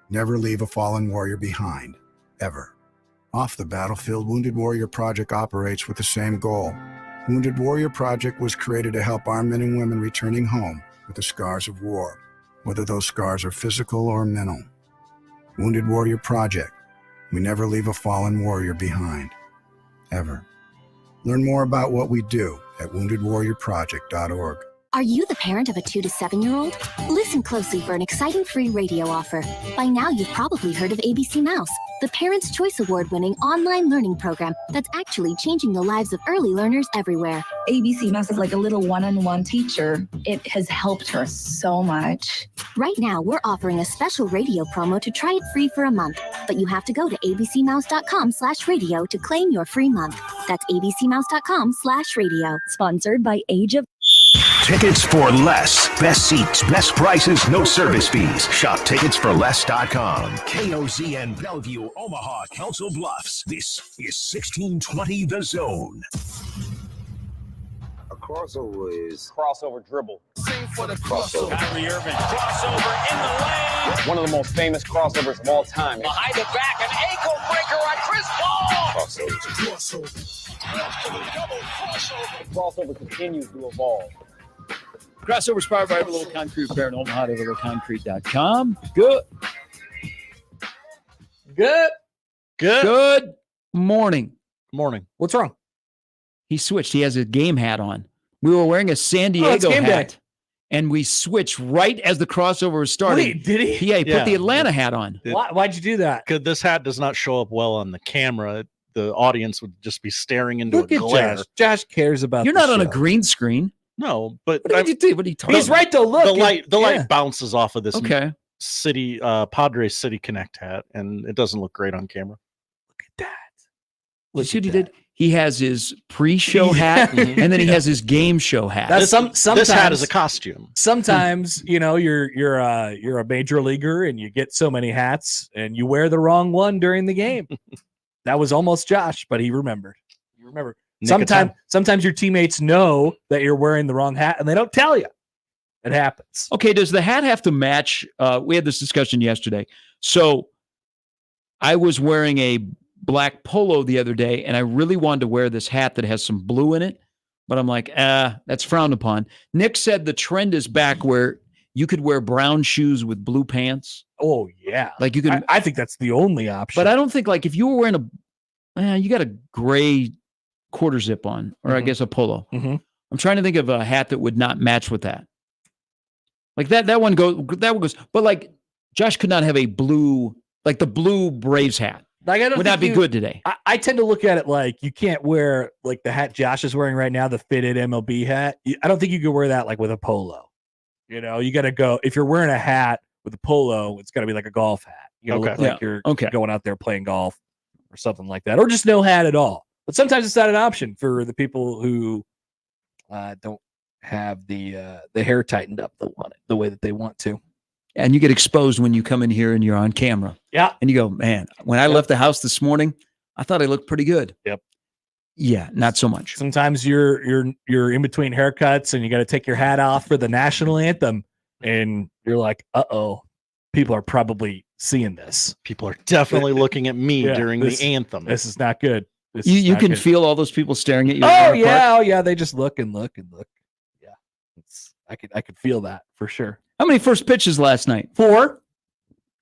Never leave a fallen warrior behind, ever. Off the battlefield, Wounded Warrior Project operates with the same goal. Wounded Warrior Project was created to help our men and women returning home with the scars of war, whether those scars are physical or mental. Wounded Warrior Project. We never leave a fallen warrior behind, ever. Learn more about what we do at woundedwarriorproject.org. Are you the parent of a 2 to 7-year-old? Listen closely for an exciting free radio offer. By now, you've probably heard of ABC Mouse, the Parents' Choice Award-winning online learning program that's actually changing the lives of early learners everywhere. ABC Mouse is like a little one-on-one teacher. It has helped her so much. Right now, we're offering a special radio promo to try it free for a month, but you have to go to abcmouse.com/radio to claim your free month. That's abcmouse.com/radio. Sponsored by Age of... Tickets for less. Best seats, best prices, no service fees. Shop ticketsforless.com. KOZN Bellevue, Omaha, Council Bluffs. This is 1620 The Zone. A crossover is crossover dribble. Sing for the crossover. Kyrie Irving, crossover in the lane. One of the most famous crossovers of all time. Behind the back, an ankle breaker on Chris Paul. Crossover. Double crossover. The crossover continues to evolve. Crossover is powered by Little Concrete Repair in Omaha at littleconcrete.com. Good morning. What's wrong? He switched. He has a game hat on. We were wearing a San Diego hat, day. and we switched right as the crossover was starting. Wait, did he? Yeah, he put the Atlanta hat on. Why'd you do that? Because this hat does not show up well on the camera. The audience would just be staring into Look a at glare. Josh. Josh cares about You're the not on a show. green screen. No, but What are you talking He's about? right though. Look, the light bounces off of this Okay. city Padres City Connect hat, and it doesn't look great on camera. Look at that. You see what he did? He has his pre-show hat, and then he has his game show hat. That's sometimes This hat is a costume. Sometimes you're a major leaguer and you get so many hats and you wear the wrong one during the game. That was almost Josh, but he remembered. You remember. Sometimes your teammates know that you're wearing the wrong hat and they don't tell you. It happens. Okay, does the hat have to match? We had this discussion yesterday. So I was wearing a black polo the other day, and I really wanted to wear this hat that has some blue in it, but I'm like, that's frowned upon. Nick said the trend is back where you could wear brown shoes with blue pants. Oh, yeah. Like you could. I think that's the only option. But I don't think, like, if you were wearing you got a gray quarter zip on, or I guess a polo. Mm-hmm. I'm trying to think of a hat that would not match with that. Like that one goes, but like Josh could not have a blue, like the blue Braves hat. Like, I don't would not be good today. I tend to look at it like you can't wear like the hat Josh is wearing right now, the fitted MLB hat. I don't think you could wear that like with a polo. You know, you got to go, if you're wearing a hat with a polo, it's got to be like a golf hat. You got to look like you're going out there playing golf or something like that, or just no hat at all. But sometimes it's not an option for the people who don't have the hair tightened up the way that they want to. And you get exposed when you come in here and you're on camera. Yeah. And you go, man, when I left the house this morning, I thought I looked pretty good. Yep. Yeah, not so much. Sometimes you're in between haircuts and you got to take your hat off for the national anthem, and you're like, uh-oh, people are probably seeing this. People are definitely looking at me during the anthem. This is not good. You can feel all those people staring at you. Oh yeah. They just look and look and look. Yeah. I could feel that for sure. How many first pitches last night? 4.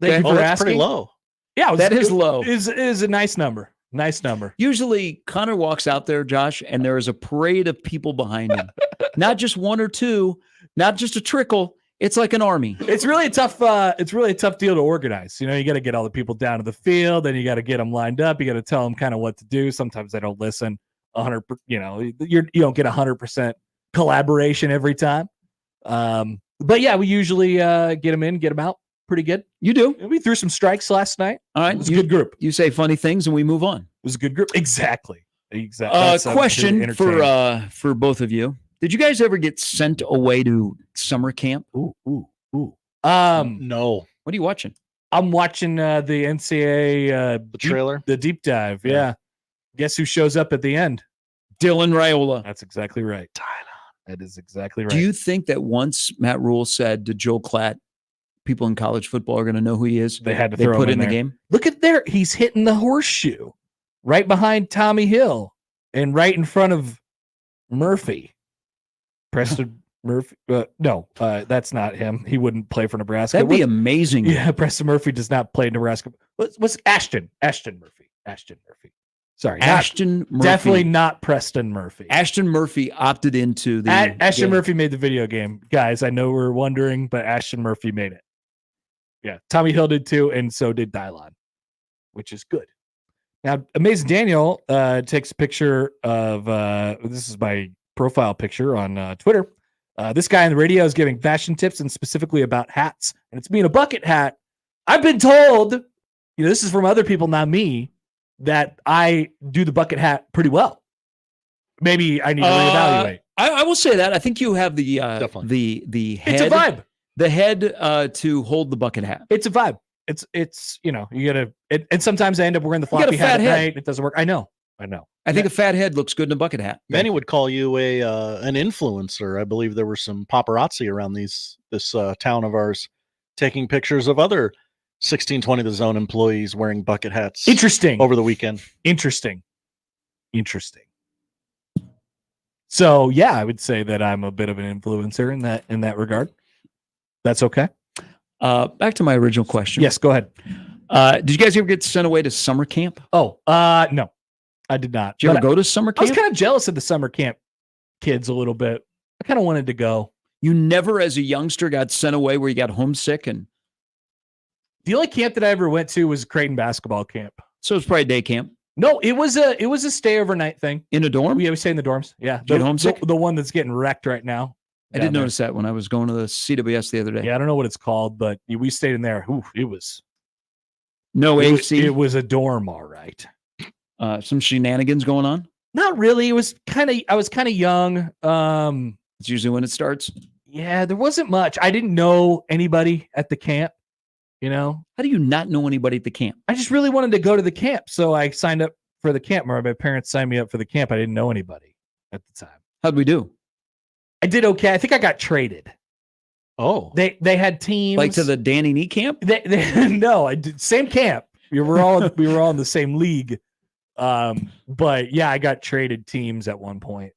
Thank you for asking. Pretty low. Yeah, that is low. Is a nice number. Nice number. Usually Connor walks out there, Josh, and there is a parade of people behind him. Not just one or two, not just a trickle. It's like an army. It's really a tough deal to organize. You know, you got to get all the people down to the field, and you got to get them lined up. You got to tell them kind of what to do. Sometimes they don't listen 100%. You know, you don't get 100% collaboration every time. But yeah, we usually get them in, get them out pretty good. You do. We threw some strikes last night. All right. It was a good group. You say funny things and we move on. It was a good group. Exactly. Question for both of you. Did you guys ever get sent away to summer camp? Ooh. No. What are you watching? I'm watching the NCAA the trailer, the deep dive. Yeah. Guess who shows up at the end? Dylan Raiola. That's exactly right. That is exactly right. Do you think that once Matt Rhule said to Joel Klatt, people in college football are going to know who he is. They had to they throw put him in the there. game. Look at there. He's hitting the horseshoe right behind Tommy Hill and right in front of Murphy. Preston Murphy. No, that's not him. He wouldn't play for Nebraska. That'd be amazing. Yeah, Preston Murphy does not play Nebraska. What's Ashton Murphy. Sorry, Ashton Murphy. Definitely not Preston Murphy. Ashton Murphy opted into the Ashton game. Murphy made the video game. Guys, I know we're wondering, but Ashton Murphy made it. Yeah, Tommy Hill did too, and so did Dylon, which is good. Now, Amazing Daniel takes a picture of, this is my profile picture on Twitter. This guy on the radio is giving fashion tips and specifically about hats, and it's being a bucket hat. I've been told, this is from other people, not me, that I do the bucket hat pretty well. Maybe I need to reevaluate. I will say that. I think you have the head. It's a vibe. The head to hold the bucket hat. It's a vibe. It's you gotta. And sometimes I end up wearing the floppy hat at night. It doesn't work. I know. I think a fat head looks good in a bucket hat. Many would call you an influencer. I believe there were some paparazzi around this town of ours taking pictures of other 1620 The Zone employees wearing bucket hats. Interesting. Over the weekend. Interesting. So yeah, I would say that I'm a bit of an influencer in that regard. That's okay. Back to my original question. Yes, go ahead. Did you guys ever get sent away to summer camp? Oh, no, I did not. Did you ever go to summer I was camp? kind of jealous of the summer camp kids a little bit. I kind of wanted to go. You never, as a youngster, got sent away where you got homesick, and the only camp that I ever went to was Creighton basketball camp. So it's probably day camp. No, it was a stay overnight thing in a dorm. We stay in the dorms. Yeah, Did you get homesick? The one that's getting wrecked right now. I did notice that when I was going to the CWS the other day. Yeah, I don't know what it's called, but we stayed in there. Ooh, it was no AC. It was a dorm, all right. Some shenanigans going on. Not really. It was I was kind of young. It's usually when it starts. Yeah, there wasn't much. I didn't know anybody at the camp. How do you not know anybody at the camp? I just really wanted to go to the camp, so I signed up for the camp. My parents signed me up for the camp. I didn't know anybody at the time. How'd we do? I did okay. I think I got traded. Oh, they had teams like to the Danny Nee camp. No, I did same camp. We were all in the same league. But yeah, I got traded teams at one point.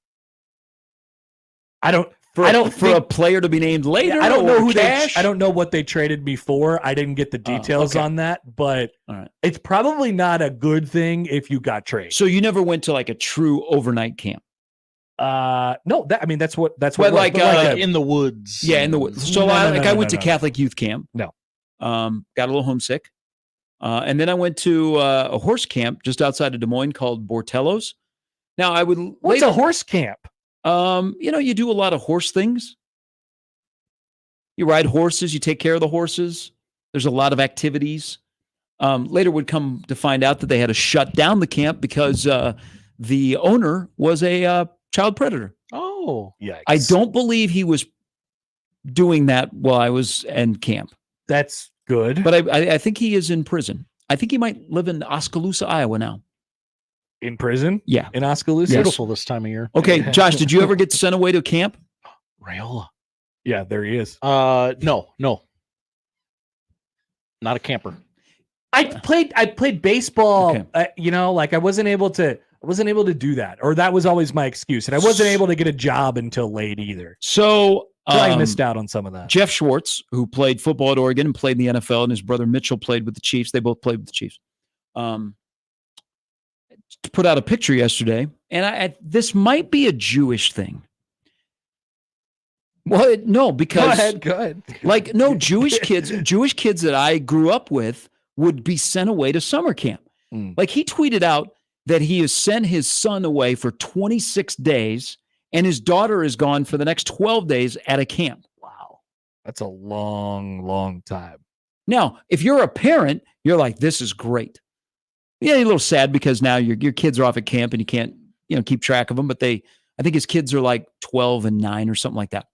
For a player to be named later. Yeah, I don't know who cash? I don't know what they traded me for. I didn't get the details on that, but all right. It's probably not a good thing if you got traded. So you never went to like a true overnight camp. No, that's what like in the woods. Yeah, in the woods. So I went to Catholic youth camp. No. Got a little homesick. And then I went to a horse camp just outside of Des Moines called Bortello's. Now what's a horse camp? You do a lot of horse things. You ride horses, you take care of the horses. There's a lot of activities. Later would come to find out that they had to shut down the camp because the owner was a child predator. Oh, yikes. I don't believe he was doing that while I was in camp. That's good. But I think he is in prison. I think he might live in Oskaloosa, Iowa now. In prison? Yeah. In Oskaloosa? Beautiful this time of year. Okay, Josh, did you ever get sent away to camp? Rayola. Yeah, there he is. No. Not a camper. I played baseball. Okay. I wasn't able to do that, or that was always my excuse, and I wasn't able to get a job until late either. So I missed out on some of that. Jeff Schwartz, who played football at Oregon and played in the NFL, and his brother Mitchell played with the Chiefs. They both played with the Chiefs. Put out a picture yesterday, and this might be a Jewish thing. Well, no, because go ahead. Like, no, Jewish kids that I grew up with would be sent away to summer camp. Like, he tweeted out that he has sent his son away for 26 days, and his daughter is gone for the next 12 days at a camp. Wow, that's a long, long time. Now, if you're a parent, you're like, this is great. Yeah, you're a little sad because now your kids are off at camp and you can't, keep track of them. But I think his kids are like 12 and 9 or something like that.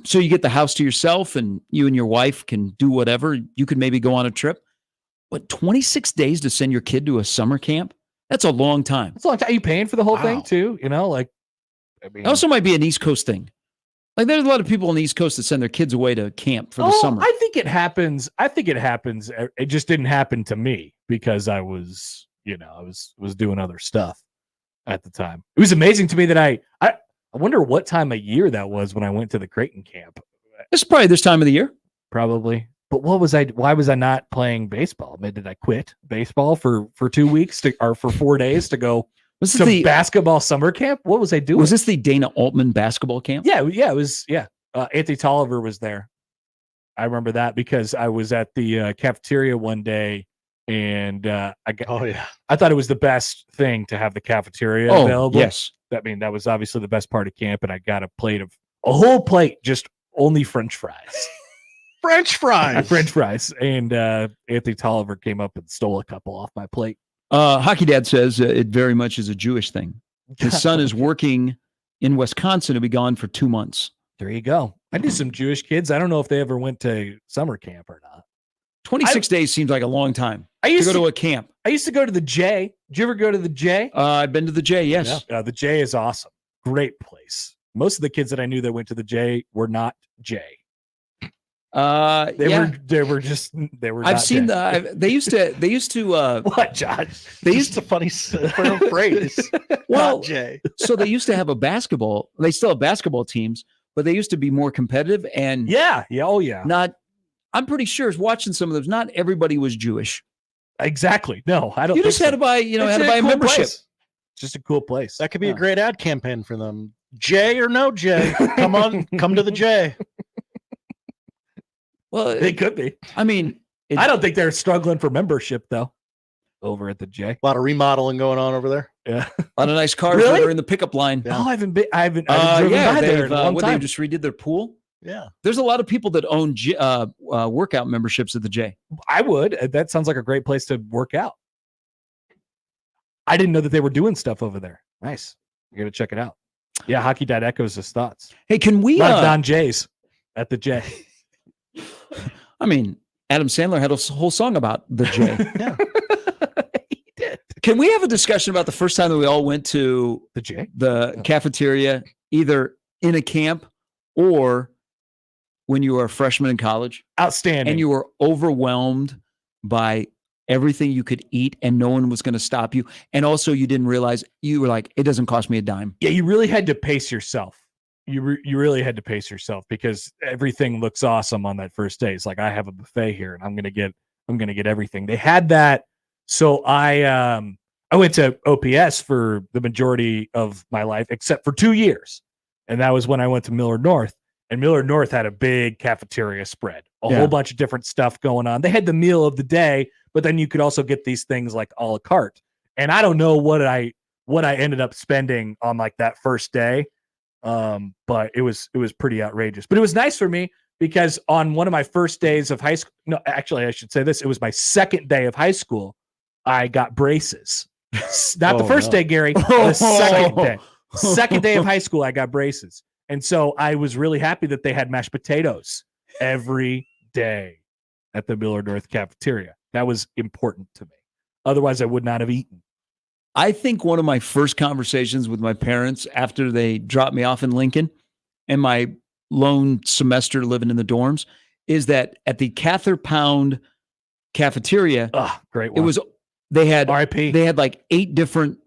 So you get the house to yourself and you and your wife can do whatever. You could maybe go on a trip. But 26 days to send your kid to a summer camp? That's a long time. That's a long time. Are you paying for the whole thing too? It also might be an East Coast thing. Like there's a lot of people on the East Coast that send their kids away to camp for the summer. I think it happens. It just didn't happen to me because I was, I was doing other stuff at the time. It was amazing to me that I wonder what time of year that was when I went to the Creighton camp. It's probably this time of the year. Probably. But why was I not playing baseball? I mean, did I quit baseball for 2 weeks or for 4 days to go to the basketball summer camp? What was I doing? Was this the Dana Altman basketball camp? Yeah, it was. Yeah, Anthony Tolliver was there. I remember that because I was at the cafeteria one day, and I thought it was the best thing to have the cafeteria available. Yes, that was obviously the best part of camp, and I got a whole plate, just only French fries. French fries. And Anthony Tolliver came up and stole a couple off my plate. Hockey Dad says it very much is a Jewish thing. His son is working in Wisconsin. He'll be gone for 2 months. There you go. I knew some Jewish kids. I don't know if they ever went to summer camp or not. 26 days seems like a long time to go to a camp. I used to go to the J. Did you ever go to the J? I've been to the J, yes. Yeah. The J is awesome. Great place. Most of the kids that I knew that went to the J were not J. They were. I've seen they used to what, Josh? They used to funny phrase. Well, Jay. So they used to have they still have basketball teams, but they used to be more competitive and I'm pretty sure watching some of those, not everybody was Jewish. Exactly. No, I don't. You just had to buy, a membership. Place. Just a cool place. That could be a great ad campaign for them. Jay or no Jay, come to the J. Well, it could be. I mean, I don't think they're struggling for membership though. Over at the J, a lot of remodeling going on over there. Yeah, a lot of nice cars that are in the pickup line. Yeah. Oh, I haven't driven by there in a long time. They just redid their pool. Yeah, there's a lot of people that own workout memberships at the J. I would. That sounds like a great place to work out. I didn't know that they were doing stuff over there. Nice. You got to check it out. Yeah, Hockey Dad echoes his thoughts. Hey, can we? Don J's at the J. I mean, Adam Sandler had a whole song about the J. Yeah. He did. Can we have a discussion about the first time that we all went to the J, cafeteria, either in a camp or when you were a freshman in college? Outstanding. And you were overwhelmed by everything you could eat and no one was going to stop you. And also you didn't realize, you were like, it doesn't cost me a dime. Yeah, you really had to pace yourself. You really had to pace yourself because everything looks awesome on that first day. It's like, I have a buffet here and I'm going to get everything. They had that. So I went to OPS for the majority of my life, except for 2 years. And that was when I went to Millard North, and Millard North had a big cafeteria spread, a whole bunch of different stuff going on. They had the meal of the day, but then you could also get these things like a la carte. And I don't know what I ended up spending on like that first day. But it was pretty outrageous, but it was nice for me because on one of my first days of high school, no, actually I should say this, it was my second day of high school. I got braces, not the first day, Gary, the second day of high school, I got braces. And so I was really happy that they had mashed potatoes every day at the Millard North cafeteria. That was important to me. Otherwise I would not have eaten. I think one of my first conversations with my parents after they dropped me off in Lincoln and my lone semester living in the dorms is that at the Cather Pound cafeteria, great one. They had RIP. They had like 8 different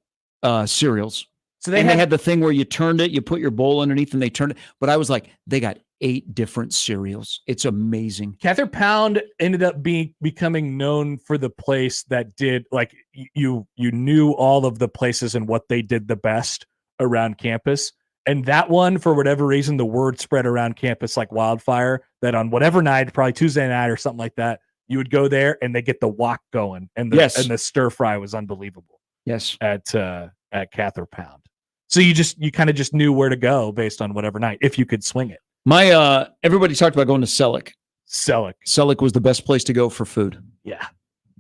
cereals. So they had the thing where you turned it, you put your bowl underneath and they turned it. But I was like, they got 8 different cereals. It's amazing. Cather Pound ended up becoming known for the place that did like you knew all of the places and what they did the best around campus. And that one, for whatever reason, the word spread around campus like wildfire that on whatever night, probably Tuesday night or something like that, you would go there and they get the wok going and the stir fry was unbelievable. Yes. At Cather Pound. So you kind of just knew where to go based on whatever night, if you could swing it. My everybody talked about going to Selleck. Selleck was the best place to go for food. Yeah.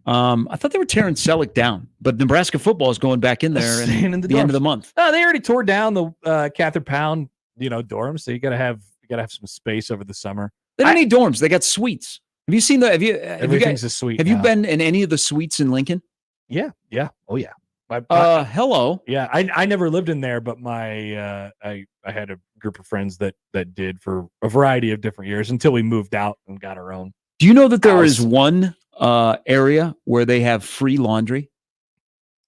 I thought they were tearing Selleck down, but Nebraska football is going back in there in the end of the month. Oh, they already tore down the Cather Pound, dorms. So you gotta have some space over the summer. They don't need dorms. They got suites. Have you seen everything's a suite? Have you been in any of the suites in Lincoln? Yeah. Oh yeah. Hello. Yeah, I never lived in there, but my I had a group of friends that did for a variety of different years until we moved out and got our own. Do you know that there house. is one area where they have free laundry?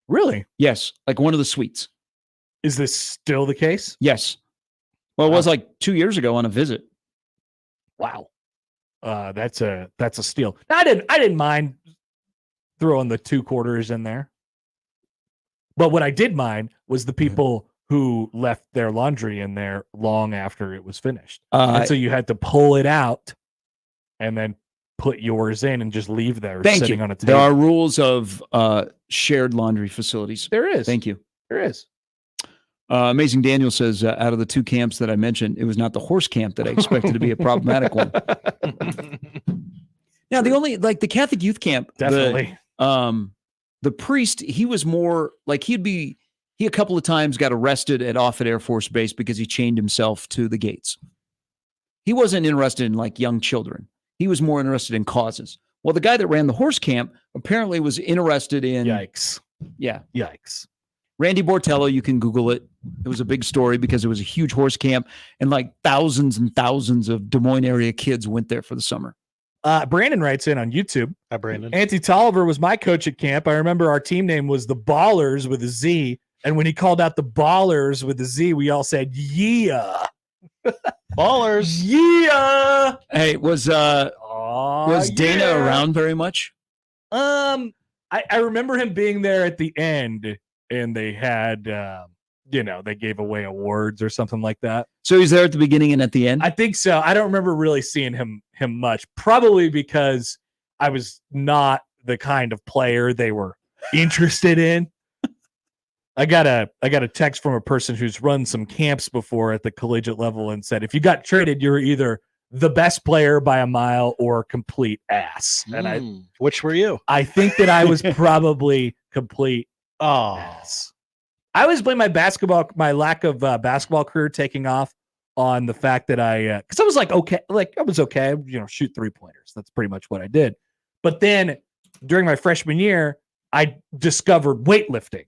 Really? Yes, like one of the suites. Is this still the case? Yes. Well, it was like 2 years ago on a visit. Wow. That's a steal. I didn't mind throwing the 2 quarters in there. But what I did mind was the people who left their laundry in there long after it was finished. And so you had to pull it out and then put yours in and just leave there sitting on a table. There are rules of shared laundry facilities. There is. Thank you. There is. Amazing Daniel says, out of the 2 camps that I mentioned, it was not the horse camp that I expected to be a problematic one. Now, the Catholic youth camp, Definitely. The priest, he was more like he a couple of times got arrested at Offutt Air Force Base because he chained himself to the gates. He wasn't interested in like young children. He was more interested in causes. Well, the guy that ran the horse camp apparently was interested in... Yikes. Yeah. Yikes. Randy Bortello, you can Google it. It was a big story because it was a huge horse camp and like thousands and thousands of Des Moines area kids went there for the summer. Brandon writes in on YouTube. Hi, Brandon. Auntie Tolliver was my coach at camp. I remember our team name was the Ballers with a Z. And when he called out the Ballers with a Z, we all said, yeah. Ballers. Yeah. Hey, was Dana around very much? I remember him being there at the end, and they had, they gave away awards or something like that. So he's there at the beginning and at the end? I think so. I don't remember really seeing him much, probably because I was not the kind of player they were interested in. I got a text from a person who's run some camps before at the collegiate level and said, if you got traded, you're either the best player by a mile or complete ass. And which were you? I think that I was probably complete ass. I always blame my lack of basketball career taking off on the fact that because I was okay, shoot 3-pointers. That's pretty much what I did. But then during my freshman year, I discovered weightlifting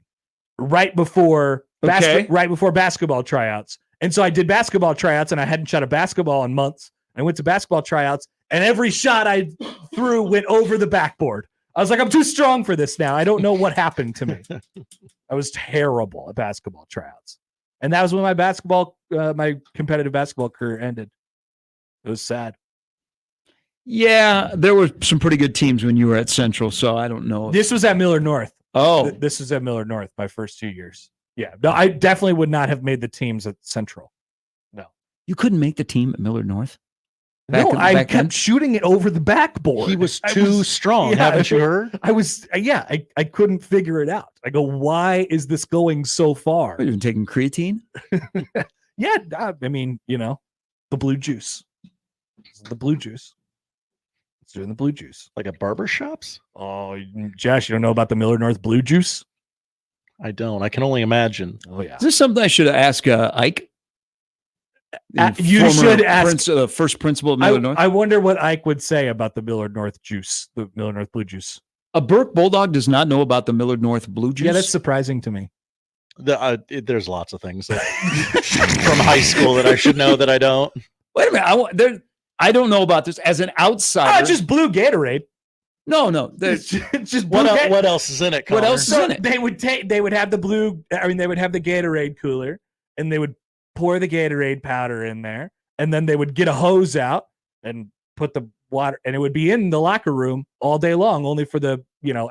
right before basketball tryouts. And so I did basketball tryouts and I hadn't shot a basketball in months. I went to basketball tryouts and every shot I threw went over the backboard. I was like, I'm too strong for this now. I don't know what happened to me. I was terrible at basketball tryouts. And that was when my competitive basketball career ended. It was sad. Yeah, there were some pretty good teams when you were at Central, so I don't know. This was at Miller North. Oh. This was at Miller North my first 2 years. Yeah. No, I definitely would not have made the teams at Central. No. You couldn't make the team at Miller North? I kept shooting it over the backboard. He was too strong. Yeah, haven't you heard? I couldn't figure it out. I go, why is this going so far? You've been taking creatine? Yeah. I mean, the blue juice. The blue juice. It's doing the blue juice. Like at barber shops? Oh, Josh, you don't know about the Miller North blue juice? I don't. I can only imagine. Oh, yeah. Is this something I should ask Ike? You should ask the first principal of Miller North. I wonder what Ike would say about the Miller North juice, the Miller North blue juice. A Burke Bulldog does not know about the Miller North blue juice? Yeah, that's surprising to me. There's lots of things from high school that I should know that I don't. Wait a minute. I don't know about this as an outsider. Just blue Gatorade. No. It's just blue what else is in it, Connor? What else is in it? They would have the Gatorade cooler, and they would pour the Gatorade powder in there, and then they would get a hose out and put the water, and it would be in the locker room all day long, only for the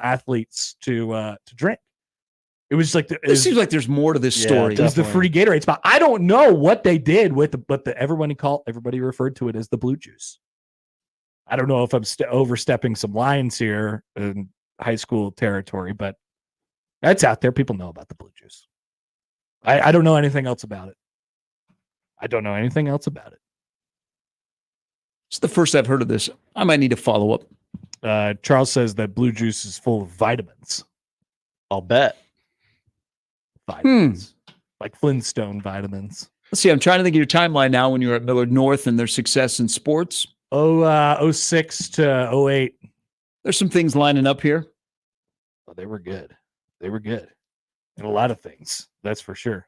athletes to drink. It was like it seems like there's more to this story. It was the free Gatorade spot. I don't know what they did with everybody referred to it as the blue juice. I don't know if I'm overstepping some lines here in high school territory, but that's out there. People know about the blue juice. I don't know anything else about it. It's the first I've heard of this. I might need to follow up. Charles says that blue juice is full of vitamins. I'll bet. Vitamins. Like Flintstone vitamins. Let's see. I'm trying to think of your timeline now when you were at Miller North and their success in sports. 06 to 08. There's some things lining up here. Oh, they were good. And a lot of things. That's for sure.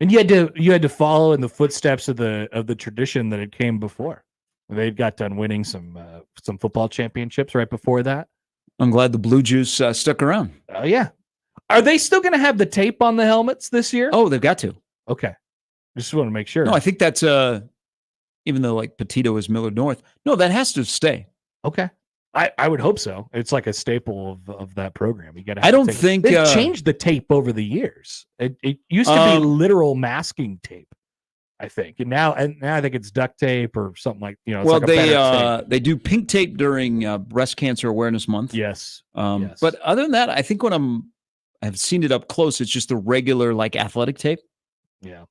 And you had to follow in the footsteps of the tradition that had came before. They got done winning some football championships right before that. I'm glad the Blue Juice stuck around. Oh yeah. Are they still going to have the tape on the helmets this year? Oh, they've got to. Okay. Just want to make sure. No, I think that's even though like Petito is Millard North. No, that has to stay. Okay. I would hope so. It's like a staple of that program. You got. I don't think they've changed the tape over the years. It used to be literal masking tape, I think, and now I think it's duct tape or something like It's well, like they do pink tape during Breast Cancer Awareness Month. Yes. Yes. But other than that, I think I've seen it up close. It's just the regular like athletic tape. Yeah.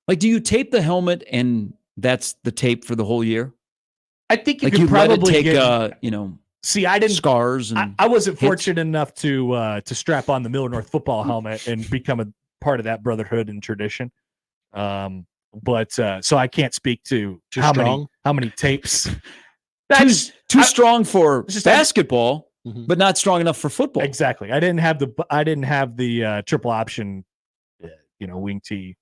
Like, do you tape the helmet and that's the tape for the whole year? I think you like could you probably let it take get, See, I didn't scars. And I wasn't fortunate enough to strap on the Millard North football helmet and become a part of that brotherhood and tradition. But so I can't speak to how many tapes. Too strong for just basketball, but not strong enough for football. Exactly. I didn't have the triple option, wing tee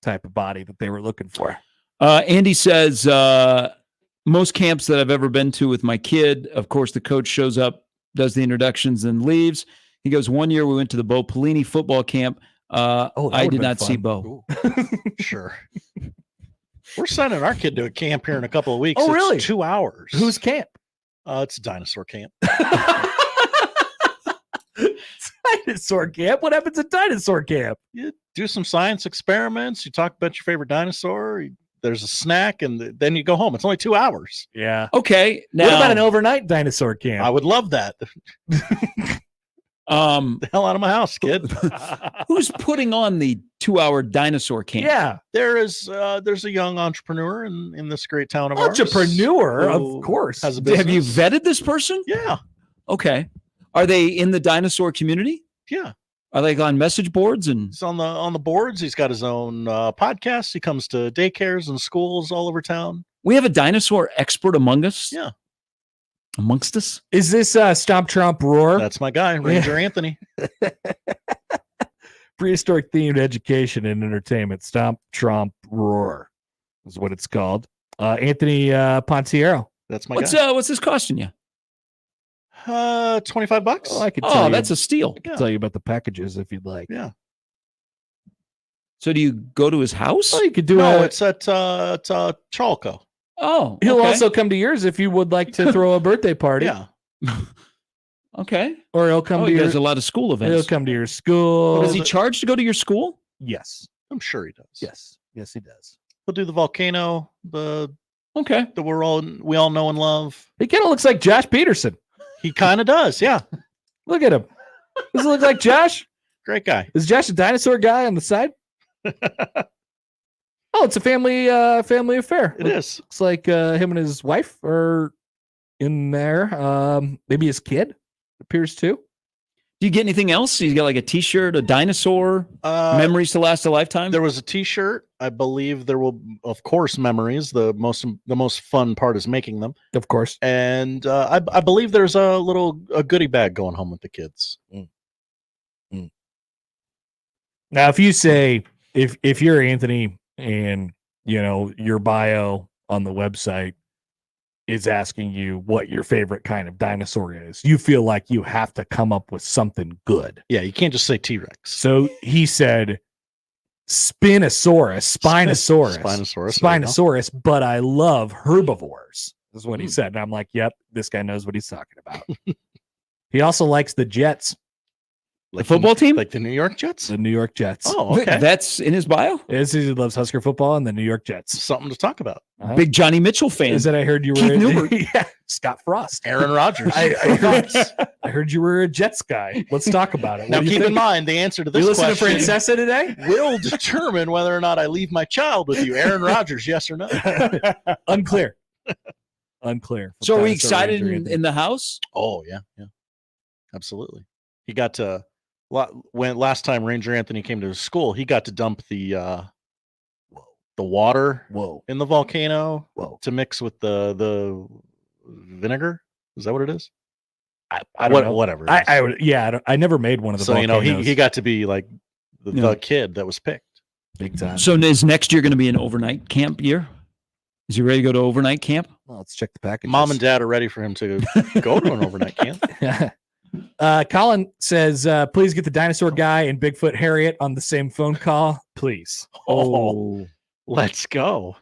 type of body that they were looking for. Andy says, most camps that I've ever been to with my kid, of course, the coach shows up, does the introductions, and leaves. He goes, one year we went to the Bo Pelini football camp. I did not see Bo. Sure. We're sending our kid to a camp here in a couple of weeks. Oh, really? It's 2 hours. Whose camp? It's a dinosaur camp. Dinosaur camp? What happens at dinosaur camp? You do some science experiments. You talk about your favorite dinosaur. There's a snack, and then you go home. It's only 2 hours. Yeah. Okay. Now, what about an overnight dinosaur camp? I would love that. The hell out of my house, kid. Who's putting on the 2-hour dinosaur camp? Yeah. There's a young entrepreneur in this great town of Entrepreneur, ours. of course. Has a business. Have you vetted this person? Yeah. Okay. Are they in the dinosaur community? Yeah. Are they on message boards? And he's on the boards. He's got his own podcast. He comes to daycares and schools all over town. We have a dinosaur expert among us. Yeah. Amongst us? Is this Stomp Tromp Roar? That's my guy, Ranger Anthony. Prehistoric themed education and entertainment. Stomp Tromp Roar is what it's called. Anthony Pontiero. That's my guy. What's this costing you? $25. Oh, I could tell you. That's a steal. I can tell you about the packages if you'd like. Yeah. So do you go to his house? Oh, you could do it's at Chalco. Oh, he'll okay. also come to yours if you would like to throw a birthday party. Yeah. Okay. Or he'll come to he your. does a lot of school events. He'll come to your school. Does he charge to go to your school? Yes. I'm sure he does. Yes, he does. He'll do the volcano. The Okay. we all know and love. He kind of looks like Josh Peterson. He kind of does. Yeah. Look at him. Does it look like Josh? Great guy. Is Josh a dinosaur guy on the side? Oh, it's a family affair. It is. Looks like him and his wife are in there. Maybe his kid appears too. Do you get anything else? He's got like a T-shirt, a dinosaur, memories to last a lifetime. There was a T-shirt. I believe there will, of course, memories. The most fun part is making them, of course. And I believe there's a goodie bag going home with the kids. Now, if you say if you're Anthony and your bio on the website is asking you what your favorite kind of dinosaur is, you feel like you have to come up with something good. Yeah, you can't just say T-Rex. So he said Spinosaurus, but I love herbivores, is what he said. And I'm like, yep, this guy knows what he's talking about. He also likes the Jets. Like the football team? Like the New York Jets? The New York Jets. Oh, okay. That's in his bio? Yes, he loves Husker football and the New York Jets. Something to talk about. Big Johnny Mitchell fan. Is that I heard you were yeah, Scott Frost. Aaron Rodgers. I heard you were a Jets guy. Let's talk about it. Now keep in mind, the answer to this question. You listen to Francesa today? Will determine whether or not I leave my child with you. Aaron Rodgers, yes or no? Unclear. So are we excited in the house? Oh, yeah. Absolutely. He got to... When last time Ranger Anthony came to his school, he got to dump the water in the volcano to mix with the vinegar. Is that what it is? I don't know. Whatever. I never made one of the volcanoes. He got to be like the kid that was picked. Big time. So is next year going to be an overnight camp year? Is he ready to go to overnight camp? Well, let's check the package. Mom and Dad are ready for him to go to an overnight camp. Colin says, please get the dinosaur guy and Bigfoot Harriet on the same phone call, please. Oh, let's go.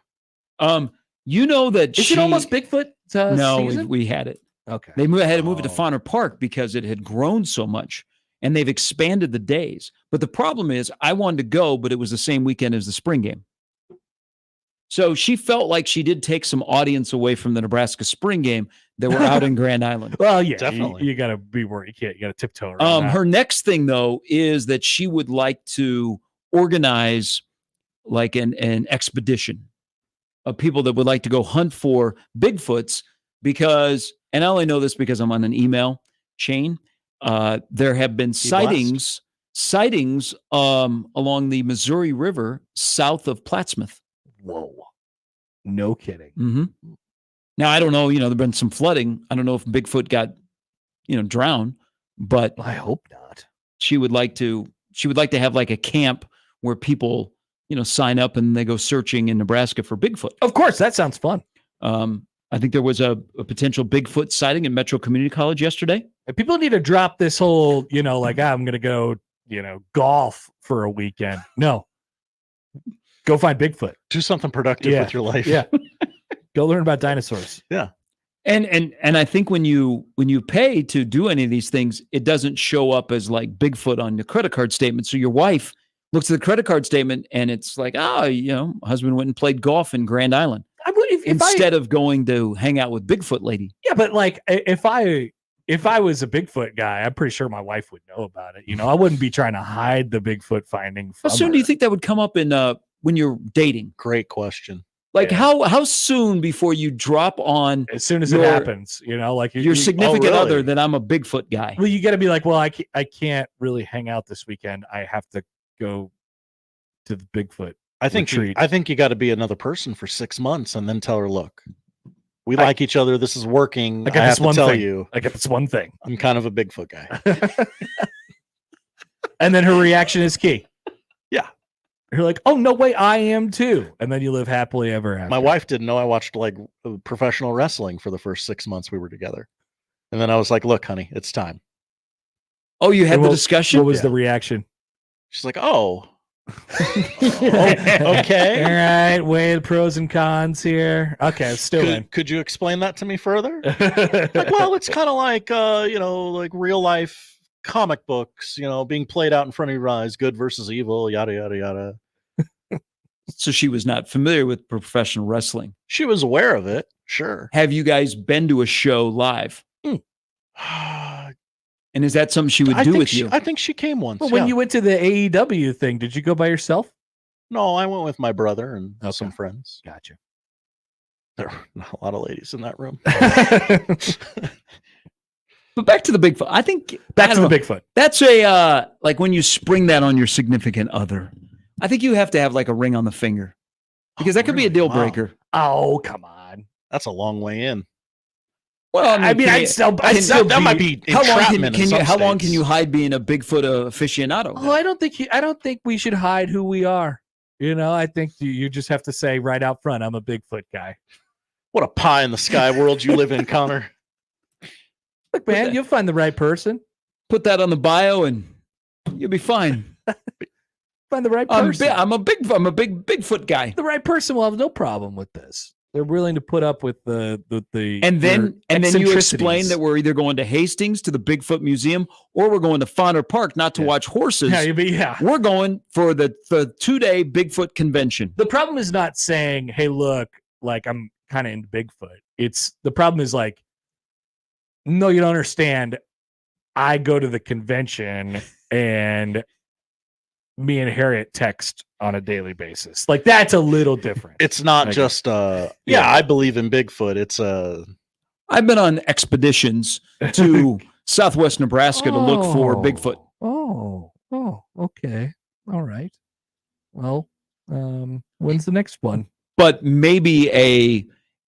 You know that Is it almost Bigfoot no, season? we had it. Okay. They had to move it to Fauner Park because it had grown so much, and they've expanded the days. But the problem is, I wanted to go, but it was the same weekend as the spring game. So she felt like she did take some audience away from the Nebraska spring game that were out in Grand Island. Well, yeah, definitely. You got to be worried. You got to tiptoe around that. Her next thing, though, is that she would like to organize like an expedition of people that would like to go hunt for Bigfoots because, and I only know this because I'm on an email chain, there have been sightings along the Missouri River south of Plattsmouth. Whoa. No kidding. Mm-hmm. Now, I don't know, there've been some flooding. I don't know if Bigfoot got, drowned, but I hope not. she would like to have like a camp where people, sign up and they go searching in Nebraska for Bigfoot. Of course, that sounds fun. I think there was a potential Bigfoot sighting in Metro Community College yesterday. And people need to drop this whole, I'm going to go, golf for a weekend. No. Go find Bigfoot. Do something productive with your life. Yeah. Go learn about dinosaurs. Yeah. And I think when you pay to do any of these things, it doesn't show up as like Bigfoot on the credit card statement. So your wife looks at the credit card statement and it's like, husband went and played golf in Grand Island instead of going to hang out with Bigfoot lady. Yeah, but like if I was a Bigfoot guy, I'm pretty sure my wife would know about it. I wouldn't be trying to hide the Bigfoot finding. How soon do you think that would come up in when you're dating? Great question. Like how soon before you drop on? As soon as it happens, like your significant other that I'm a Bigfoot guy. Well, you got to be like, well, I can't really hang out this weekend. I have to go to the Bigfoot. I think you got to be another person for 6 months and then tell her, look, we like each other. This is working. I have to tell you. I got this one thing. I'm kind of a Bigfoot guy. And then her reaction is key. Yeah. You're like, oh, no way, I am too. And then you live happily ever after. My wife didn't know I watched like professional wrestling for the first 6 months we were together. And then I was like, look, honey, it's time. Oh, you had the discussion? What was the reaction? She's like, oh. Okay. All right. Weigh the pros and cons here. Okay. Still in. Could you explain that to me further? Like, well, it's kind of like, like real life comic books, being played out in front of your eyes, good versus evil, yada, yada, yada. So she was not familiar with professional wrestling. She was aware of it. Sure. Have you guys been to a show live? And is that something she would do with you? I think she came once. Well, when you went to the AEW thing, did you go by yourself? No, I went with my brother and some friends. Gotcha. There were not a lot of ladies in that room. But back to the Bigfoot. I think back to the Bigfoot. That's a like when you spring that on your significant other. I think you have to have like a ring on the finger because that could be a deal breaker. Oh, come on. That's a long way in. Well, I mean, that might be how long can you hide being a Bigfoot aficionado? Oh, I don't think we should hide who we are. I think you just have to say right out front, I'm a Bigfoot guy. What a pie in the sky world you live in, Connor. Look, man, you'll find the right person. Put that on the bio and you'll be fine. Find the right person. I'm a big Bigfoot guy. The right person will have no problem with this. They're willing to put up with the and then you explain that we're either going to Hastings to the Bigfoot Museum or we're going to Fauner Park not to watch horses. We're going for the 2-day Bigfoot convention. The problem is not saying, hey, look, like I'm kind of into Bigfoot. The problem is like, no, you don't understand. I go to the convention and me and Harriet text on a daily basis. Like that's a little different. It's not just I believe in Bigfoot. It's I've been on expeditions to Southwest Nebraska to look for Bigfoot. Oh, okay. All right. Well, when's the next one? But maybe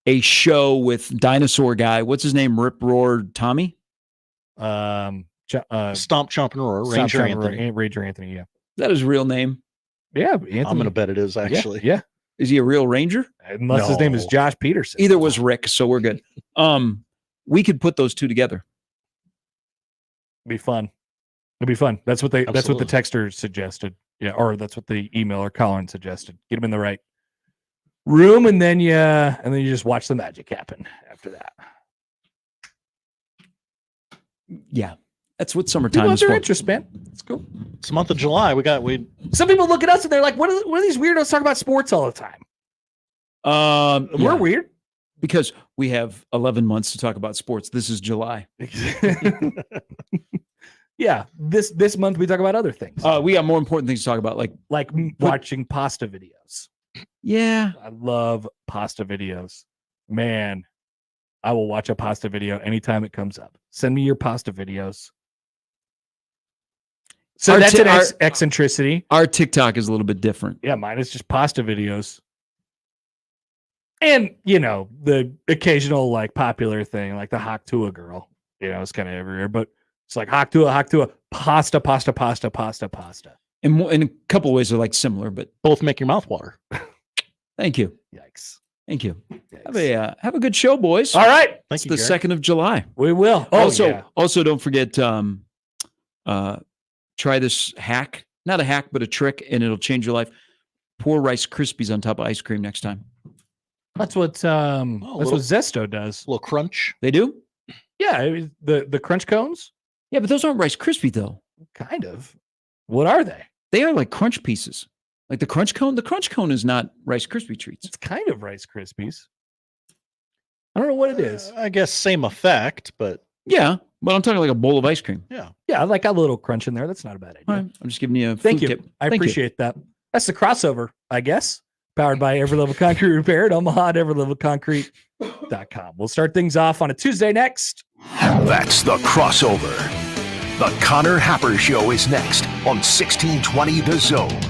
a show with dinosaur guy. What's his name? Rip Roar Tommy? Stomp Chomp and Roar, Ranger Anthony. Ranger Anthony, yeah. Is that his real name? Yeah, Anthony. I'm going to bet it is actually. Yeah. Is he a real Ranger? Unless his name is Josh Peterson. Either was Rick, so we're good. We could put those two together. Be fun. It'd be fun. That's what the Absolutely. texter suggested. Yeah, or that's what the emailer Colin suggested. Get him in the right room, and then you just watch the magic happen after that. Yeah, that's what summertime People have is their for. interest, man. It's cool. It's the month of July. Some people look at us and they're like, "What are these weirdos talking about sports all the time?" We're weird because we have 11 months to talk about sports. This is July. Yeah, this month we talk about other things. We got more important things to talk about, like watching pasta videos. Yeah, I love pasta videos. Man, I will watch a pasta video anytime it comes up. Send me your pasta videos. So that's an eccentricity. Our TikTok is a little bit different. Yeah, mine is just pasta videos. And, the occasional like popular thing, like the Haktua girl, it's kind of everywhere, but it's like Haktua, pasta. And in a couple of ways, they're like similar, but both make your mouth water. Thank you. Yikes. Thank you. Yikes. Have a good show, boys. All right. It's the 2nd of July. We will. Also, don't forget, try this hack, not a hack, but a trick, and it'll change your life. Pour Rice Krispies on top of ice cream next time. That's what what Zesto does. A little crunch. They do? Yeah, the crunch cones. Yeah, but those aren't Rice Krispie though. Kind of. What are they? They are like crunch pieces. Like the crunch cone. The crunch cone is not Rice Krispie treats. It's kind of Rice Krispies. I don't know what it is. I guess same effect, but yeah. But I'm talking like a bowl of ice cream. Yeah. Yeah, like a little crunch in there. That's not a bad idea. All right. I'm just giving you a Thank food you. tip. I appreciate that. That's the crossover, I guess. Powered by Every Level Concrete Repair at Omaha at everylevelconcrete.com. We'll start things off on a Tuesday next. That's the crossover. The Connor Happer Show is next on 1620 The Zone.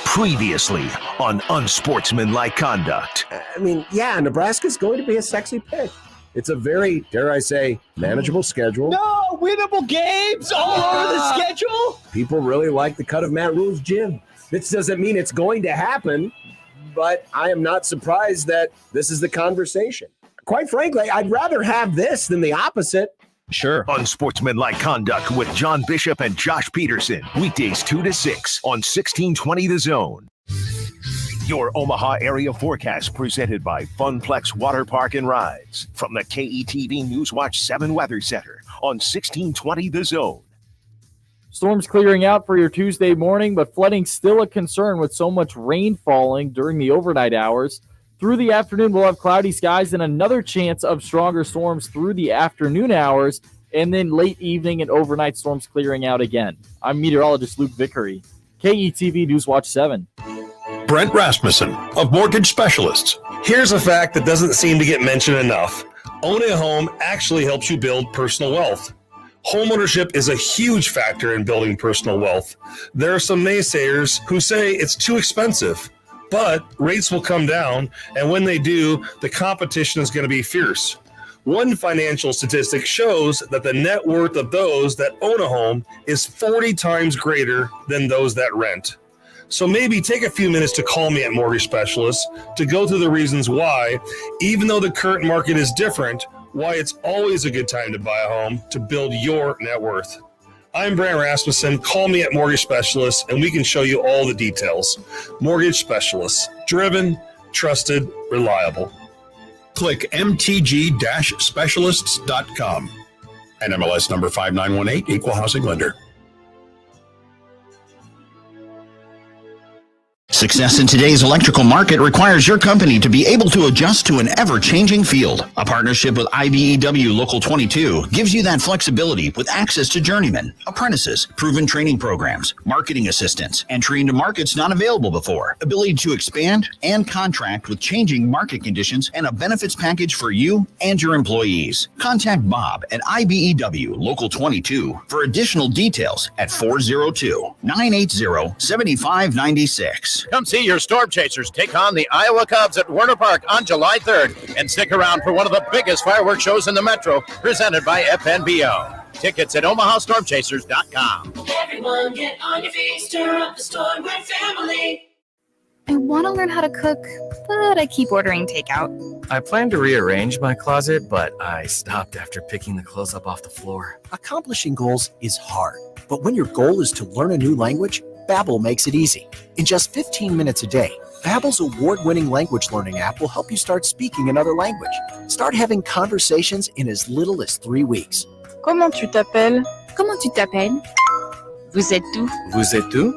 Previously on Unsportsmanlike Conduct. I mean, yeah, Nebraska's going to be a sexy pick. It's a very, dare I say, manageable schedule. No, winnable games all over the schedule. People really like the cut of Matt Rhule's gym. This doesn't mean it's going to happen, but I am not surprised that this is the conversation. Quite frankly, I'd rather have this than the opposite. Sure. Unsportsmanlike Conduct with John Bishop and Josh Peterson. Weekdays 2 to 6 on 1620 The Zone. Your Omaha area forecast presented by Funplex Water Park and Rides from the KETV Newswatch 7 Weather Center on 1620 The Zone. Storms clearing out for your Tuesday morning, but flooding still a concern with so much rain falling during the overnight hours. Through the afternoon, we'll have cloudy skies and another chance of stronger storms through the afternoon hours, and then late evening and overnight storms clearing out again. I'm meteorologist Luke Vickery, KETV Newswatch 7. Brent Rasmussen of Mortgage Specialists. Here's a fact that doesn't seem to get mentioned enough. Owning a home actually helps you build personal wealth. Homeownership is a huge factor in building personal wealth. There are some naysayers who say it's too expensive, but rates will come down, and when they do, the competition is going to be fierce. One financial statistic shows that the net worth of those that own a home is 40 times greater than those that rent. So maybe take a few minutes to call me at Mortgage Specialists to go through the reasons why, even though the current market is different, why it's always a good time to buy a home to build your net worth. I'm Brent Rasmussen. Call me at Mortgage Specialists and we can show you all the details. Mortgage Specialists. Driven, trusted, reliable. Click mtg-specialists.com. NMLS number 5918, Equal Housing Lender. Success in today's electrical market requires your company to be able to adjust to an ever-changing field. A partnership with IBEW Local 22 gives you that flexibility with access to journeymen, apprentices, proven training programs, marketing assistance, entry into markets not available before, ability to expand and contract with changing market conditions, and a benefits package for you and your employees. Contact Bob at IBEW Local 22 for additional details at 402-980-7596. Come see your Storm Chasers take on the Iowa Cubs at Werner Park on July 3rd. And stick around for one of the biggest fireworks shows in the Metro, presented by FNBO. Tickets at OmahaStormChasers.com. Everyone get on your feet, stir up the storm with family. I want to learn how to cook, but I keep ordering takeout. I plan to rearrange my closet, but I stopped after picking the clothes up off the floor. Accomplishing goals is hard, but when your goal is to learn a new language, Babbel makes it easy. In just 15 minutes a day, Babbel's award-winning language learning app will help you start speaking another language. Start having conversations in as little as 3 weeks. Comment tu t'appelles? Comment tu t'appelles? Vous êtes où? Vous êtes où?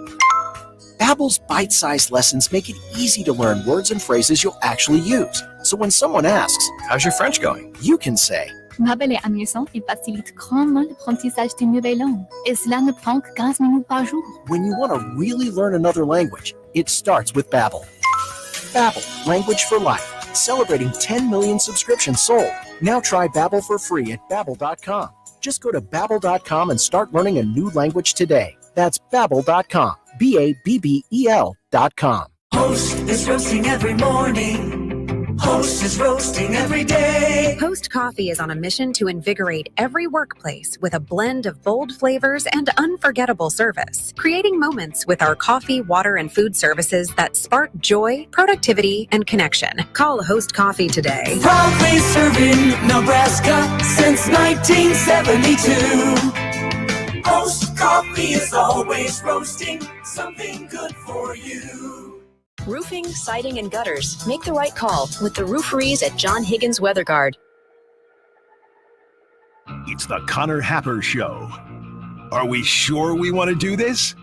Babbel's bite-sized lessons make it easy to learn words and phrases you'll actually use. So when someone asks, "How's your French going?" you can say, Babbel est amusant et facilite grandement l'apprentissage d'une nouvelle langue. Et cela ne prend que 15 minutes par jour. when you want to really learn another language, it starts with Babbel. Babbel, language for life. Celebrating 10 million subscriptions sold. Now try Babbel for free at Babbel.com. Just go to Babbel.com and start learning a new language today. That's Babbel.com. Babbel.com. Host is roasting every morning. Host is roasting every day. Post Coffee is on a mission to invigorate every workplace with a blend of bold flavors and unforgettable service, creating moments with our coffee, water, and food services that spark joy, productivity, and connection. Call Host Coffee today. Proudly serving Nebraska since 1972. Host Coffee is always roasting something good for you. Roofing, siding, and gutters. Make the right call with the rooferees at John Higgins Weather Guard. It's the Connor Happer Show. Are we sure we want to do this?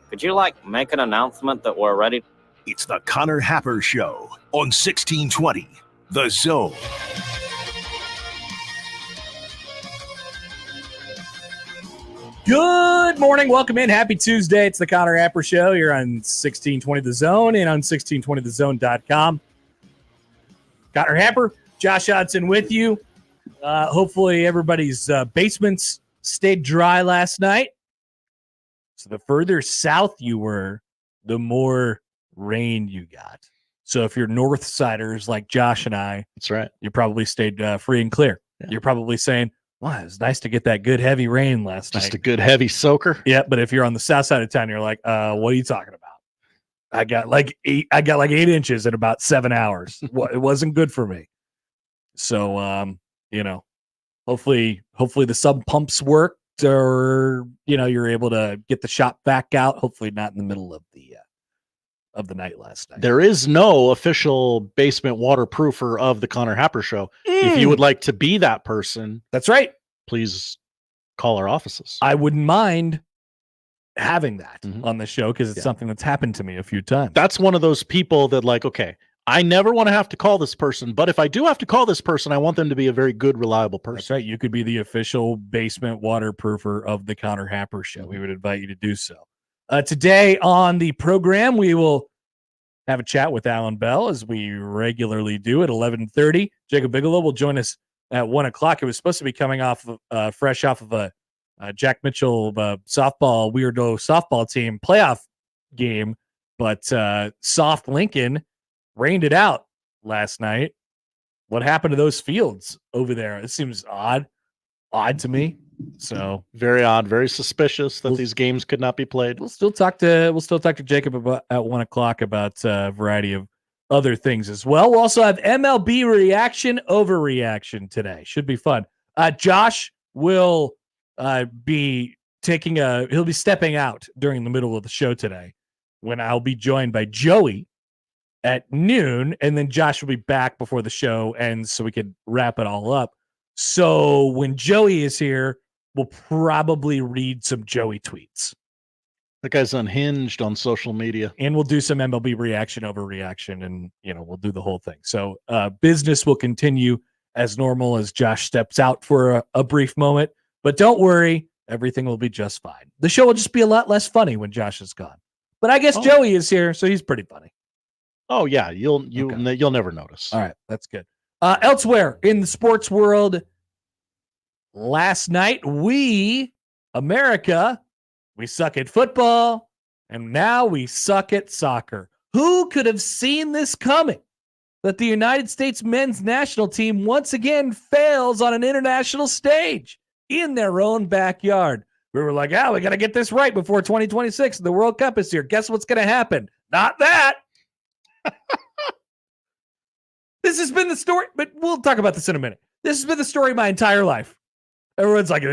Could you make an announcement that we're ready? It's the Connor Happer Show on 1620, The Zone. Good morning. Welcome in. Happy Tuesday. It's the Connor Happer Show. You're on 1620 The Zone and on 1620thezone.com. Connor Happer, Josh Hodson with you. Hopefully everybody's basements stayed dry last night. So the further south you were, the more rain you got. So if you're north siders like Josh and I, that's right. You probably stayed free and clear. Yeah. You're probably saying, wow, it was nice to get that good heavy rain last night. Just a good heavy soaker. Yeah, but if you're on the south side of town, you're like, what are you talking about? I got like 8 inches in about 7 hours. It wasn't good for me. So hopefully the sub pumps worked, or you're able to get the shop back out. Hopefully not in the middle of the night last night. There is no official basement waterproofer of the Connor Happer Show. If you would like to be that person, that's right. Please call our offices. I wouldn't mind having that on the show because it's something that's happened to me a few times. That's one of those people that okay, I never want to have to call this person, but if I do have to call this person, I want them to be a very good, reliable person. That's right. You could be the official basement waterproofer of the Connor Happer Show. We would invite you to do so. Today on the program, we will have a chat with Allan Bell, as we regularly do at 11:30. Jacob Bigelow will join us at 1 o'clock. It was supposed to be coming off fresh off of a Jack Mitchell weirdo softball team playoff game, but Soft Lincoln rained it out last night. What happened to those fields over there? It seems odd to me. So very odd, very suspicious that these games could not be played. We'll still talk to Jacob at 1 o'clock about a variety of other things as well. We'll also have MLB reaction, overreaction today. Should be fun. Josh will be he'll be stepping out during the middle of the show today, when I'll be joined by Joey at noon, and then Josh will be back before the show ends so we can wrap it all up. So when Joey is here, we'll probably read some Joey tweets. That guy's unhinged on social media. And we'll do some MLB reaction, overreaction, and we'll do the whole thing. So business will continue as normal as Josh steps out for a brief moment. But don't worry, everything will be just fine. The show will just be a lot less funny when Josh is gone. But I guess Joey is here, so he's pretty funny. Oh yeah, you'll never notice. All right, that's good. Elsewhere in the sports world, last night, America, we suck at football, and now we suck at soccer. Who could have seen this coming? That the United States men's national team once again fails on an international stage. in their own backyard. We were like, we got to get this right before 2026. The World Cup is here. Guess what's going to happen? Not that. This has been the story, but we'll talk about this in a minute. This has been the story my entire life. Everyone's like,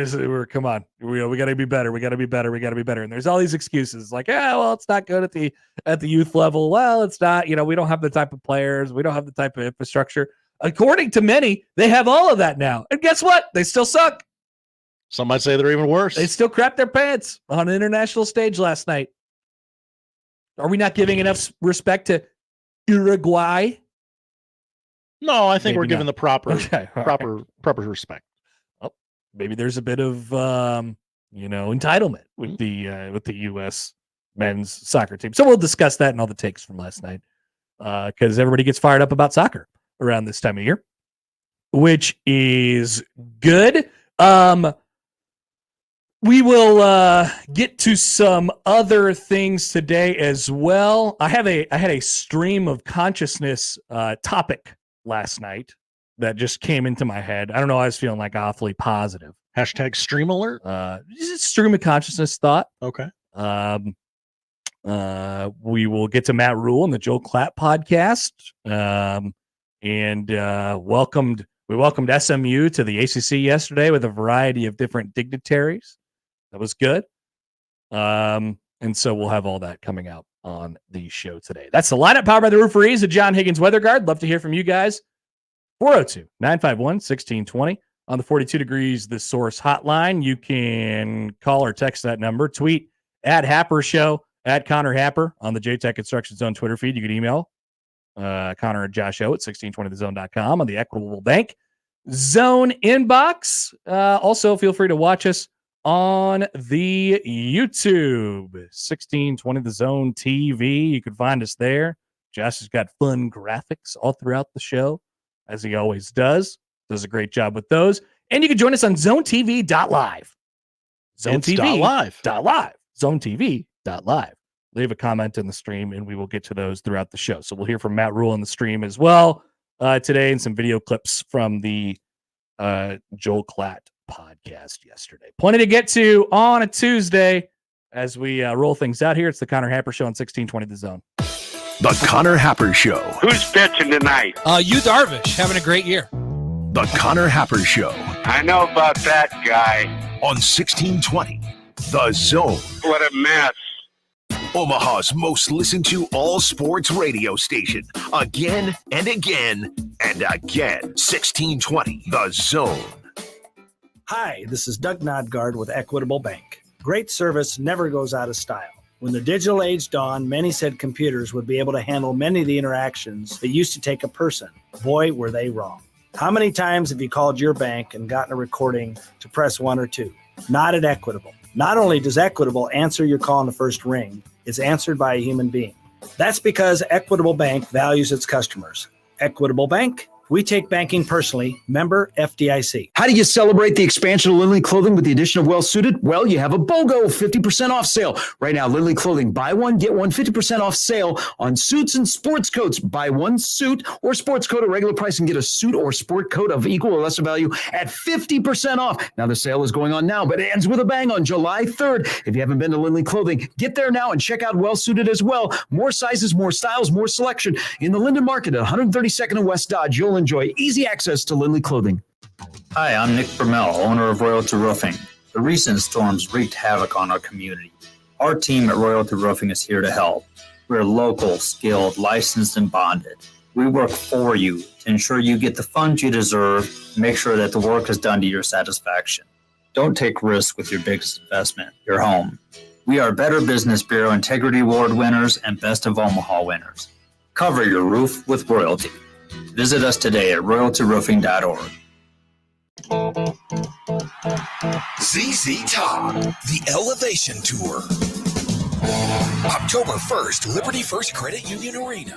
come on, we got to be better. We got to be better. We got to be better. And there's all these excuses like, it's not good at the youth level. Well, it's not, we don't have the type of players. We don't have the type of infrastructure. According to many, they have all of that now. And guess what? They still suck. Some might say they're even worse. They still crap their pants on an international stage last night. Are we not giving enough respect to Uruguay? No, I think Maybe we're giving not. the proper Okay, all proper respect. Maybe there's a bit of entitlement with the U.S. men's soccer team. So we'll discuss that and all the takes from last night because everybody gets fired up about soccer around this time of year, which is good. We will get to some other things today as well. I had a stream of consciousness topic last night that just came into my head. I don't know. I was feeling like awfully positive. Hashtag stream alert. Just stream of consciousness thought. Okay. We will get to Matt Rhule and the Joel Klatt podcast. We welcomed SMU to the ACC yesterday with a variety of different dignitaries. That was good. And so we'll have all that coming out on the show today. That's the lineup powered by the Rooferees, the John Higgins Weather Guard. Love to hear from you guys. 402-951-1620 on the 42 Degrees The Source hotline. You can call or text that number. Tweet at Happer Show, at Connor Happer on the JTech Construction Zone Twitter feed. You can email Connor and Josh O at 1620thezone.com on the Equitable Bank Zone inbox. Also, feel free to watch us on the YouTube, 1620 The Zone TV. You can find us there. Josh has got fun graphics all throughout the show, as he always does. Does a great job with those. And you can join us on zonetv.live. Zonetv.live. Zonetv.live. Leave a comment in the stream, and we will get to those throughout the show. So we'll hear from Matt Rhule in the stream as well today, and some video clips from the Joel Klatt podcast yesterday. Plenty to get to on a Tuesday as we roll things out here. It's the Connor Happer Show on 1620 The Zone. The Connor Happer Show. Who's pitching tonight? You Darvish, having a great year. The Connor Happer Show. I know about that guy. On 1620 The Zone. What a mess. Omaha's most listened to all sports radio station. Again and again and again. 1620 The Zone. Hi, this is Doug Nodgard with Equitable Bank. Great service never goes out of style. When the digital age dawned, many said computers would be able to handle many of the interactions that used to take a person. Boy, were they wrong. How many times have you called your bank and gotten a recording to press 1 or 2? Not at Equitable. Not only does Equitable answer your call in the first ring, it's answered by a human being. That's because Equitable Bank values its customers. Equitable Bank, we take banking personally. Member FDIC. How do you celebrate the expansion of Lindley Clothing with the addition of Well Suited? Well, you have a BOGO 50% off sale. Right now, Lindley Clothing, buy one, get one 50% off sale on suits and sports coats. Buy one suit or sports coat at regular price and get a suit or sport coat of equal or lesser value at 50% off. Now, the sale is going on now, but it ends with a bang on July 3rd. If you haven't been to Lindley Clothing, get there now and check out Well Suited as well. More sizes, more styles, more selection. In the Linden Market at 132nd and West Dodge, you'll enjoy easy access to Lindley Clothing. Hi, I'm Nick Bermel, owner of Royalty Roofing. The recent storms wreaked havoc on our community. Our team at Royalty Roofing is here to help. We're local, skilled, licensed, and bonded. We work for you to ensure you get the funds you deserve and make sure that the work is done to your satisfaction. Don't take risks with your biggest investment, your home. We are Better Business Bureau Integrity Award winners and Best of Omaha winners. Cover your roof with Royalty. Visit us today at royaltyroofing.org. ZZ Top, the Elevation Tour. October 1st, Liberty First Credit Union Arena.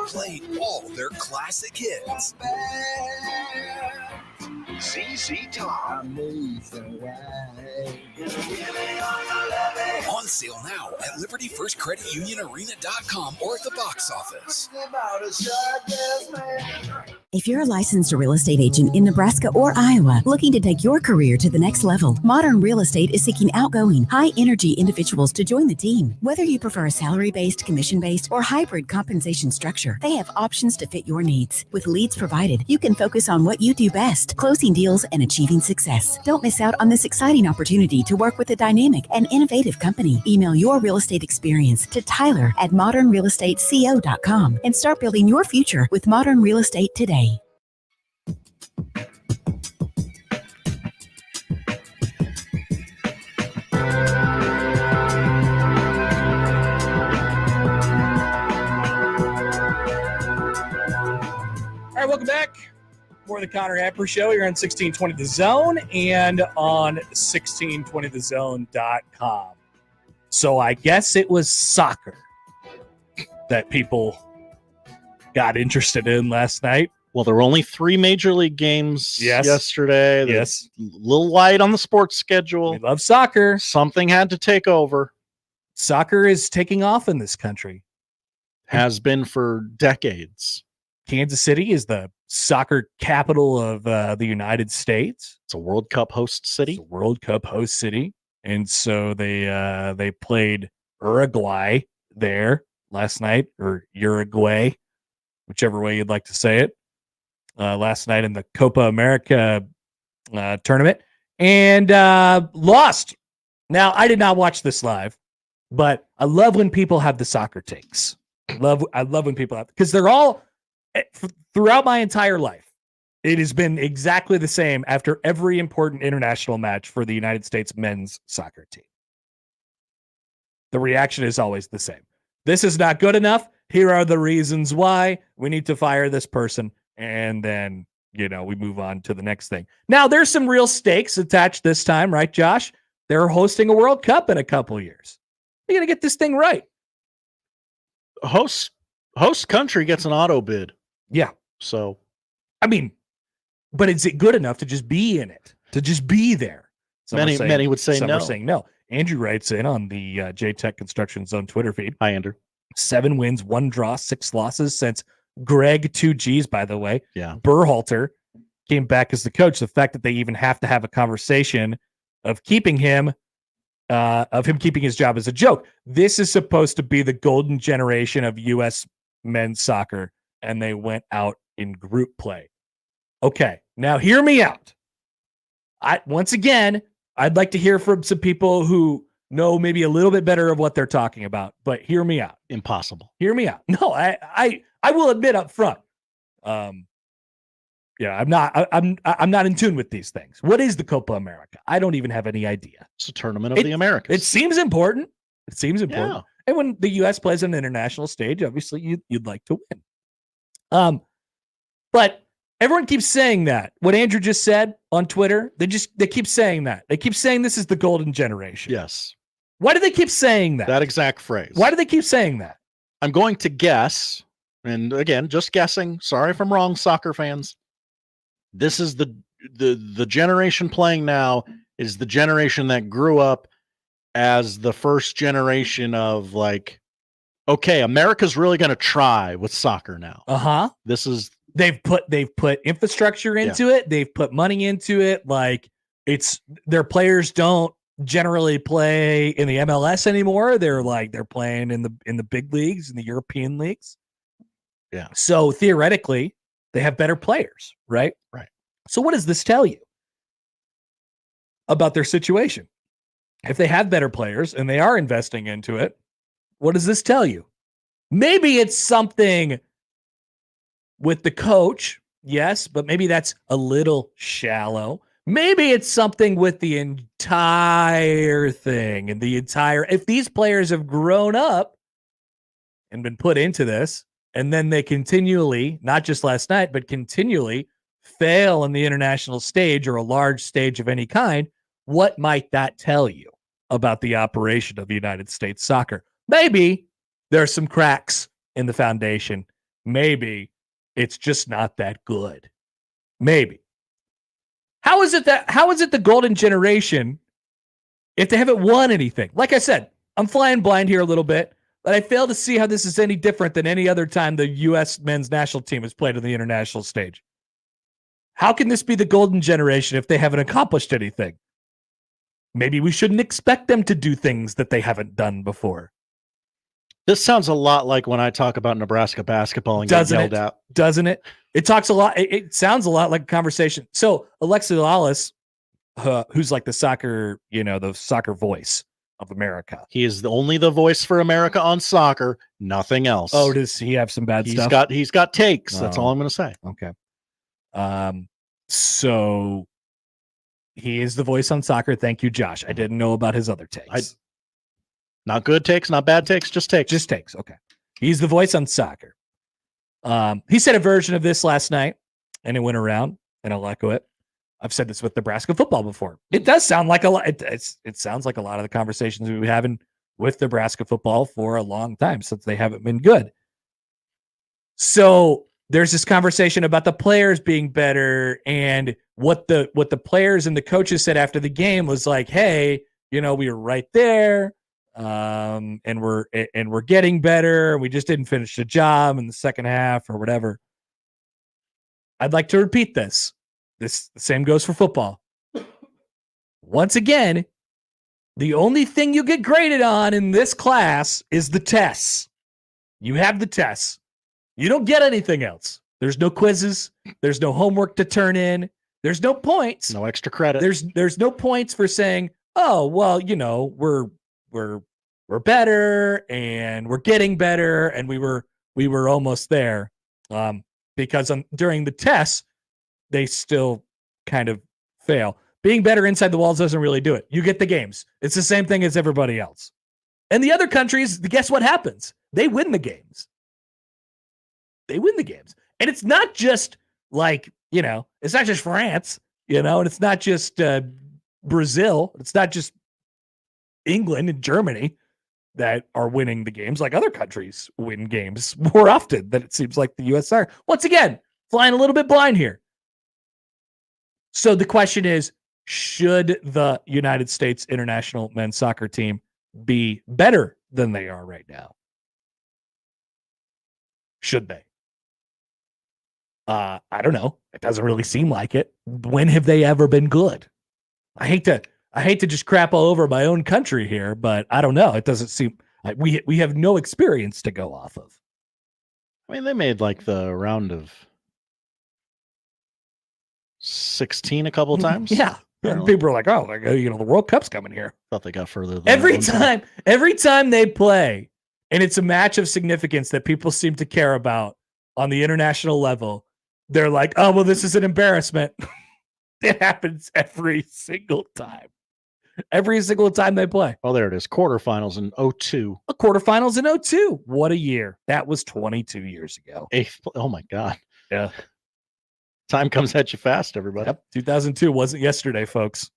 Playing all their classic hits. ZZ Top. On sale now at libertyfirstcreditunionarena.com or at the box office. If you're a licensed real estate agent in Nebraska or Iowa looking to take your career to the next level, Modern Real Estate is seeking outgoing, high-energy individuals to join the team. Whether you prefer a salary-based, commission-based, or hybrid compensation structure, they have options to fit your needs. With leads provided, you can focus on what you do best, closing deals and achieving success. Don't miss out on this exciting opportunity to work with a dynamic and innovative company. Email your real estate experience to Tyler@modernrealestateco.com and start building your future with Modern Real Estate today. All right, welcome back. More of the Connor Happer Show here on 1620 The Zone and on 1620thezone.com. So I guess it was soccer that people got interested in last night. Well, there were only 3 major league games yesterday. Yes. A little light on the sports schedule. We love soccer. Something had to take over. Soccer is taking off in this country. Has been for decades. Kansas City is the soccer capital of the United States. It's a World Cup host city. It's a World Cup host city. And so they played Uruguay there last night, or Uruguay, whichever way you'd like to say it, last night in the Copa America tournament, and lost. Now, I did not watch this live, but I love when people have the soccer takes. I love when people have, because they're all, throughout my entire life, it has been exactly the same after every important international match for the United States men's soccer team. The reaction is always the same. This is not good enough. Here are the reasons why we need to fire this person. And then, we move on to the next thing. Now, there's some real stakes attached this time, right, Josh? They're hosting a World Cup in a couple of years. They're going to get this thing right. Host country gets an auto bid. Yeah. So, I mean, but is it good enough to just be in it, to just be there? Many would say some no. Are saying no. Andrew writes in on the JTech Construction Zone Twitter feed. Hi, Andrew. 7 wins, 1 draw, 6 losses since Greg 2Gs, by the way. Yeah. Berhalter came back as the coach. The fact that they even have to have a conversation of keeping him, keeping his job as a joke. This is supposed to be the golden generation of U.S. men's soccer, and they went out in group play. Okay, now hear me out. Once again, I'd like to hear from some people who know maybe a little bit better of what they're talking about, but hear me out. Impossible. Hear me out. No, I will admit up front. I'm not in tune with these things. What is the Copa America? I don't even have any idea. It's a tournament of the Americas. It seems important. Yeah. And when the U.S. plays on an international stage, obviously you'd like to win. But everyone keeps saying that. What Andrew just said on Twitter, they keep saying that. They keep saying this is the golden generation. Yes. Why do they keep saying that? That exact phrase. Why do they keep saying that? I'm going to guess, and again, just guessing. Sorry if I'm wrong, soccer fans. This is the generation playing now is the generation that grew up as the first generation of like, okay, America's really going to try with soccer now. This is they've put infrastructure into it. They've put money into it. Like their players don't generally play in the MLS anymore. They're playing in the big leagues, in the European leagues. Yeah. So theoretically, they have better players, right? Right. So what does this tell you about their situation? If they have better players and they are investing into it, what does this tell you? Maybe it's something with the coach, yes, but maybe that's a little shallow. Maybe it's something with the entire thing and if these players have grown up and been put into this, and then they continually, not just last night, but continually fail on the international stage or a large stage of any kind, what might that tell you about the operation of United States soccer? Maybe there are some cracks in the foundation. Maybe it's just not that good. Maybe. How is it the golden generation if they haven't won anything? Like I said, I'm flying blind here a little bit, But I fail to see how this is any different than any other time the U.S. men's national team has played on the international stage. How can this be the golden generation if they haven't accomplished anything? Maybe we shouldn't expect them to do things that they haven't done before. This sounds a lot like when I talk about Nebraska basketball and get yelled out. Doesn't it? It talks a lot. It sounds a lot like a conversation. So Alexi Lawless, who's like the soccer voice of America. He is only the voice for America on soccer, nothing else. Oh, does he have some bad stuff? He's got takes. That's all I'm going to say. Okay. So he is the voice on soccer. Thank you, Josh. I didn't know about his other takes. Not good takes, not bad takes, just takes. Just takes. Okay. He's the voice on soccer. He said a version of this last night, and it went around, and I'll echo it. I've said this with Nebraska football before. It does sound like a lot. It sounds like a lot of the conversations we've been having with Nebraska football for a long time since they haven't been good. So there's this conversation about the players being better, and what the players and the coaches said after the game was like, "Hey, we were right there, and we're getting better. We just didn't finish the job in the second half or whatever." I'd like to repeat this. The same goes for football. Once again, the only thing you get graded on in this class is the tests. You have the tests. You don't get anything else. There's no quizzes. There's no homework to turn in. There's no points. No extra credit. There's no points for saying, "Oh, well, we're better and we're getting better and we were almost there." Because during the tests, they still kind of fail. Being better inside the walls doesn't really do it. You get the games. It's the same thing as everybody else. And the other countries, guess what happens? They win the games. They win the games. And it's not just like, it's not just France, and it's not just Brazil. It's not just England and Germany that are winning the games. Like other countries win games more often than it seems like the U.S. are. Once again, flying a little bit blind here. So the question is, should the United States international men's soccer team be better than they are right now? Should they? I don't know. It doesn't really seem like it. When have they ever been good? I hate to just crap all over my own country here, but I don't know. It doesn't seem we have no experience to go off of. I mean, they made like the round of 16 a couple of times. Yeah. People are like, "Oh, the World Cup's coming here." Thought they got further than every time they play, and it's a match of significance that people seem to care about on the international level. They're like, "Oh, well, this is an embarrassment." It happens every single time. Every single time they play. Oh, there it is. Quarterfinals in 2002. Quarterfinals in 2002. What a year. That was 22 years ago. Oh, my God. Yeah. Time comes at you fast, everybody. Yep. 2002 wasn't yesterday, folks.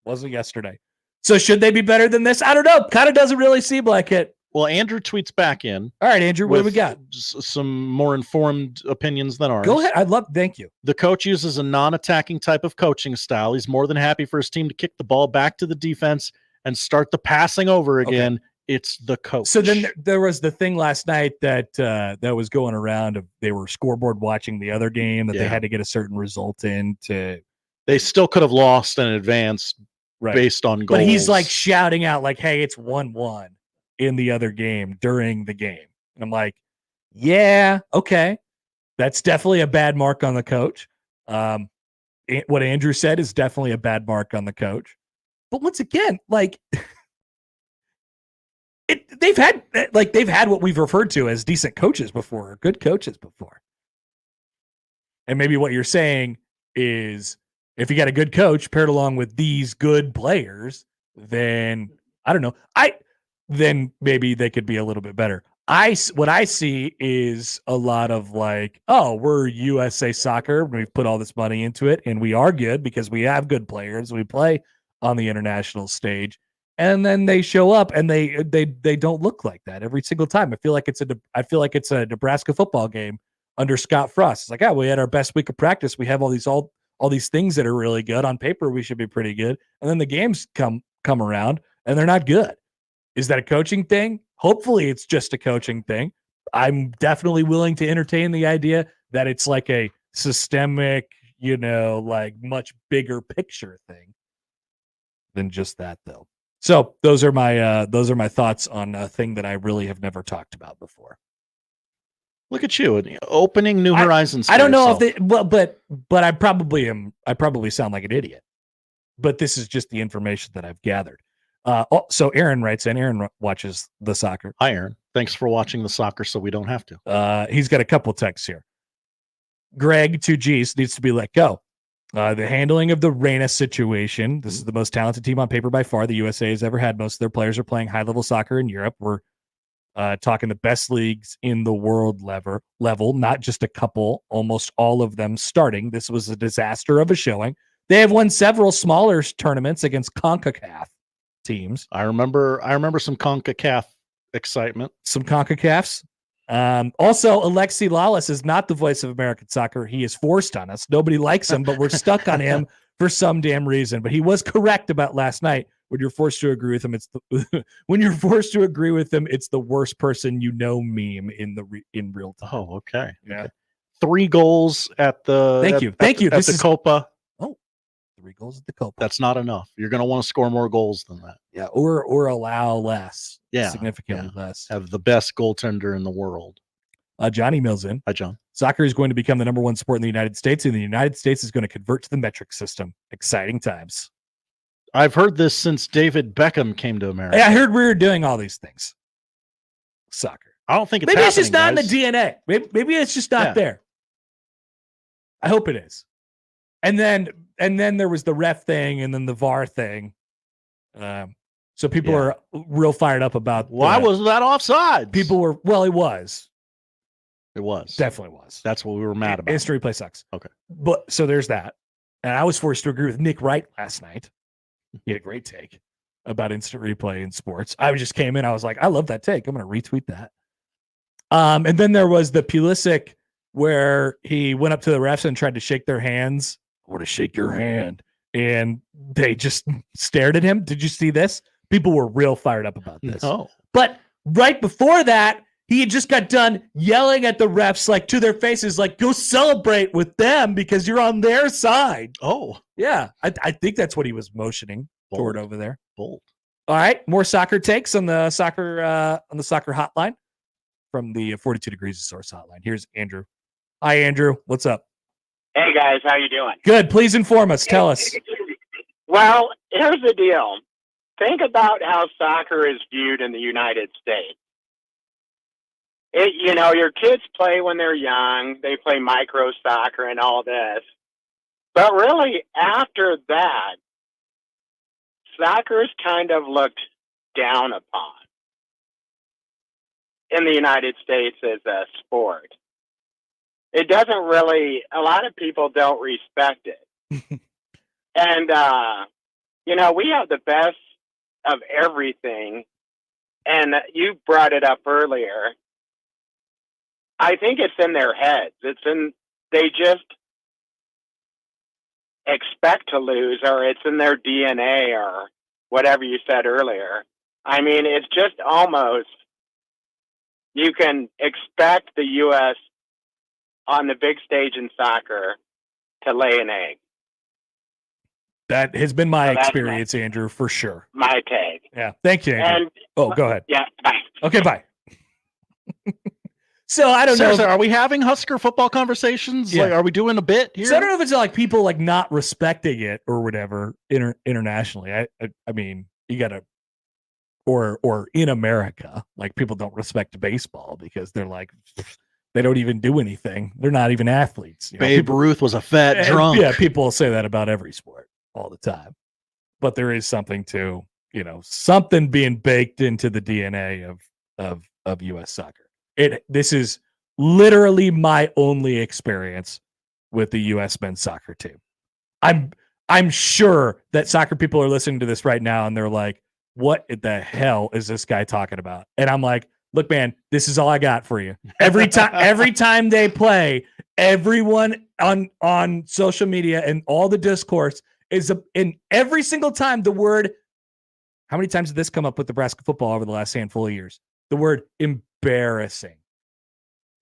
Wasn't yesterday. So should they be better than this? I don't know. Kind of doesn't really seem like it. Well, Andrew tweets back in. All right, Andrew, what do we got? Some more informed opinions than ours. Go ahead. Thank you. The coach uses a non-attacking type of coaching style. He's more than happy for his team to kick the ball back to the defense and start the passing over again. Okay. It's the coach. So then there was the thing last night that was going around of they were scoreboard watching the other game that they had to get a certain result in to. They still could have lost and advanced based on goals. But he's like shouting out like, "Hey, it's 1-1 in the other game during the game." And I'm like, yeah, okay. That's definitely a bad mark on the coach. What Andrew said is definitely a bad mark on the coach. But once again, like they've had what we've referred to as decent coaches before, or good coaches before. And maybe what you're saying is if you got a good coach paired along with these good players, then I don't know. Then maybe they could be a little bit better. What I see is a lot of like, "Oh, we're USA Soccer. We've put all this money into it, and we are good because we have good players. We play on the international stage." And then they show up and they don't look like that every single time. I feel like it's a Nebraska football game under Scott Frost. It's like, "Oh, we had our best week of practice. We have all these things that are really good on paper. We should be pretty good." And then the games come around and they're not good. Is that a coaching thing? Hopefully it's just a coaching thing. I'm definitely willing to entertain the idea that it's like a systemic, like much bigger picture thing than just that, though. So those are my thoughts on a thing that I really have never talked about before. Look at you, opening new horizons. I don't know if they, but I probably sound like an idiot. But this is just the information that I've gathered. So Aaron writes in. Aaron watches the soccer. Hi, Aaron. Thanks for watching the soccer, so we don't have to. He's got a couple texts here. Greg 2Gs needs to be let go. The handling of the Reyna situation. This is the most talented team on paper by far the USA has ever had. Most of their players are playing high-level soccer in Europe. We're talking the best leagues in the world level, not just a couple, almost all of them starting. This was a disaster of a showing. They have won several smaller tournaments against CONCACAF teams. I remember some CONCACAF excitement. Some CONCACAFs. Also, Alexi Lawless is not the voice of American soccer. He is forced on us. Nobody likes him, but we're stuck on him for some damn reason. But he was correct about last night. When you're forced to agree with him, it's the worst person you know meme in real time. Oh, okay. Yeah. 3 goals at the Thank you. At the Copa. 3 goals at the Copa. That's not enough. You're going to want to score more goals than that. Yeah, or allow less. Yeah, significantly less. Have the best goaltender in the world. John emails in. Hi, John. Soccer is going to become the number 1 sport in the United States, and the United States is going to convert to the metric system. Exciting times. I've heard this since David Beckham came to America. Yeah, I heard we were doing all these things. Soccer. I don't think it's maybe it's just not guys. in the DNA. Maybe it's just not there. I hope it is. And then there was the ref thing, and then the VAR thing. So people are real fired up about why was that offside? People were it was. It was. Definitely was. That's what we were mad about. Instant replay sucks. Okay. But so there's that. And I was forced to agree with Nick Wright last night. He had a great take about instant replay in sports. I just came in. I was like, I love that take. I'm going to retweet that. And then there was the Pulisic where he went up to the refs and tried to shake their hands. I want to shake your hand. And they just stared at him. Did you see this? People were real fired up about this. No. But right before that, he had just got done yelling at the refs, like to their faces, like, go celebrate with them because you're on their side. Oh. Yeah. I think that's what he was motioning toward over there. Bold. All right. More soccer takes on the soccer hotline from the 42 Degrees of Source hotline. Here's Andrew. Hi, Andrew. What's up? Hey, guys. How you doing? Good. Please inform us. Tell us. Well, here's the deal. Think about how soccer is viewed in the United States. Your kids play when they're young. They play micro soccer and all this. But really, after that, soccer is kind of looked down upon in the United States as a sport. It doesn't really, a lot of people don't respect it. And, we have the best of everything. And you brought it up earlier. I think it's in their heads. They just expect to lose, or it's in their DNA, or whatever you said earlier. I mean, it's just almost, you can expect the U.S. on the big stage in soccer to lay an egg. That has been my experience, Andrew, for sure. My take. Yeah. Thank you, Andrew. Go ahead. Yeah, bye. Okay, bye. So I don't know. Are we having Husker football conversations? Yeah. Like, are we doing a bit here? So I don't know if it's like people like not respecting it or whatever internationally. I mean, you got to, or in America, like people don't respect baseball because they're like, they don't even do anything. They're not even athletes. Babe Ruth was a fat drunk. Yeah, people say that about every sport all the time. But there is something to, something being baked into the DNA of U.S. soccer. This is literally my only experience with the U.S. men's soccer team. I'm sure that soccer people are listening to this right now and they're like, what the hell is this guy talking about? And I'm like, look, man, this is all I got for you. Every time they play, everyone on social media and all the discourse is in every single time the word How many times did this come up with Nebraska football over the last handful of years? The word embarrassing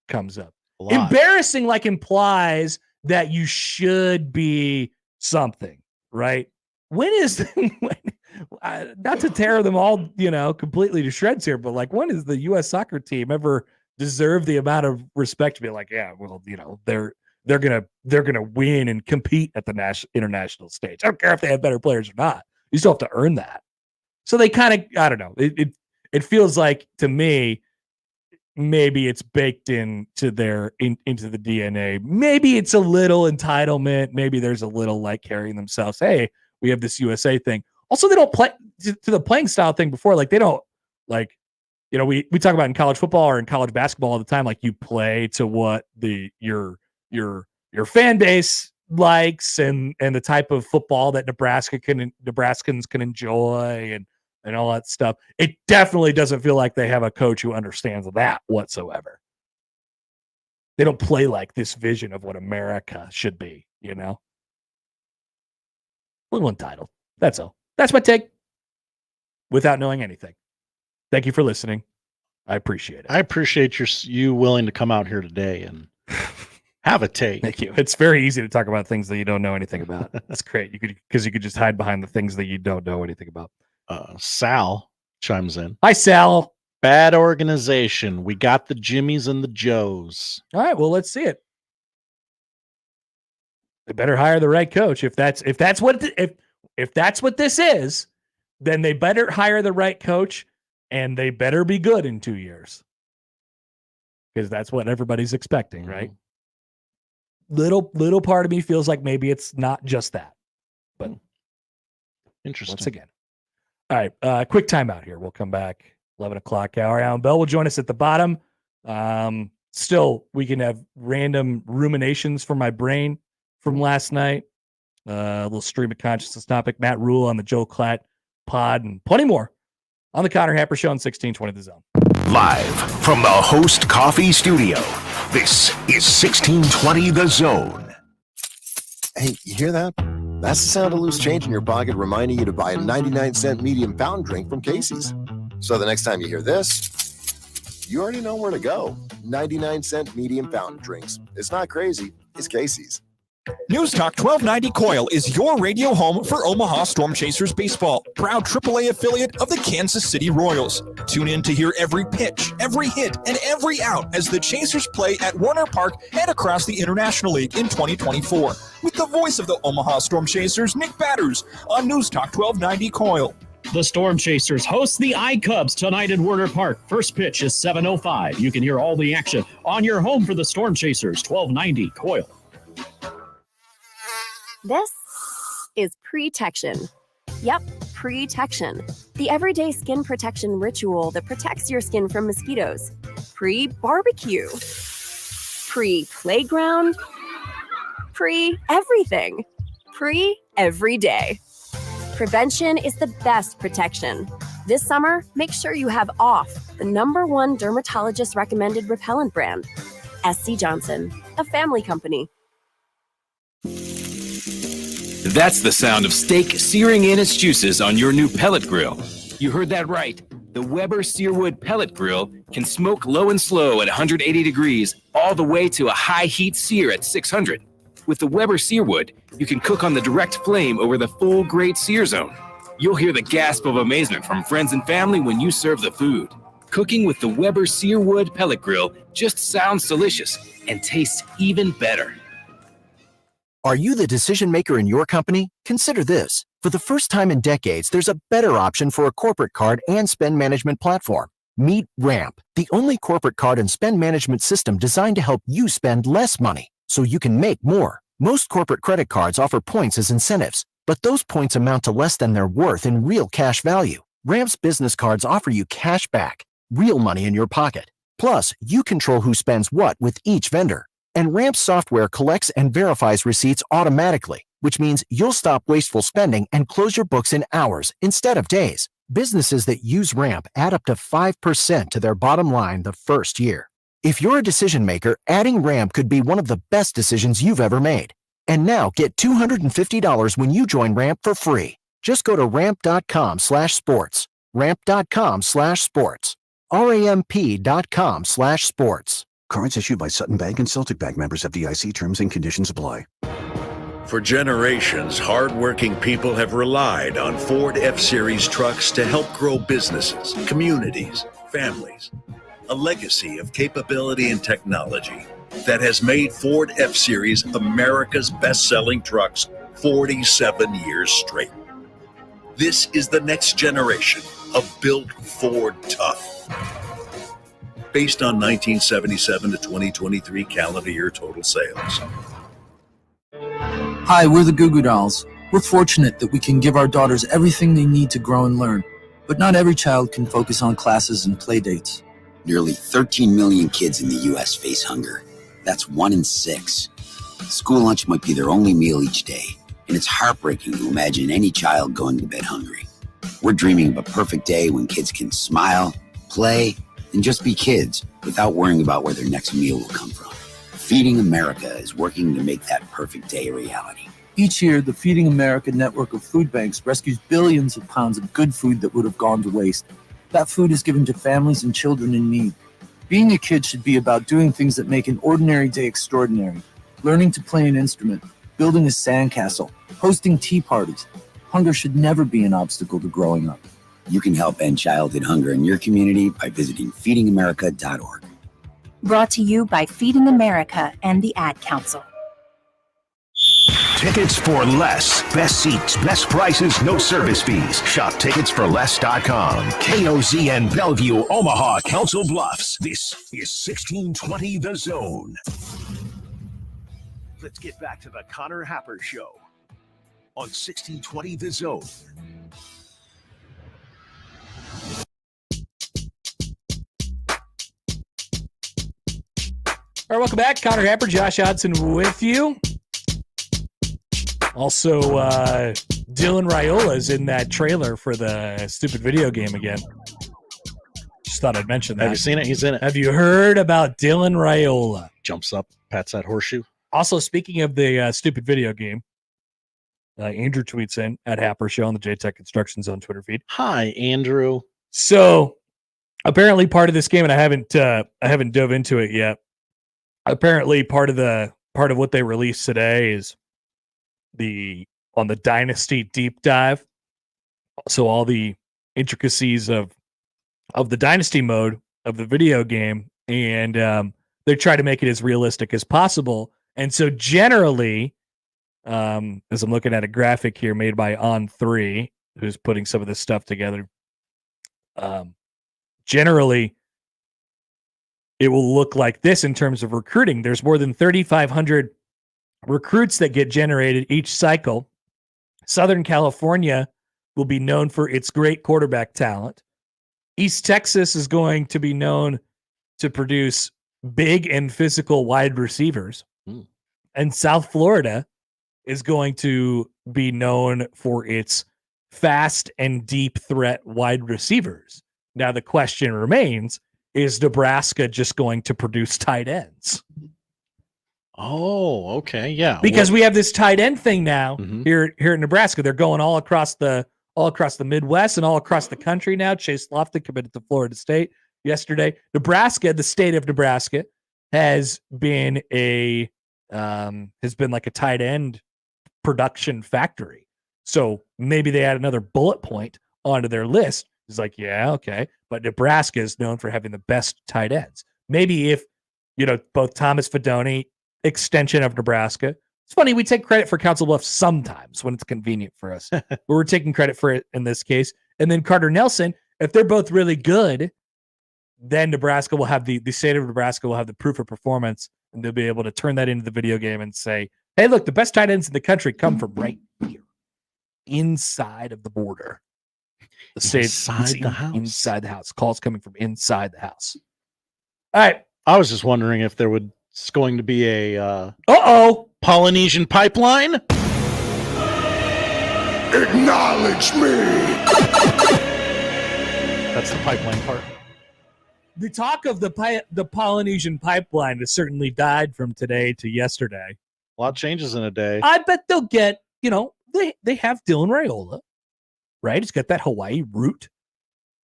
comes up. Embarrassing like implies that you should be something, right? When is not to tear them all, completely to shreds here, but like when is the U.S. soccer team ever deserve the amount of respect to be like, yeah, well, they're gonna win and compete at the international stage. I don't care if they have better players or not. You still have to earn that. So they kind of, I don't know. It feels like to me, maybe it's baked into into the DNA. Maybe it's a little entitlement. Maybe there's a little like carrying themselves. Hey, we have this USA thing. Also, they don't play to the playing style thing before. Like they don't like, we talk about in college football or in college basketball all the time. Like you play to what your fan base likes and the type of football that Nebraskans can enjoy and all that stuff. It definitely doesn't feel like they have a coach who understands that whatsoever. They don't play like this vision of what America should be, A little entitled. That's all. That's my take without knowing anything. Thank you for listening. I appreciate it. I appreciate you willing to come out here today and have a take. Thank you. It's very easy to talk about things that you don't know anything about. That's great. You could just hide behind the things that you don't know anything about. Sal chimes in. Hi, Sal. Bad organization. We got the Jimmies and the Joes. All right. Well, let's see it. They better hire the right coach. If that's what this is, then they better hire the right coach, and they better be good in 2 years, because that's what everybody's expecting, right? Little part of me feels like maybe it's not just that, but interesting. Once again. All right, quick timeout here. We'll come back 11 o'clock hour. Allan Bell will join us at the bottom. Still, we can have random ruminations from my brain from last night. A little stream of consciousness topic. Matt Rhule on the Joel Klatt pod and plenty more on the Connor Happer Show on 1620 The Zone. Live from the Host Coffee Studio, this is 1620 The Zone. Hey, you hear that? That's the sound of loose change in your pocket reminding you to buy a 99-cent medium fountain drink from Casey's. So the next time you hear this, you already know where to go. 99-cent medium fountain drinks. It's not crazy. It's Casey's. News Talk 1290 Coil is your radio home for Omaha Storm Chasers baseball, proud AAA affiliate of the Kansas City Royals. Tune in to hear every pitch, every hit, and every out as the Chasers play at Warner Park and across the International League in 2024. With the voice of the Omaha Storm Chasers, Nick Batters, on News Talk 1290 Coil. The Storm Chasers host the iCubs tonight at Warner Park. First pitch is 7:05. You can hear all the action on your home for the Storm Chasers, 1290 Coil. This is Pre-Tection. Yep, Pre-Tection. The everyday skin protection ritual that protects your skin from mosquitoes. Pre-barbecue. Pre-playground. Pre-everything. Pre-every day. Prevention is the best protection. This summer, make sure you have OFF, the #1 dermatologist recommended repellent brand. SC Johnson, a family company. That's the sound of steak searing in its juices on your new pellet grill. You heard that right. The Weber Searwood Pellet Grill can smoke low and slow at 180 degrees all the way to a high heat sear at 600. With the Weber Searwood, you can cook on the direct flame over the full grate sear zone. You'll hear the gasp of amazement from friends and family when you serve the food. Cooking with the Weber Searwood Pellet Grill just sounds delicious and tastes even better. Are you the decision maker in your company? Consider this. For the first time in decades, there's a better option for a corporate card and spend management platform. Meet Ramp, the only corporate card and spend management system designed to help you spend less money so you can make more. Most corporate credit cards offer points as incentives, but those points amount to less than their worth in real cash value. Ramp's business cards offer you cash back, real money in your pocket. Plus, you control who spends what with each vendor. And Ramp software collects and verifies receipts automatically, which means you'll stop wasteful spending and close your books in hours instead of days. Businesses that use Ramp add up to 5% to their bottom line the first year. If you're a decision maker, adding Ramp could be one of the best decisions you've ever made. And now get $250 when you join Ramp for free. Just go to ramp.com/sports. Ramp.com/sports. RAMP.com/sports. Cards issued by Sutton Bank and Celtic Bank, members of FDIC. Terms and conditions apply. For generations, hardworking people have relied on Ford F-Series trucks to help grow businesses, communities, families. A legacy of capability and technology that has made Ford F-Series America's best-selling trucks 47 years straight. This is the next generation of Built Ford Tough. Based on 1977 to 2023 calendar year total sales. Hi, we're the Goo Goo Dolls. We're fortunate that we can give our daughters everything they need to grow and learn. But not every child can focus on classes and play dates. Nearly 13 million kids in the U.S. face hunger. That's 1 in 6. School lunch might be their only meal each day, and it's heartbreaking to imagine any child going to bed hungry. We're dreaming of a perfect day when kids can smile, play, and just be kids without worrying about where their next meal will come from. Feeding America is working to make that perfect day a reality. Each year, the Feeding America network of food banks rescues billions of pounds of good food that would have gone to waste. That food is given to families and children in need. Being a kid should be about doing things that make an ordinary day extraordinary. Learning to play an instrument, building a sandcastle, hosting tea parties. Hunger should never be an obstacle to growing up. You can help end childhood hunger in your community by visiting feedingamerica.org. Brought to you by Feeding America and the Ad Council. Tickets for less. Best seats, best prices, no service fees. Shop ticketsforless.com. KOZN Bellevue, Omaha, Council Bluffs. This is 1620 The Zone. Let's get back to the Connor Happer Show on 1620 The Zone. All right, welcome back. Connor Happer, Josh Hodson with you. Also, Dylan Raiola is in that trailer for the stupid video game again. Just thought I'd mention that. Have you seen it? He's in it. Have you heard about Dylan Raiola? Jumps up, pats that horseshoe. Also, speaking of the stupid video game, Andrew tweets in at Happer Show on the JTech Construction Zone Twitter feed. Hi, Andrew. So, apparently, part of this game, and I haven't dove into it yet. Apparently, part of what they released today is on the Dynasty deep dive. So all the intricacies of the Dynasty mode of the video game, and they try to make it as realistic as possible. And so generally, as I'm looking at a graphic here made by On3, who's putting some of this stuff together, generally it will look like this in terms of recruiting. There's more than 3,500 recruits that get generated each cycle. Southern California will be known for its great quarterback talent. East Texas is going to be known to produce big and physical wide receivers. And South Florida is going to be known for its fast and deep threat wide receivers. Now, the question remains, is Nebraska just going to produce tight ends? Oh, okay. Yeah. Because we have this tight end thing now here in Nebraska. They're going all across the Midwest and all across the country now. Chase Lofton committed to Florida State yesterday. Nebraska, the state of Nebraska, has been like a tight end production factory. So maybe they add another bullet point onto their list. It's like, yeah, okay. But Nebraska is known for having the best tight ends. Maybe if, both Thomas Fedoni, extension of Nebraska. It's funny, we take credit for Council Bluffs sometimes when it's convenient for us. But we're taking credit for it in this case. And then Carter Nelson, if they're both really good, then Nebraska will have the state of Nebraska will have the proof of performance, and they'll be able to turn that into the video game and say, hey, look, the best tight ends in the country come from right here, inside of the border. The state inside the house. Inside the house. Calls coming from inside the house. All right. I was just wondering if there was going to be a Polynesian pipeline. Acknowledge me. That's the pipeline part. The talk of the Polynesian pipeline has certainly died from today to yesterday. A lot changes in a day. I bet they'll get, they have Dylan Raiola. right? It's got that Hawaii root.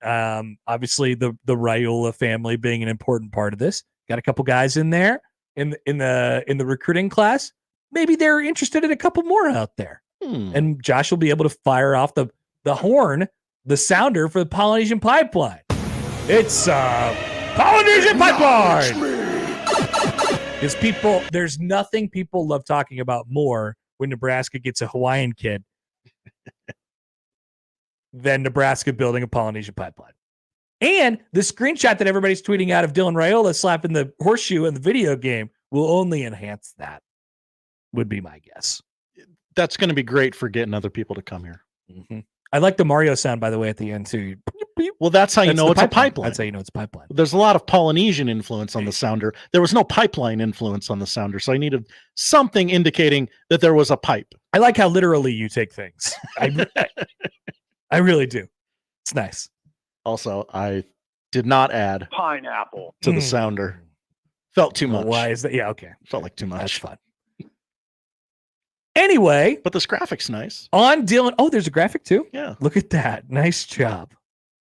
Obviously the Rhule family being an important part of this. Got a couple guys in there in the recruiting class. Maybe they're interested in a couple more out there. And Josh will be able to fire off the horn, the sounder for the Polynesian Pipeline. It's Polynesian Pipeline. Because there's nothing people love talking about more when Nebraska gets a Hawaiian kid than Nebraska building a Polynesian Pipeline. And the screenshot that everybody's tweeting out of Dylan Rhule slapping the horseshoe in the video game will only enhance that, would be my guess. That's going to be great for getting other people to come here. Mm-hmm. I like the Mario sound, by the way, at the end, too. Well, that's how you know it's a pipeline. That's how you know it's a pipeline. There's a lot of Polynesian influence on the sounder. There was no pipeline influence on the sounder, so I needed something indicating that there was a pipe. I like how literally you take things. I really do. It's nice. Also, I did not add pineapple to the sounder. Felt too much. Why is that? Yeah, okay. Felt like too much. That's fun. Anyway. But this graphic's nice. On Dylan. Oh, there's a graphic too? Yeah. Look at that. Nice job.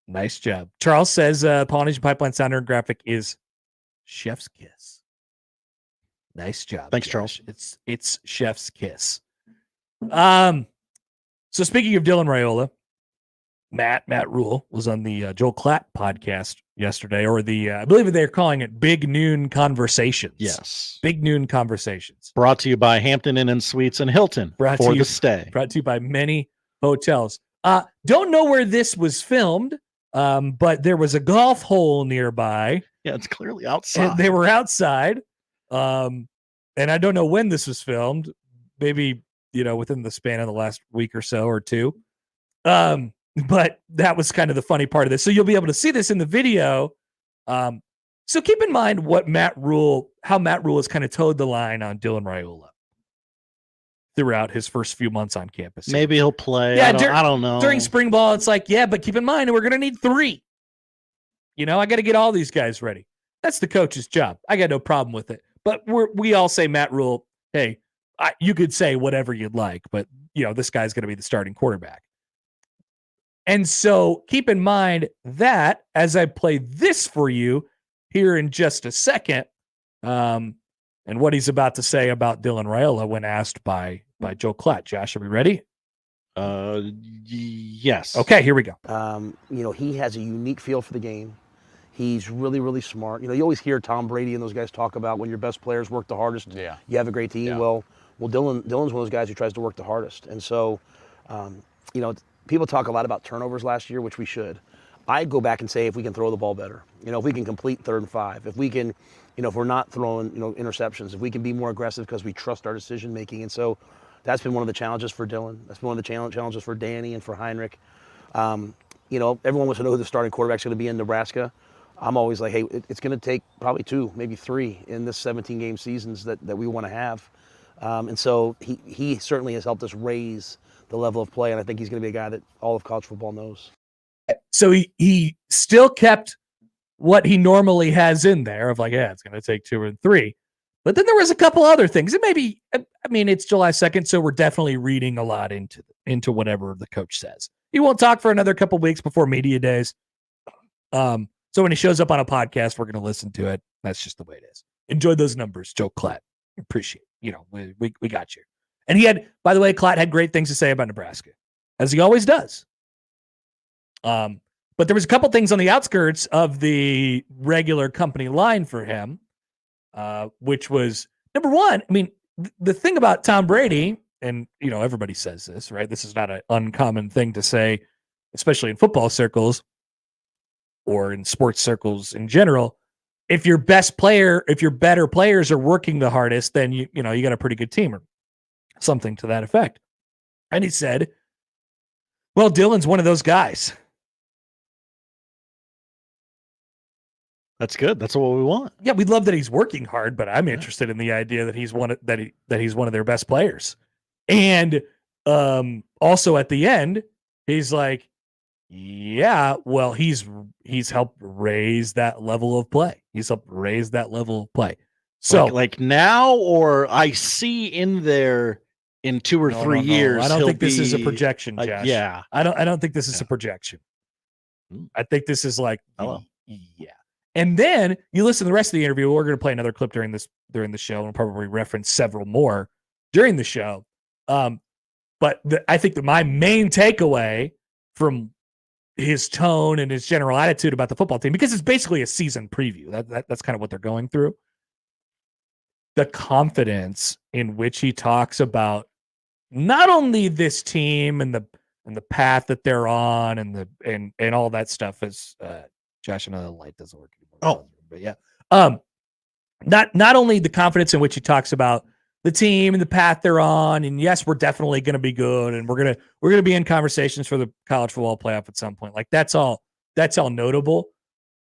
Nice job. Charles says Polynesian Pipeline sounder and graphic is chef's kiss. Nice job. Thanks, Josh. It's chef's kiss. So speaking of Dylan Rhule, Matt Rhule was on the Joel Klatt podcast yesterday, or I believe they're calling it Big Noon Conversations. Yes. Big Noon Conversations. Brought to you by Hampton Inn and Suites and Hilton for the stay. Brought to you by many hotels. Don't know where this was filmed, but there was a golf hole nearby. Yeah, it's clearly outside. And they were outside. And I don't know when this was filmed. Maybe, within the span of the last week or so or two. But that was kind of the funny part of this. So you'll be able to see this in the video. So keep in mind how Matt Rhule has kind of towed the line on Dylan Rhule throughout his first few months on campus. Maybe he'll play. Yeah, I don't know. During spring ball, it's like, yeah, but keep in mind, we're going to need 3. I got to get all these guys ready. That's the coach's job. I got no problem with it. But we all say Matt Rhule, hey, you could say whatever you'd like, but, this guy's going to be the starting quarterback. And so keep in mind that as I play this for you here in just a second, and what he's about to say about Dylan Rhule when asked by Joel Klatt. Josh, are we ready? Yes. Okay, here we go. He has a unique feel for the game. He's really, really smart. You always hear Tom Brady and those guys talk about when your best players work the hardest, you have a great team. Yeah. Well, Dylan's one of those guys who tries to work the hardest. And so, people talk a lot about turnovers last year, which we should. I'd go back and say if we can throw the ball better, if we can complete 3rd and 5, if we can, if we're not throwing, interceptions, if we can be more aggressive because we trust our decision making. And so that's been one of the challenges for Dylan. That's been one of the challenges for Danny and for Heinrich. Everyone wants to know who the starting quarterback's going to be in Nebraska. I'm always like, hey, it's going to take probably 2, maybe 3 in this 17-game seasons that we want to have. And so he certainly has helped us raise the level of play, and I think he's going to be a guy that all of college football knows. So he still kept what he normally has in there of like, yeah, it's going to take 2 and 3. But then there was a couple other things. It maybe, it's July 2nd, so we're definitely reading a lot into whatever the coach says. He won't talk for another couple weeks before media days. So when he shows up on a podcast, we're going to listen to it. That's just the way it is. Enjoy those numbers, Joe Klatt. Appreciate it. We got you. And he had, by the way, Klatt had great things to say about Nebraska, as he always does. But there was a couple things on the outskirts of the regular company line for him, which was, number one, the thing about Tom Brady, and, everybody says this, right? This is not an uncommon thing to say, especially in football circles or in sports circles in general. If your better players are working the hardest, then you got a pretty good team or something to that effect. And he said, well, Dylan's one of those guys. That's good. That's what we want. Yeah, we love that he's working hard, but I'm interested in the idea that he's one of their best players. And also at the end, he's like, yeah, well, he's helped raise that level of play. So like now, or I see in there in 2 or 3 years. I don't he'll think this is a be- projection, Josh. Yeah. I don't think this is a projection. I think this is like, yeah. And then you listen to the rest of the interview. We're going to play another clip during the show and probably reference several more during the show. But I think that my main takeaway from his tone and his general attitude about the football team, because it's basically a season preview. That's kind of what they're going through. The confidence in which he talks about not only this team and the path that they're on and all that stuff is Josh, another light doesn't work anymore. But yeah. Not only the confidence in which he talks about the team and the path they're on, and yes, we're definitely going to be good, and we're gonna be in conversations for the college football playoff at some point. Like that's all notable,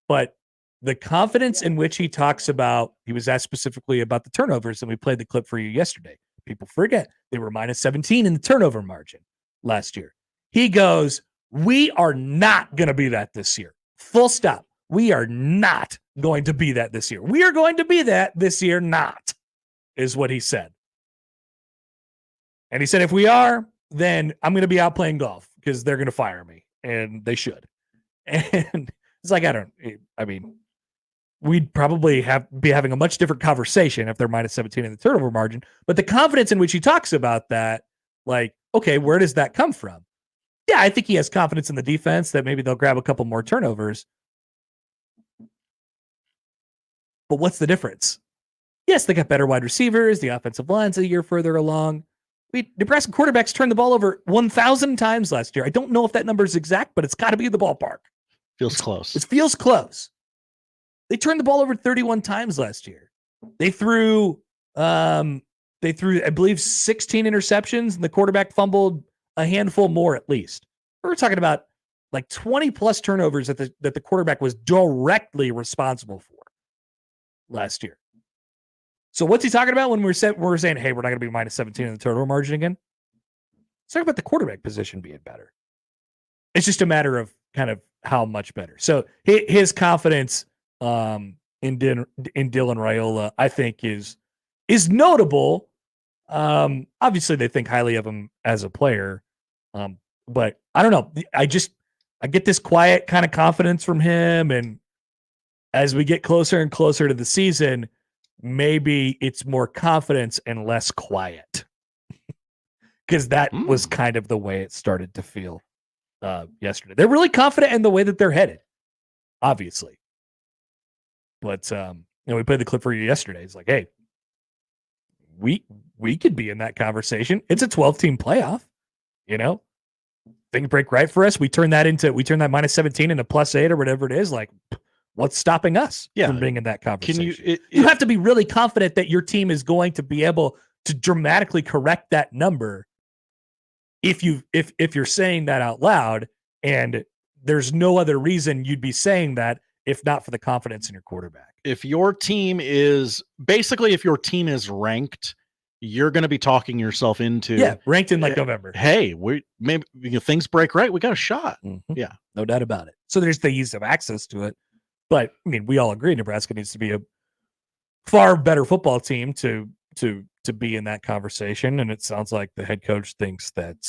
but the confidence in which he talks about, he was asked specifically about the turnovers, and we played the clip for you yesterday. People forget they were minus 17 in the turnover margin last year. He goes, "We are not going to be that this year. Full stop. We are not going to be that this year. We are going to be that this year, not," is what he said. And he said, if we are, then I'm going to be out playing golf because they're going to fire me, and they should. And it's like, I mean, we'd probably be having a much different conversation if they're minus 17 in the turnover margin. But the confidence in which he talks about that, like, okay, where does that come from? Yeah, I think he has confidence in the defense that maybe they'll grab a couple more turnovers. But what's the difference? Yes, they got better wide receivers. The offensive line's a year further along. Nebraska quarterbacks turned the ball over 1,000 times last year. I don't know if that number is exact, but it's got to be in the ballpark. Feels close. It feels close. They turned the ball over 31 times last year. They threw, I believe, 16 interceptions, and the quarterback fumbled a handful more at least. We're talking about like 20 plus turnovers that the quarterback was directly responsible for last year. So what's he talking about when we're saying, hey, we're not going to be minus 17 in the turnover margin again? Let's talk about the quarterback position being better. It's just a matter of kind of how much better. So his confidence in Dylan Raiola, I think, is notable. Obviously, they think highly of him as a player, but I don't know. I get this quiet kind of confidence from him, and as we get closer and closer to the season, maybe it's more confidence and less quiet, because that was kind of the way it started to feel yesterday. They're really confident in the way that they're headed, obviously. But we played the clip for you yesterday. It's like, hey, we could be in that conversation. It's a 12-team playoff, Things break right for us. We turn that minus 17 into plus 8 or whatever it is. Like, what's stopping us from being in that conversation? You have to be really confident that your team is going to be able to dramatically correct that number if you're saying that out loud, and there's no other reason you'd be saying that if not for the confidence in your quarterback. If your team is ranked, you're going to be talking yourself into ranked in like November. Hey, maybe things break right. We got a shot. Mm-hmm. Yeah, no doubt about it. So there's the ease of access to it. But I mean, we all agree Nebraska needs to be a far better football team to be in that conversation, and it sounds like the head coach thinks that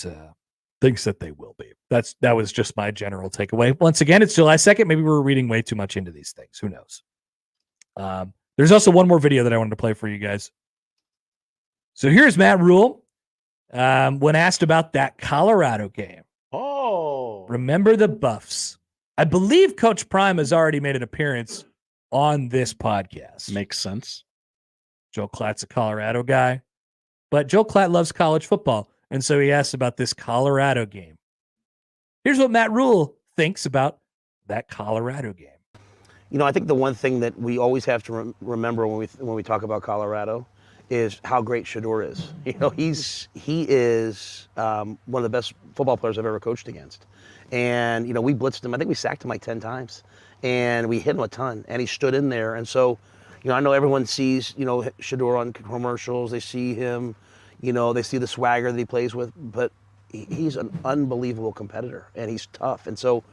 they will be. That was just my general takeaway. Once again, it's July 2nd. Maybe we're reading way too much into these things. Who knows? There's also one more video that I wanted to play for you guys. So here's Matt Rhule when asked about that Colorado game. Oh, remember the Buffs? I believe Coach Prime has already made an appearance on this podcast. Makes sense. Joel Klatt's a Colorado guy, but Joel Klatt loves college football, and so he asked about this Colorado game. Here's what Matt Rhule thinks about that Colorado game. I think the one thing that we always have to remember when we talk about Colorado is how great Shedeur is. He is one of the best football players I've ever coached against. And, we blitzed him. I think we sacked him like 10 times. And we hit him a ton. And he stood in there. And so, I know everyone sees, Shedeur on commercials. They see him, they see the swagger that he plays with. But he's an unbelievable competitor. And he's tough. And so,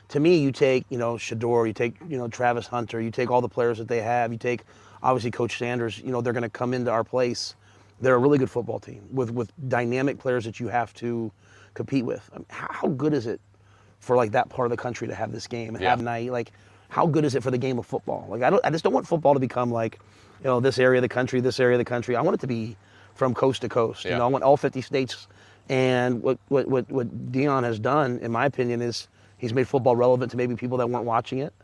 to me, you take, Shedeur, you take, Travis Hunter, you take all the players that they have. You take, obviously, Coach Sanders. They're going to come into our place. They're a really good football team with dynamic players that you have to compete with. I mean, how good is it for like that part of the country to have this game and have night? Like, how good is it for the game of football? Like, I just don't want football to become like, this area of the country, this area of the country. I want it to be from coast to coast. I want all 50 states. And what Dion has done, in my opinion, is he's made football relevant to maybe people that weren't watching it.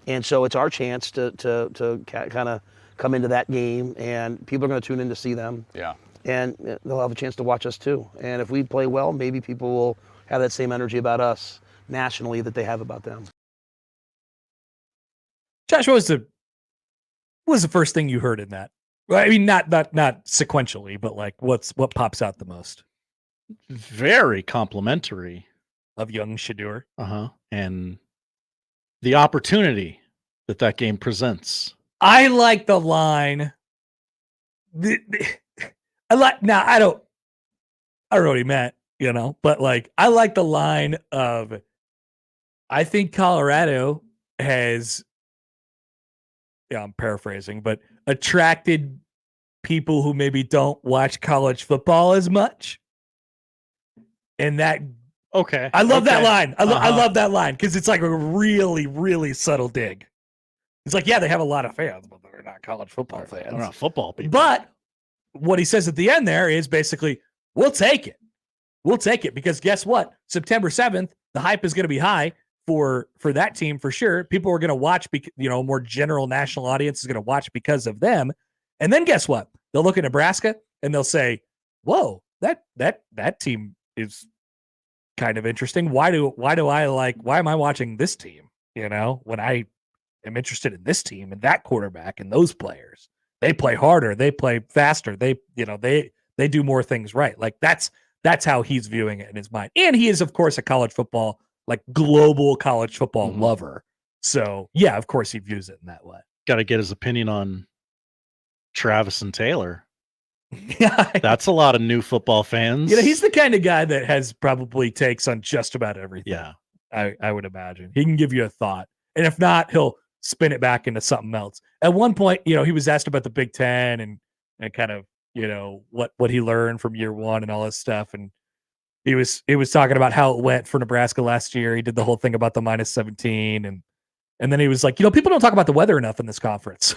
And so it's our chance to kind of come into that game, and people are going to tune in to see them. Yeah. And they'll have a chance to watch us too. And if we play well, maybe people will have that same energy about us nationally that they have about them. Josh, what was the first thing you heard in that? Well, I mean, not sequentially, but like what pops out the most? Very complimentary of young Shadur. And the opportunity that game presents. I like the line. I don't know what he meant, but like, I like the line of, I think Colorado has, I'm paraphrasing, but attracted people who maybe don't watch college football as much. And that, okay. I love that line. I love that line because it's like a really, really subtle dig. It's like, yeah, they have a lot of fans, but they're not college football fans. They're not football people. But what he says at the end there is basically, we'll take it. We'll take it because guess what? September 7th, the hype is going to be high for that team for sure. People are going to watch, more general national audience is going to watch because of them. And then guess what? They'll look at Nebraska and they'll say, whoa, that team is kind of interesting. Why am I watching this team? When I am interested in this team and that quarterback and those players, they play harder, they play faster. They do more things right. Like that's how he's viewing it in his mind. And he is, of course, a college football, like global college football lover. So yeah, of course he views it in that way. Got to get his opinion on Travis and Taylor. Yeah, that's a lot of new football fans. He's the kind of guy that has probably takes on just about everything. Yeah, I would imagine he can give you a thought, and if not, he'll spin it back into something else. At one point, he was asked about the Big Ten and kind of what he learned from year one and all this stuff, and he was talking about how it went for Nebraska last year. He did the whole thing about the -17, and then he was like, people don't talk about the weather enough in this conference.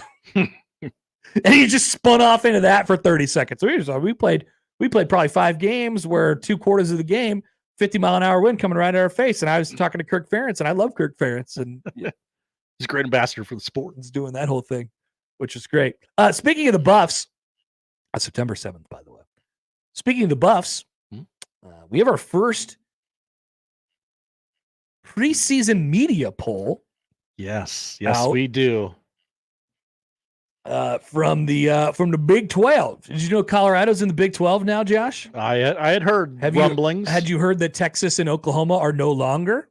And he just spun off into that for 30 seconds. So we played probably 5 games where 2/4 of the game, 50-mile-an-hour wind coming right at our face. And I was talking to Kirk Ferentz, and I love Kirk Ferentz. And he's a great ambassador for the sport. He's doing that whole thing, which is great. Speaking of the Buffs, September 7th, by the way. Speaking of the Buffs, we have our first preseason media poll. Yes, we do. From the Big 12. Did you know Colorado's in the Big 12 now, Josh? I had heard rumblings. Had you heard that Texas and Oklahoma are no longer?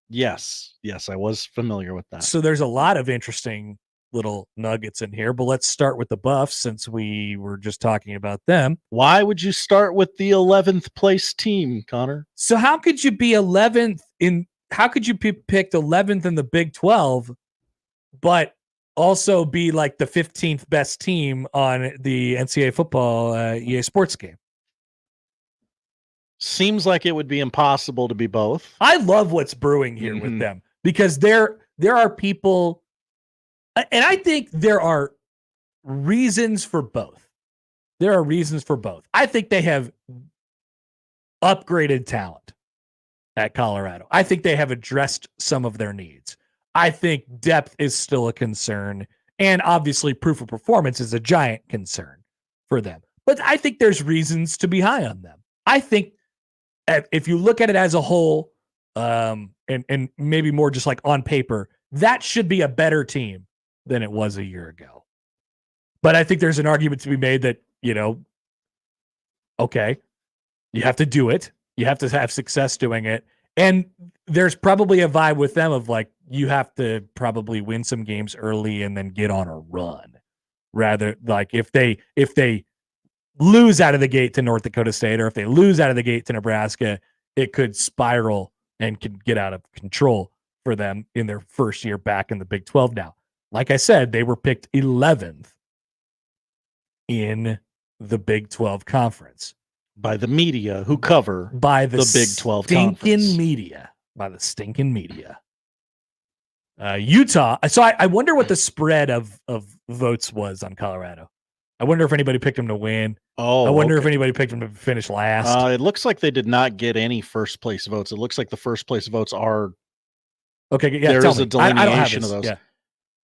Yes, I was familiar with that. So there's a lot of interesting little nuggets in here, but let's start with the Buffs since we were just talking about them. Why would you start with the 11th place team, Connor? So how could you be 11th how could you be picked 11th in the Big 12, but also be like the 15th best team on the NCAA football EA Sports game? Seems like it would be impossible to be both. I love what's brewing here with them because there are people, and I think there are reasons for both. I think they have upgraded talent at Colorado. I think they have addressed some of their needs. I think depth is still a concern, and obviously proof of performance is a giant concern for them. But I think there's reasons to be high on them. I think if you look at it as a whole, and maybe more just like on paper, that should be a better team than it was a year ago. But I think there's an argument to be made that, okay, you have to do it. You have to have success doing it. And there's probably a vibe with them of like, you have to probably win some games early and then get on a run. Rather, like if they lose out of the gate to North Dakota State, or if they lose out of the gate to Nebraska, it could spiral and can get out of control for them in their first year back in the Big 12 now. Like I said, they were picked 11th in the Big 12 Conference. By the media who cover by the Big 12 stinking Conference. media. By the stinking media. Utah. So I wonder what the spread of votes was on Colorado. I wonder if anybody picked them to win. Oh, I wonder if okay. anybody picked them to finish last. It looks like they did not get any first place votes. It looks like the first place votes are. Okay, yeah, there tell is me. a delineation I don't have of this. those. Yeah.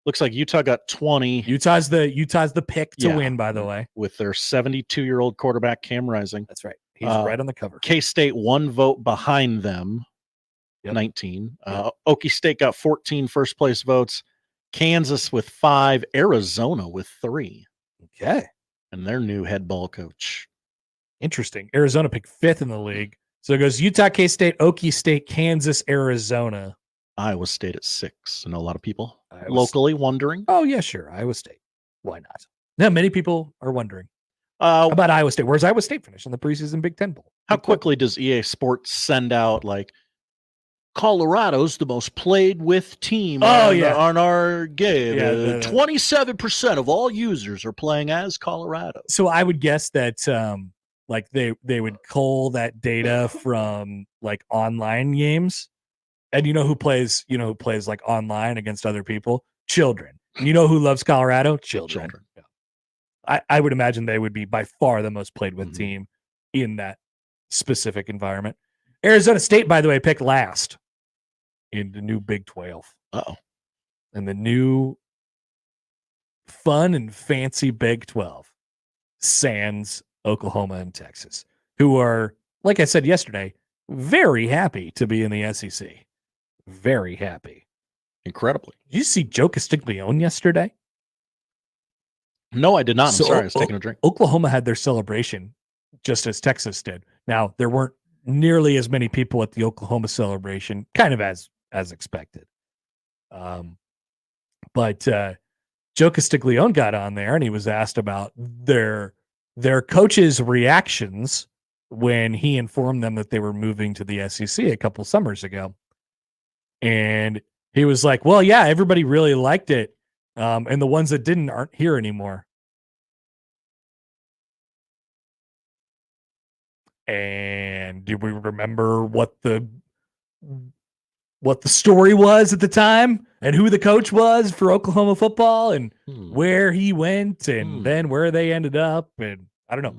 Looks like Utah got 20. Utah's the pick to Yeah. win, by the way. With their 72-year-old quarterback Cam Rising. That's right. He's right on the cover. K-State 1 vote behind them. Yep. 19. Okie State got 14 first place votes. Kansas with 5. Arizona with 3. Okay. And their new head ball coach. Interesting. Arizona picked 5th in the league. So it goes Utah, K-State, Okie State, Kansas, Arizona. Iowa State at 6. I know a lot of people locally wondering. Oh, yeah, sure. Iowa State. Why not? Now, many people are wondering about Iowa State. Where's Iowa State finish in the preseason Big Ten Bowl? How quickly does EA Sports send out like Colorado's the most played with team on our game? Yeah, 27% of all users are playing as Colorado. So I would guess that like they would cull that data from like online games. And you know who plays like online against other people? Children. And you know who loves Colorado? Children. Yeah. I would imagine they would be by far the most played with team in that specific environment. Arizona State, by the way, picked last in the new Big 12. Uh-oh. And the new fun and fancy Big 12. Sans Oklahoma and Texas, who are, like I said yesterday, very happy to be in the SEC. Very happy. Incredibly. Did you see Joe Castiglione yesterday? No, I did not. I'm sorry. I was taking a drink. Oklahoma had their celebration just as Texas did. Now, there weren't nearly as many people at the Oklahoma celebration, kind of as expected. But Joe Castiglione got on there and he was asked about their coach's reactions when he informed them that they were moving to the SEC a couple summers ago. And he was like, well, yeah, everybody really liked it. And the ones that didn't aren't here anymore. And do we remember what the story was at the time and who the coach was for Oklahoma football and where he went and then where they ended up? And I don't know.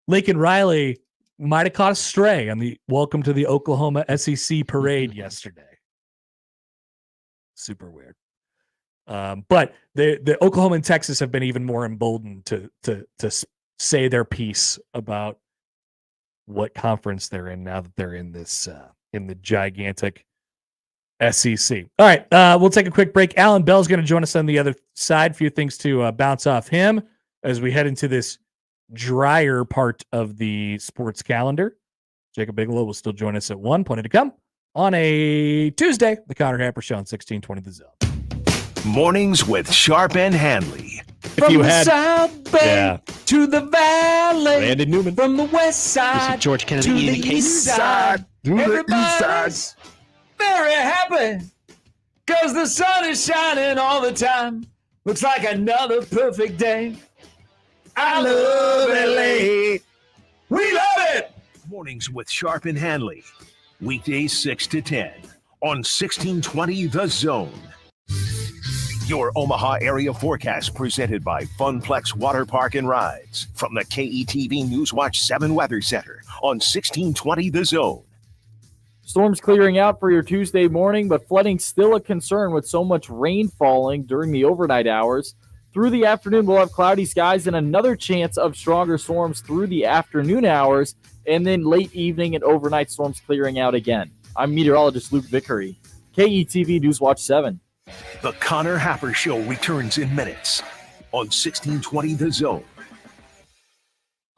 Lincoln Riley might have caught a stray on the welcome to the Oklahoma SEC parade yesterday. Super weird. But the Oklahoma and Texas have been even more emboldened to say their piece about what conference they're in now that they're in this in the gigantic SEC. All right, we'll take a quick break. Allan Bell's going to join us on the other side. A few things to bounce off him as we head into this drier part of the sports calendar. Jacob Bigelow will still join us at 1. Plenty to come on a Tuesday. The Connor Happer Show on 1620 The Zone. Mornings with Sharp and Hanley. From the South Bay to the Valley, Randy Newman. From the West Side George Kennedy to eating the cake. East Side, everybody's very happy because the sun is shining all the time. Looks like another perfect day. I love LA. We love it. Mornings with Sharp and Hanley. Weekdays 6 to 10 on 1620 The Zone. Your Omaha area forecast presented by Funplex Water Park and Rides from the KETV Newswatch 7 Weather Center on 1620 The Zone. Storms clearing out for your Tuesday morning, but flooding still a concern with so much rain falling during the overnight hours. Through the afternoon, we'll have cloudy skies and another chance of stronger storms through the afternoon hours, and then late evening and overnight storms clearing out again. I'm meteorologist Luke Vickery, KETV Newswatch 7. The Connor Happer Show returns in minutes on 1620 The Zone.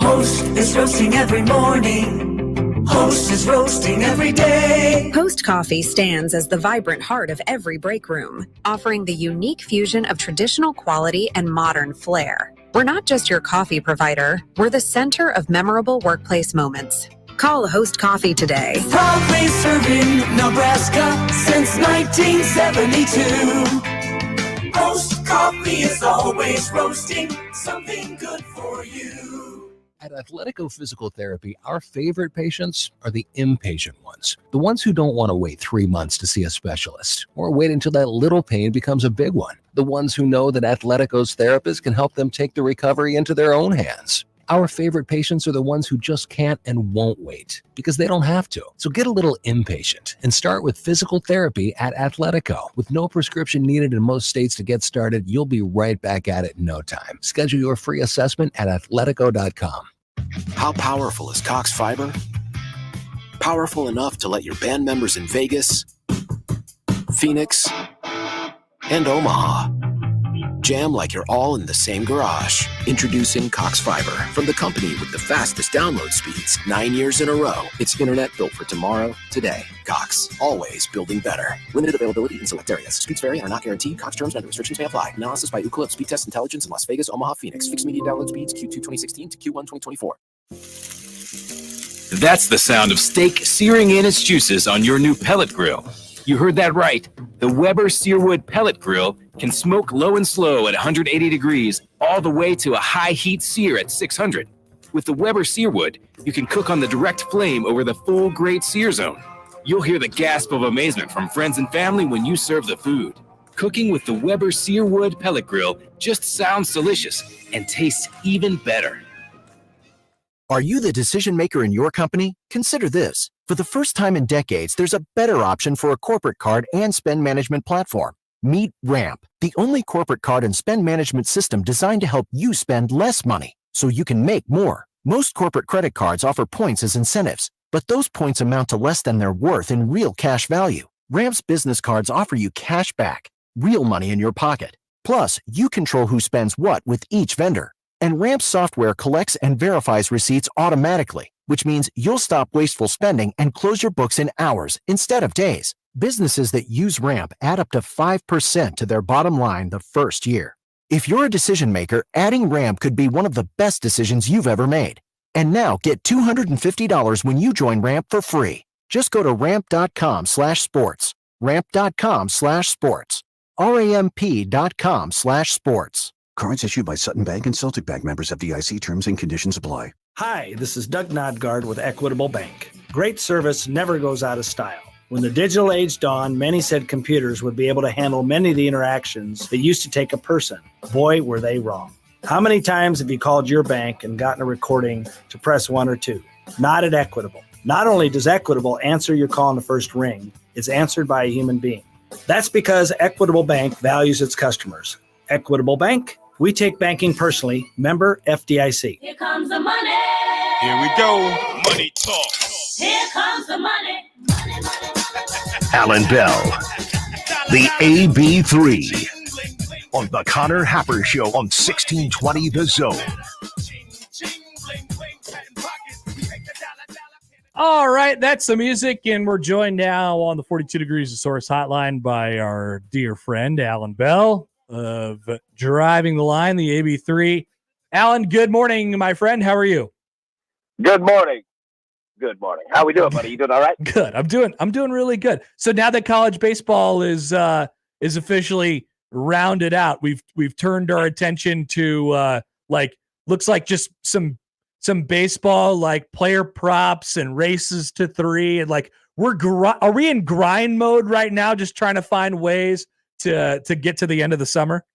Host is roasting every morning. Host is roasting every day. Post Coffee stands as the vibrant heart of every break room, offering the unique fusion of traditional quality and modern flair. We're not just your coffee provider, we're the center of memorable workplace moments. Call Host Coffee today. Proudly serving Nebraska since 1972. Host Coffee is always roasting something good for you. At Athletico Physical Therapy, our favorite patients are the impatient ones. The ones who don't want to wait 3 months to see a specialist or wait until that little pain becomes a big one. The ones who know that Athletico's therapists can help them take the recovery into their own hands. Our favorite patients are the ones who just can't and won't wait because they don't have to. So get a little impatient and start with physical therapy at Athletico. With no prescription needed in most states to get started, you'll be right back at it in no time. Schedule your free assessment at athletico.com. How powerful is Cox Fiber? Powerful enough to let your band members in Vegas, Phoenix, and Omaha jam like you're all in the same garage. Introducing Cox Fiber from the company with the fastest download speeds 9 years in a row. It's internet built for tomorrow, today. Cox, always building better. Limited availability in select areas. Speeds vary and are not guaranteed. Cox terms and restrictions may apply. Analysis by Ookla Speed Test Intelligence in Las Vegas, Omaha, Phoenix. Fixed media download speeds Q2 2016 to Q1 2024. That's the sound of steak searing in its juices on your new pellet grill. You heard that right. The Weber Searwood Pellet Grill can smoke low and slow at 180 degrees all the way to a high heat sear at 600. With the Weber Searwood, you can cook on the direct flame over the full grade sear zone. You'll hear the gasp of amazement from friends and family when you serve the food. Cooking with the Weber Searwood Pellet Grill just sounds delicious and tastes even better. Are you the decision maker in your company? Consider this. For the first time in decades, there's a better option for a corporate card and spend management platform. Meet Ramp, the only corporate card and spend management system designed to help you spend less money so you can make more. Most corporate credit cards offer points as incentives, but those points amount to less than their worth in real cash value. Ramp's business cards offer you cash back, real money in your pocket. Plus, you control who spends what with each vendor. And Ramp software collects and verifies receipts automatically, which means you'll stop wasteful spending and close your books in hours instead of days. Businesses that use Ramp add up to 5% to their bottom line the first year. If you're a decision maker, adding Ramp could be one of the best decisions you've ever made. And now get $250 when you join Ramp for free. Just go to ramp.com/sports. Ramp.com/sports. ramp.com/sports. Cards issued by Sutton Bank and Celtic Bank, members FDIC. Terms and conditions apply. Hi, this is Doug Nodgard with Equitable Bank. Great service never goes out of style. When the digital age dawned, many said computers would be able to handle many of the interactions that used to take a person. Boy, were they wrong. How many times have you called your bank and gotten a recording to press 1 or 2? Not at Equitable. Not only does Equitable answer your call in the first ring, it's answered by a human being. That's because Equitable Bank values its customers. Equitable Bank, we take banking personally. Member FDIC. Here comes the money. Here we go. Money talk. Here comes the money. Allan Bell, the AB3, on the Connor Happer Show on 1620 The Zone. All right, that's the music, and we're joined now on the 42 Degrees of Source hotline by our dear friend, Allan Bell of Driving the Line, the AB3. Allan, good morning, my friend. How are you? Good morning. Good morning. How we doing, buddy? You doing all right? Good. I'm doing really good. So now that college baseball is officially rounded out, we've turned our attention to looks like just some baseball, like player props and races to 3, and like are we in grind mode right now, just trying to find ways to get to the end of the summer?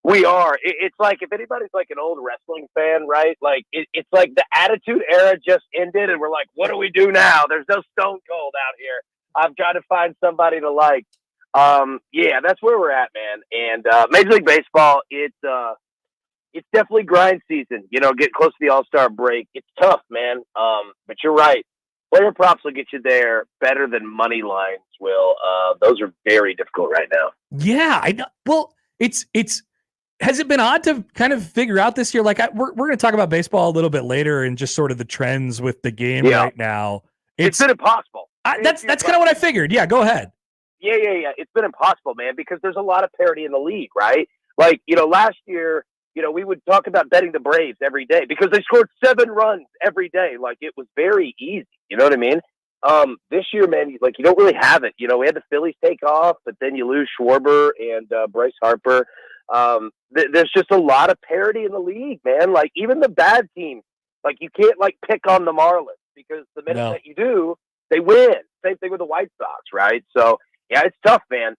We are. It's like, if anybody's like an old wrestling fan, right? Like it's like the Attitude Era just ended, and we're like, what do we do now? There's no Stone Cold out here. I'm trying to find somebody to like. Yeah, that's where we're at, man. And Major League Baseball, it's definitely grind season. You know, get close to the All-Star break. It's tough, man. But you're right. Player props will get you there better than money lines will. Those are very difficult right now. Yeah, I know. Well, it's. Has it been odd to kind of figure out this year? Like we're going to talk about baseball a little bit later and just sort of the trends with the game right now. It's been impossible. That's kind of what I figured. Yeah, go ahead. Yeah. It's been impossible, man, because there's a lot of parity in the league, right? Like, last year, we would talk about betting the Braves every day because they scored 7 runs every day. Like, it was very easy. You know what I mean? This year, man, you don't really have it. We had the Phillies take off, but then you lose Schwarber and Bryce Harper. There's just a lot of parity in the league, man. Like, even the bad teams, Like, you can't, like, pick on the Marlins because the minute that you do, they win. Same thing with the White Sox, right? So, yeah, it's tough, man.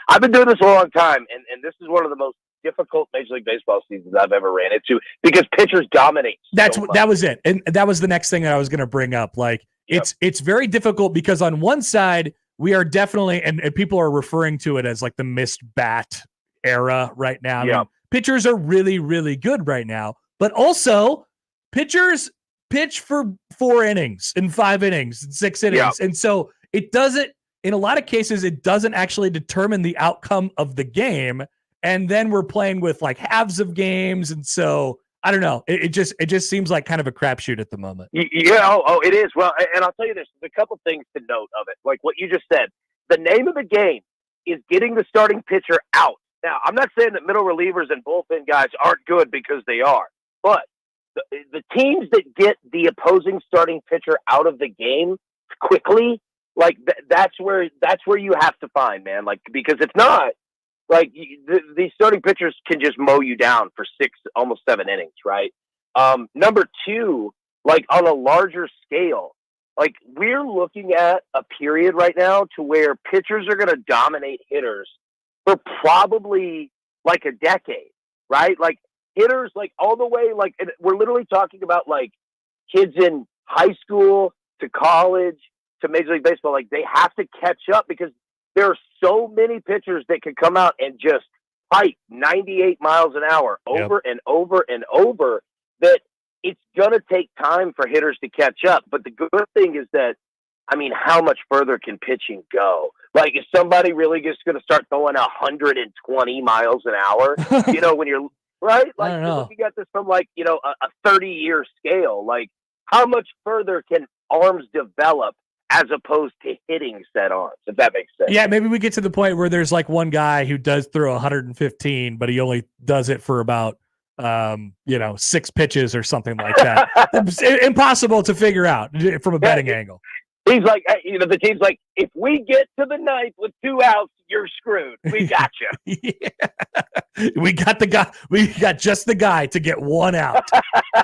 I've been doing this a long time, and this is one of the most difficult Major League Baseball seasons I've ever ran into because pitchers dominate. That was it, and that was the next thing that I was going to bring up. Like, it's very difficult because on one side we are definitely, and people are referring to it as like the missed bat era right now. I mean, pitchers are really, really good right now, but also pitchers pitch for 4 innings and 5 innings and 6 innings, and so it doesn't. In a lot of cases, it doesn't actually determine the outcome of the game. And then we're playing with like halves of games. And so I don't know. It just seems like kind of a crapshoot at the moment. Yeah. It is. Well, and I'll tell you this, there's a couple things to note of it. Like what you just said, the name of the game is getting the starting pitcher out. Now, I'm not saying that middle relievers and bullpen guys aren't good because they are, but the teams that get the opposing starting pitcher out of the game quickly, like that's where you have to find, man. Like, because it's not like these starting pitchers can just mow you down for 6, almost 7 innings, right? Number 2, like on a larger scale, like we're looking at a period right now to where pitchers are going to dominate hitters for probably like a decade, right? Like hitters, like all the way, like we're literally talking about like kids in high school to college to Major League Baseball. Like they have to catch up because there are so many pitchers that can come out and just pipe 98 miles an hour over and over and over that it's going to take time for hitters to catch up. But the good thing is that, I mean, how much further can pitching go? Like, is somebody really just going to start throwing 120 miles an hour? You know, when you're right, like you're looking at this from like, you know, a 30-year scale. Like, how much further can arms develop as opposed to hitting set arms, if that makes sense? Yeah, maybe we get to the point where there's like one guy who does throw 115, but he only does it for about 6 pitches or something like that. It's impossible to figure out from a betting angle. He's like, you know, the team's like, if we get to the 9th with 2 outs, you're screwed. We got you. We got the guy. We got just the guy to get 1 out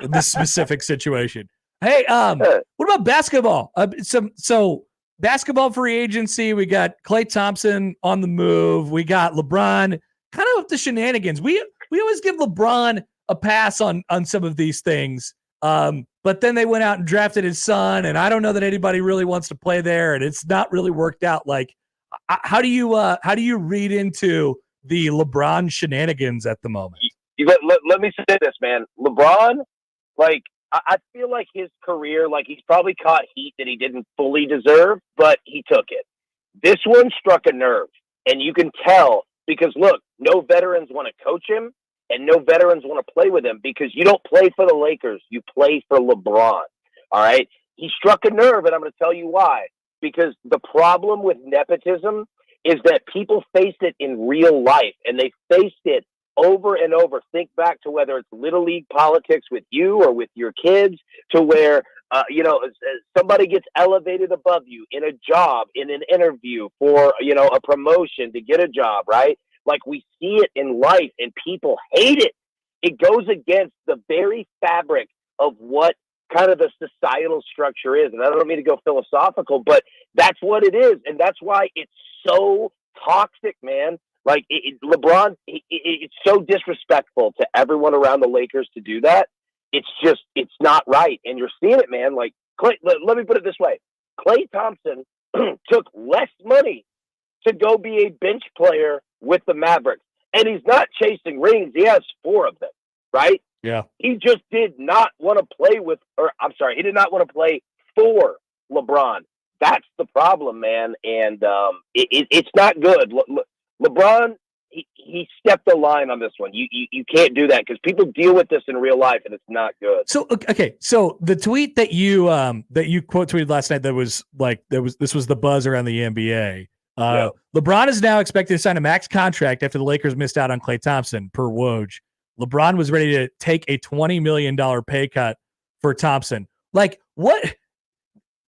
in this specific situation. Hey, what about basketball? So basketball free agency. We got Klay Thompson on the move. We got LeBron kind of up to shenanigans. We always give LeBron a pass on some of these things. But then they went out and drafted his son, and I don't know that anybody really wants to play there, and it's not really worked out. Like, how do you read into the LeBron shenanigans at the moment? Let me say this, man. LeBron, like, I feel like his career, like he's probably caught heat that he didn't fully deserve, but he took it. This one struck a nerve, and you can tell because, look, no veterans want to coach him, and no veterans want to play with him because you don't play for the Lakers. You play for LeBron, all right? He struck a nerve, and I'm going to tell you why. Because the problem with nepotism is that people face it in real life, and they faced it over and over. Think back to whether it's Little League politics with you or with your kids, to where, somebody gets elevated above you in a job, in an interview for, a promotion to get a job, right? Like we see it in life and people hate it. It goes against the very fabric of what kind of the societal structure is. And I don't mean to go philosophical, but that's what it is. And that's why it's so toxic, man. Like LeBron, it's so disrespectful to everyone around the Lakers to do that. It's not right. And you're seeing it, man. Like Klay, let me put it this way. Klay Thompson took less money to go be a bench player with the Mavericks. And he's not chasing rings. He has 4 of them, right? Yeah. He just did not want to play he did not want to play for LeBron. That's the problem, man. And it's not good. LeBron, he stepped the line on this one. You can't do that because people deal with this in real life and it's not good. So, okay. So the tweet that you quote tweeted last night, this was the buzz around the NBA. LeBron is now expected to sign a max contract after the Lakers missed out on Klay Thompson per Woj. LeBron was ready to take a $20 million pay cut for Thompson. Like what?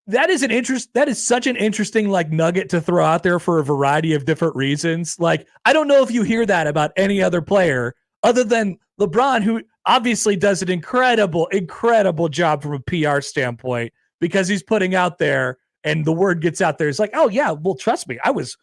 That is such an interesting like nugget to throw out there for a variety of different reasons. Like, I don't know if you hear that about any other player other than LeBron, who obviously does an incredible job from a PR standpoint because he's putting out there and the word gets out there. It's like, oh yeah, well, trust me, I was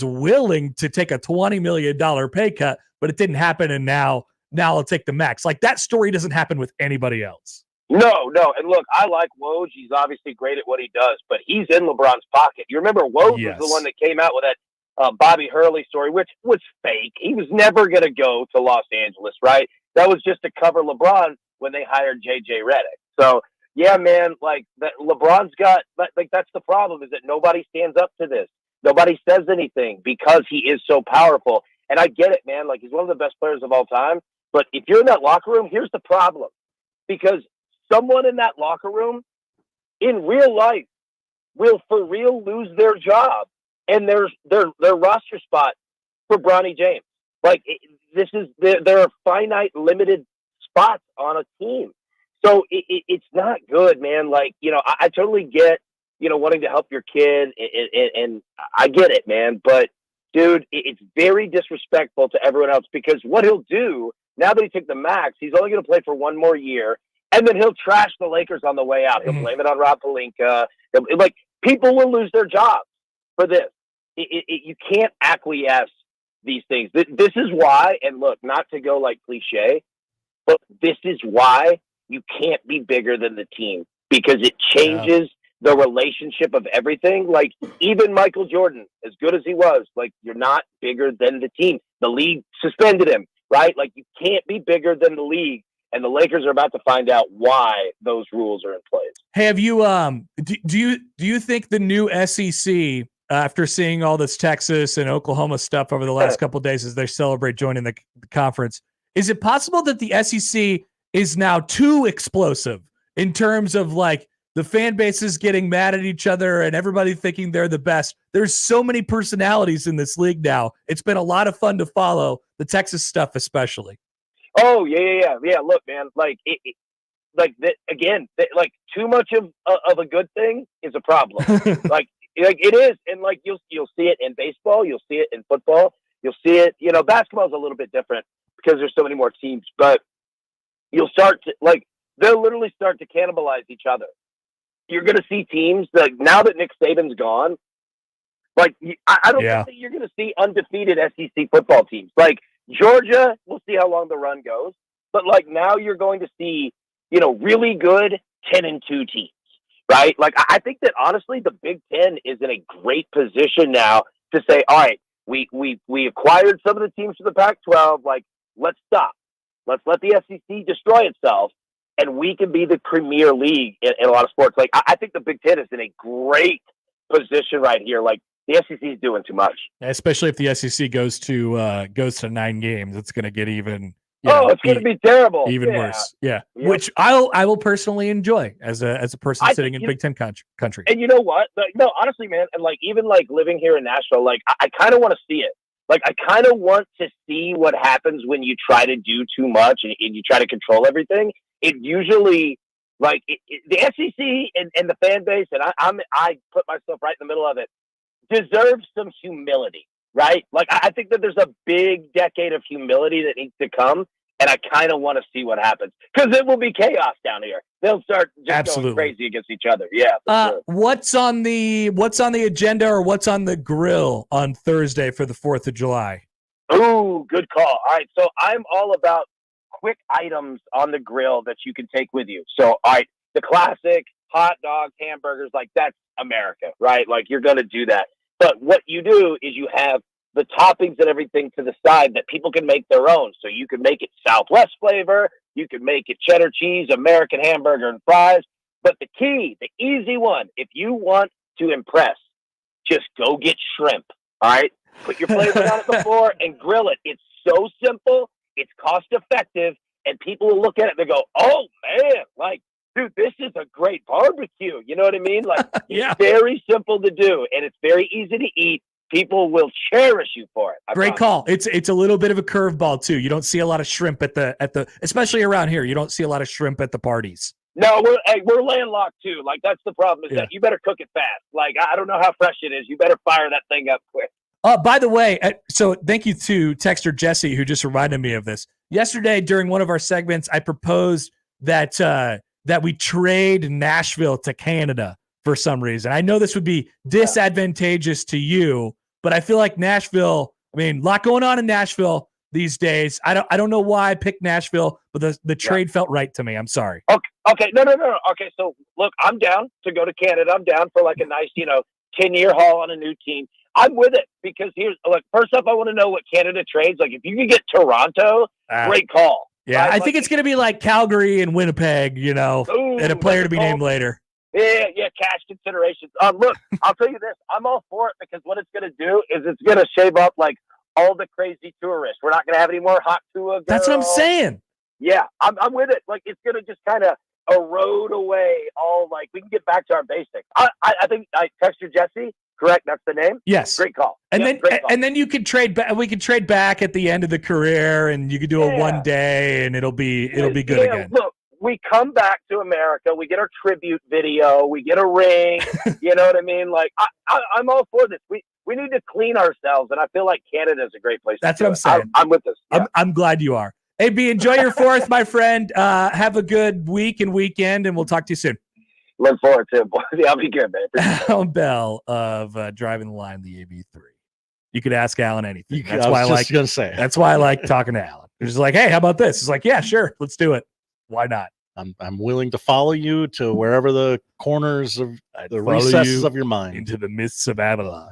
willing to take a $20 million pay cut, but it didn't happen. And now I'll take the max. Like that story doesn't happen with anybody else. No. And look, I like Woj. He's obviously great at what he does, but he's in LeBron's pocket. You remember Woj was the one that came out with that Bobby Hurley story, which was fake. He was never going to go to Los Angeles, right? That was just to cover LeBron when they hired JJ Redick. So yeah, man, like that LeBron's got, like that's the problem, is that nobody stands up to this. Nobody says anything because he is so powerful. And I get it, man. Like he's one of the best players of all time. But if you're in that locker room, here's the problem. Because someone in that locker room in real life will for real lose their job and their roster spot for Bronny James. Like there are finite, limited spots on a team. So it's not good, man. Like, I totally get, wanting to help your kid and I get it, man. But dude, it's very disrespectful to everyone else because what he'll do now that he took the max, he's only going to play for one more year. And then he'll trash the Lakers on the way out. He'll blame it on Rob Pelinka. Like people will lose their jobs for this. You can't acquiesce these things. This is why, and look, not to go like cliche, but this is why you can't be bigger than the team because it changes the relationship of everything. Like even Michael Jordan, as good as he was, like you're not bigger than the team. The league suspended him, right? Like you can't be bigger than the league. And the Lakers are about to find out why those rules are in place. Hey, have you do you think the new SEC, after seeing all this Texas and Oklahoma stuff over the last couple of days as they celebrate joining the conference, is it possible that the SEC is now too explosive in terms of like the fan bases getting mad at each other and everybody thinking they're the best? There's so many personalities in this league now. It's been a lot of fun to follow the Texas stuff, especially. Oh yeah. Look, man, like like too much of a good thing is a problem. like it is, and like you'll see it in baseball, you'll see it in football, you'll see it. Basketball is a little bit different because there's so many more teams, but you'll start to they'll literally start to cannibalize each other. You're going to see teams like now that Nick Saban's gone. Like I don't think you're going to see undefeated SEC football teams like. Georgia, we'll see how long the run goes. But like now you're going to see, really good 10-2 teams, right? Like I think that honestly the Big Ten is in a great position now to say, all right, we acquired some of the teams from the Pac-12. Like let's stop. Let's let the SEC destroy itself, and we can be the premier league in a lot of sports. Like I think the Big Ten is in a great position right here. Like the SEC is doing too much, especially if the SEC goes to 9 games. It's going to get even. It's going to be terrible, even worse. Yeah, which I will personally enjoy as a person sitting in Big Ten country. And you know what? No, honestly, man, and like even like living here in Nashville, like I kind of want to see it. Like I kind of want to see what happens when you try to do too much and you try to control everything. It usually the SEC and the fan base, and I put myself right in the middle of it. Deserves some humility, right? Like I think that there's a big decade of humility that needs to come, and I kind of want to see what happens because it will be chaos down here. They'll start just going crazy against each other. Yeah. Sure. What's on the agenda or what's on the grill on Thursday for the 4th of July? Ooh, good call. All right, so I'm all about quick items on the grill that you can take with you. So, all right, the classic hot dogs, hamburgers, like that's America, right? Like you're going to do that. But what you do is you have the toppings and everything to the side that people can make their own. So you can make it Southwest flavor. You can make it cheddar cheese, American hamburger and fries. But the key, the easy one, if you want to impress, just go get shrimp. All right. Put your flavor on it before and grill it. It's so simple. It's cost effective. And people will look at it and they go, oh man, like, dude, this is a great barbecue. You know what I mean? Like, It's very simple to do, and it's very easy to eat. People will cherish you for it. Great call. It's a little bit of a curveball too. You don't see a lot of shrimp at the especially around here. You don't see a lot of shrimp at the parties. No, we're landlocked too. Like that's the problem is that you better cook it fast. Like I don't know how fresh it is. You better fire that thing up quick. By the way, so thank you to Texter Jesse who just reminded me of this. Yesterday, during one of our segments, I proposed that that we trade Nashville to Canada for some reason. I know this would be disadvantageous to you, but I feel like Nashville, I mean, a lot going on in Nashville these days. I don't know why I picked Nashville, but the trade felt right to me. I'm sorry. Okay. No. Okay. So look, I'm down to go to Canada. I'm down for like a nice, 10-year haul on a new team. I'm with it because first off, I want to know what Canada trades. Like if you can get Toronto, great call. Yeah. Right? I think it's going to be like Calgary and Winnipeg, and a player to be named later. Yeah, cash considerations. Look, I'll tell you this. I'm all for it because what it's going to do is it's going to shave up like all the crazy tourists. We're not going to have any more hot tour girls. That's what I'm saying. Yeah, I'm with it. Like it's going to just kind of erode away all we can get back to our basics. I think I texted Jesse. Correct, that's the name. Yes, great call. And then you could trade back. We could trade back at the end of the career, and you could do a 1 day, and it'll be good again. Look, we come back to America, we get our tribute video, we get a ring. You know what I mean? Like I'm all for this. We need to clean ourselves, and I feel like Canada is a great place. That's what I'm saying. I'm with this. Yeah. I'm glad you are. Hey, B, enjoy your 4th, my friend. Have a good week and weekend, and we'll talk to you soon. Look forward to it, boys. Yeah, I'll be good, man. Allan Bell of Driving the Line, the AB3. You could ask Alan anything. That's why I like talking to Alan. It's just like, hey, how about this? It's like, yeah, sure, let's do it. Why not? I'm willing to follow you to wherever the corners of the recesses of your mind, into the mists of Avalon.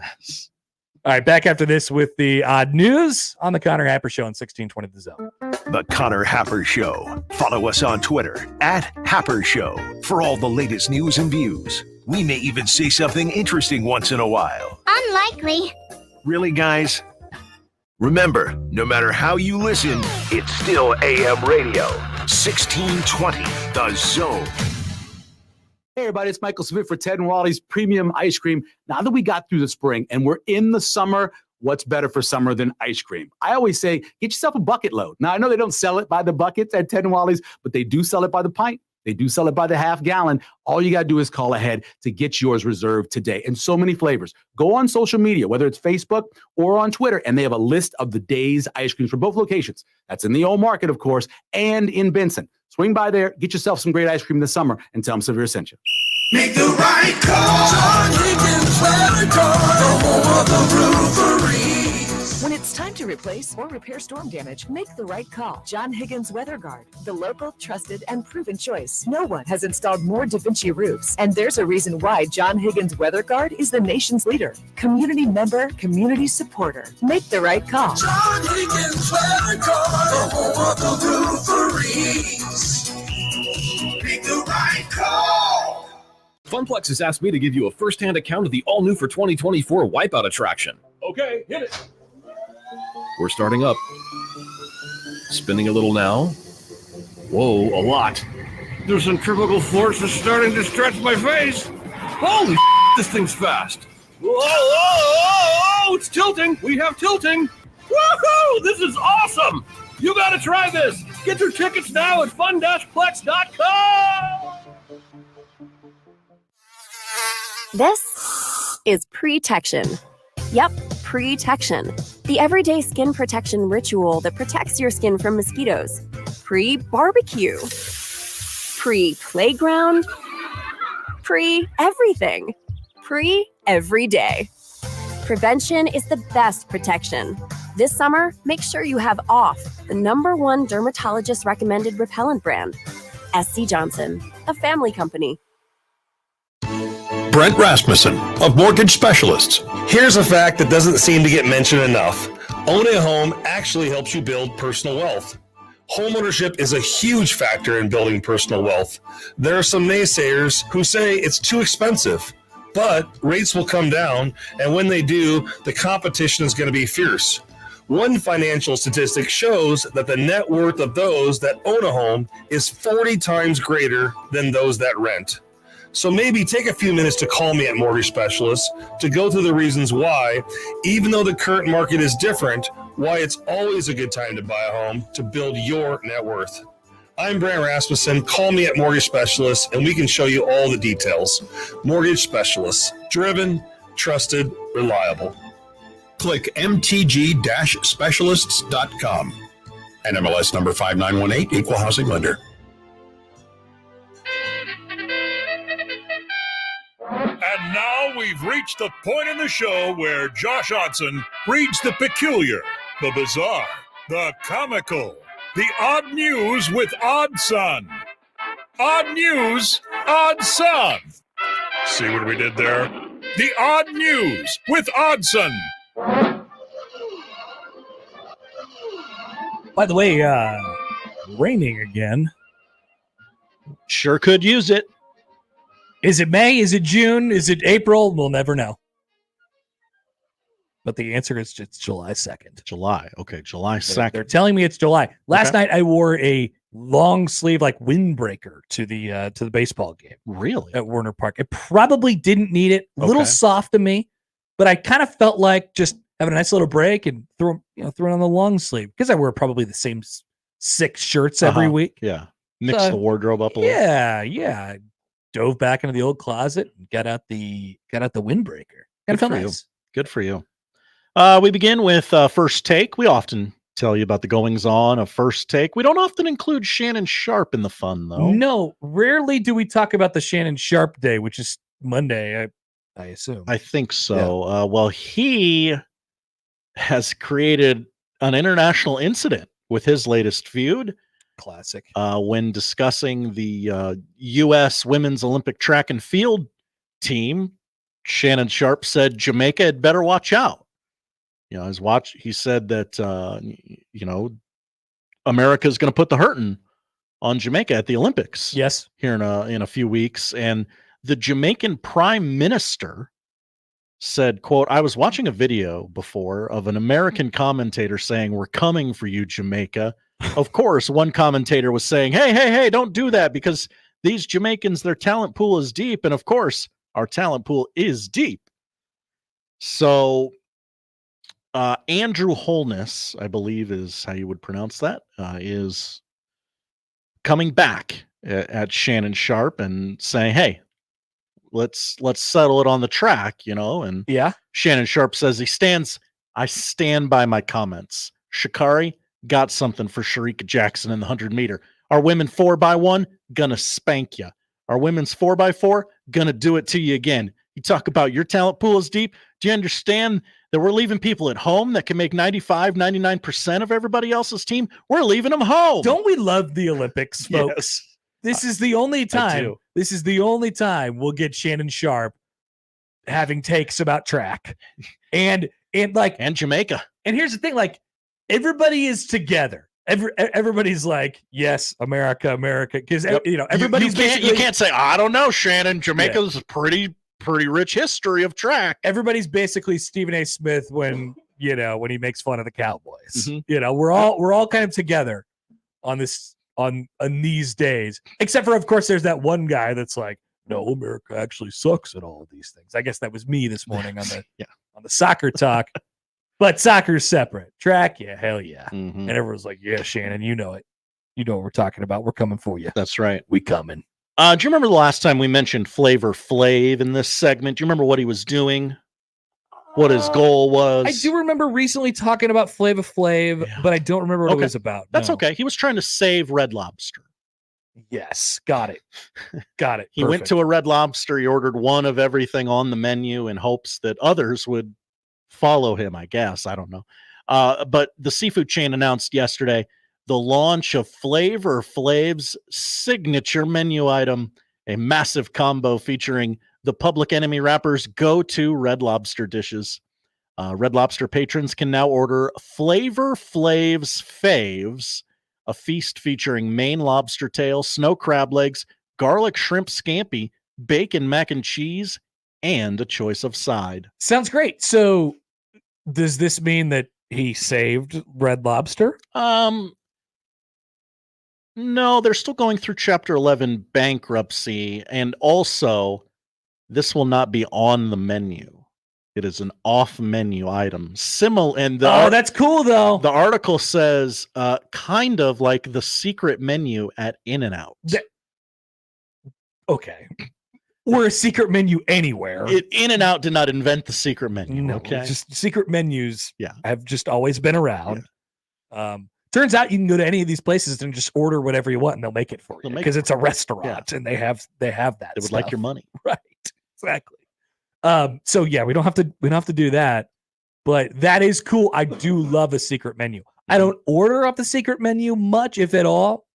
All right, back after this with the odd news on the Connor Happer Show on 1620 The Zone. The Connor Happer Show. Follow us on Twitter @Happer Show for all the latest news and views. We may even say something interesting once in a while. Unlikely. Really, guys? Remember, no matter how you listen, it's still AM radio. 1620 The Zone. Hey everybody, it's Michael Smith for Ted and Wally's Premium Ice Cream. Now that we got through the spring and we're in the summer, what's better for summer than ice cream? I always say, get yourself a bucket load. Now I know they don't sell it by the buckets at Ted and Wally's, but they do sell it by the pint. They do sell it by the half gallon. All you got to do is call ahead to get yours reserved today. And so many flavors. Go on social media, whether it's Facebook or on Twitter, and they have a list of the day's ice creams for both locations. That's in the old market, of course, and in Benson. Swing by there, get yourself some great ice cream this summer, and tell them Severe sent you. Make the right call. John Higgins Weather Guard, the home of the roofery. When it's time to replace or repair storm damage, make the right call. John Higgins Weather Guard, the local, trusted, and proven choice. No one has installed more Da Vinci roofs, and there's a reason why John Higgins Weather Guard is the nation's leader. Community member, community supporter. Make the right call. John Higgins Weather Guard, the home of the rooferys. Make the right call. Funplex has asked me to give you a first-hand account of the all-new for 2024 Wipeout attraction. Okay, hit it. We're starting up. Spinning a little now. Whoa, a lot. The centrifugal force is starting to stretch my face. Holy this thing's fast. Whoa, it's tilting. We have tilting. Woohoo, this is awesome. You got to try this. Get your tickets now at fun-plex.com. This is Protection. Yep, Protection. The everyday skin protection ritual that protects your skin from mosquitoes. Pre-barbecue. Pre-playground. Pre-everything. Pre-every day. Prevention is the best protection. This summer, make sure you have OFF, the #1 dermatologist recommended repellent brand. SC Johnson, a family company. Brent Rasmussen of Mortgage Specialists. Here's a fact that doesn't seem to get mentioned enough. Owning a home actually helps you build personal wealth. Homeownership is a huge factor in building personal wealth. There are some naysayers who say it's too expensive, but rates will come down, and when they do, the competition is going to be fierce. One financial statistic shows that the net worth of those that own a home is 40 times greater than those that rent. So maybe take a few minutes to call me at Mortgage Specialists to go through the reasons why, even though the current market is different, why it's always a good time to buy a home to build your net worth. I'm Brent Rasmussen. Call me at Mortgage Specialists and we can show you all the details. Mortgage Specialists. Driven, trusted, reliable. Click mtg-specialists.com. NMLS number 5918, equal housing lender. And now we've reached the point in the show where Josh Odson reads the peculiar, the bizarre, the comical, the odd news with Odd Son. Odd news, Odd Son. See what we did there? The odd news with Oddson. By the way, raining again. Sure could use it. Is it May? Is it June? Is it April? We'll never know. But the answer is it's July 2nd. July. Okay, July 2nd. They're telling me it's July. Last night I wore a long sleeve like windbreaker to the baseball game. Really? At Warner Park. It probably didn't need it. A little soft to me, but I kind of felt like just having a nice little break and throw it on the long sleeve because I wear probably the same 6 shirts every week. Yeah. Mix the wardrobe up a little. Yeah. Dove back into the old closet and got out the windbreaker. Kind of felt nice. Good for you. We begin with First Take. We often tell you about the goings on of First Take. We don't often include Shannon Sharp in the fun, though. No, rarely do we talk about the Shannon Sharp Day, which is Monday, I assume. I think so. Yeah. Well, he has created an international incident with his latest feud. Classic. When discussing the U.S. Women's Olympic track and field team, Shannon Sharp said Jamaica had better watch out. He said that, America's going to put the hurting on Jamaica at the Olympics. Yes. Here in a few weeks. And the Jamaican prime minister said, quote, I was watching a video before of an American commentator saying, we're coming for you, Jamaica. Of course, one commentator was saying, hey, don't do that because these Jamaicans, their talent pool is deep. And of course, our talent pool is deep. So Andrew Holness, I believe is how you would pronounce that, is coming back at Shannon Sharp and saying, hey, let's settle it on the track, and Shannon Sharp says I stand by my comments. Sha'Carri got something for Sharika Jackson in the 100-meter. Our women 4x1 gonna spank you. Our women's 4x4 gonna do it to you again. You talk about your talent pool is deep. Do you understand that we're leaving people at home that can make 95, 99% of everybody else's team? We're leaving them home. Don't we love the Olympics, folks? Yes. This is the only time. This is the only time we'll get Shannon Sharp having takes about track, and Jamaica. And here's the thing: everybody is together. Everybody's like, yes, America, because everybody's you can't say I don't know, Shannon. Jamaica's a pretty rich history of track. Everybody's basically Stephen A. Smith when he makes fun of the Cowboys. Mm-hmm. We're all kind of together on this. On these days, except for, of course, there's that one guy that's like, no, America actually sucks at all of these things. I guess that was me this morning on the on the soccer talk, but soccer's separate. Track, hell yeah. Mm-hmm. And everyone's like, yeah, Shannon, you know it. You know what we're talking about. We're coming for you. That's right. We coming. Do you remember the last time we mentioned Flavor Flav in this segment? Do you remember what he was doing? What his goal was? I do remember recently talking about Flava Flav, but I don't remember what it was about. That's okay. He was trying to save Red Lobster. Yes, got it. He went to a Red Lobster. He ordered one of everything on the menu in hopes that others would follow him, I guess. I don't know. But the seafood chain announced yesterday the launch of Flavor Flav's signature menu item, a massive combo featuring the Public Enemy Wrappers' go-to Red Lobster dishes. Red Lobster patrons can now order Flavor Flav's Faves, a feast featuring Maine lobster tail, snow crab legs, garlic shrimp scampi, bacon mac and cheese, and a choice of side. Sounds great. So does this mean that he saved Red Lobster? No, they're still going through Chapter 11 bankruptcy, and also this will not be on the menu. It is an off-menu item. That's cool, though. The article says kind of like the secret menu at In-N-Out. Okay. Or a secret menu anywhere. In-N-Out did not invent the secret menu. No, okay. Just secret menus have just always been around. Turns out you can go to any of these places and just order whatever you want, and they'll make it for you because it's a restaurant and they have that. They would like your money, right? Exactly. So yeah, we don't have to do that, but that is cool. I do love a secret menu. I don't order off the secret menu much, if at all.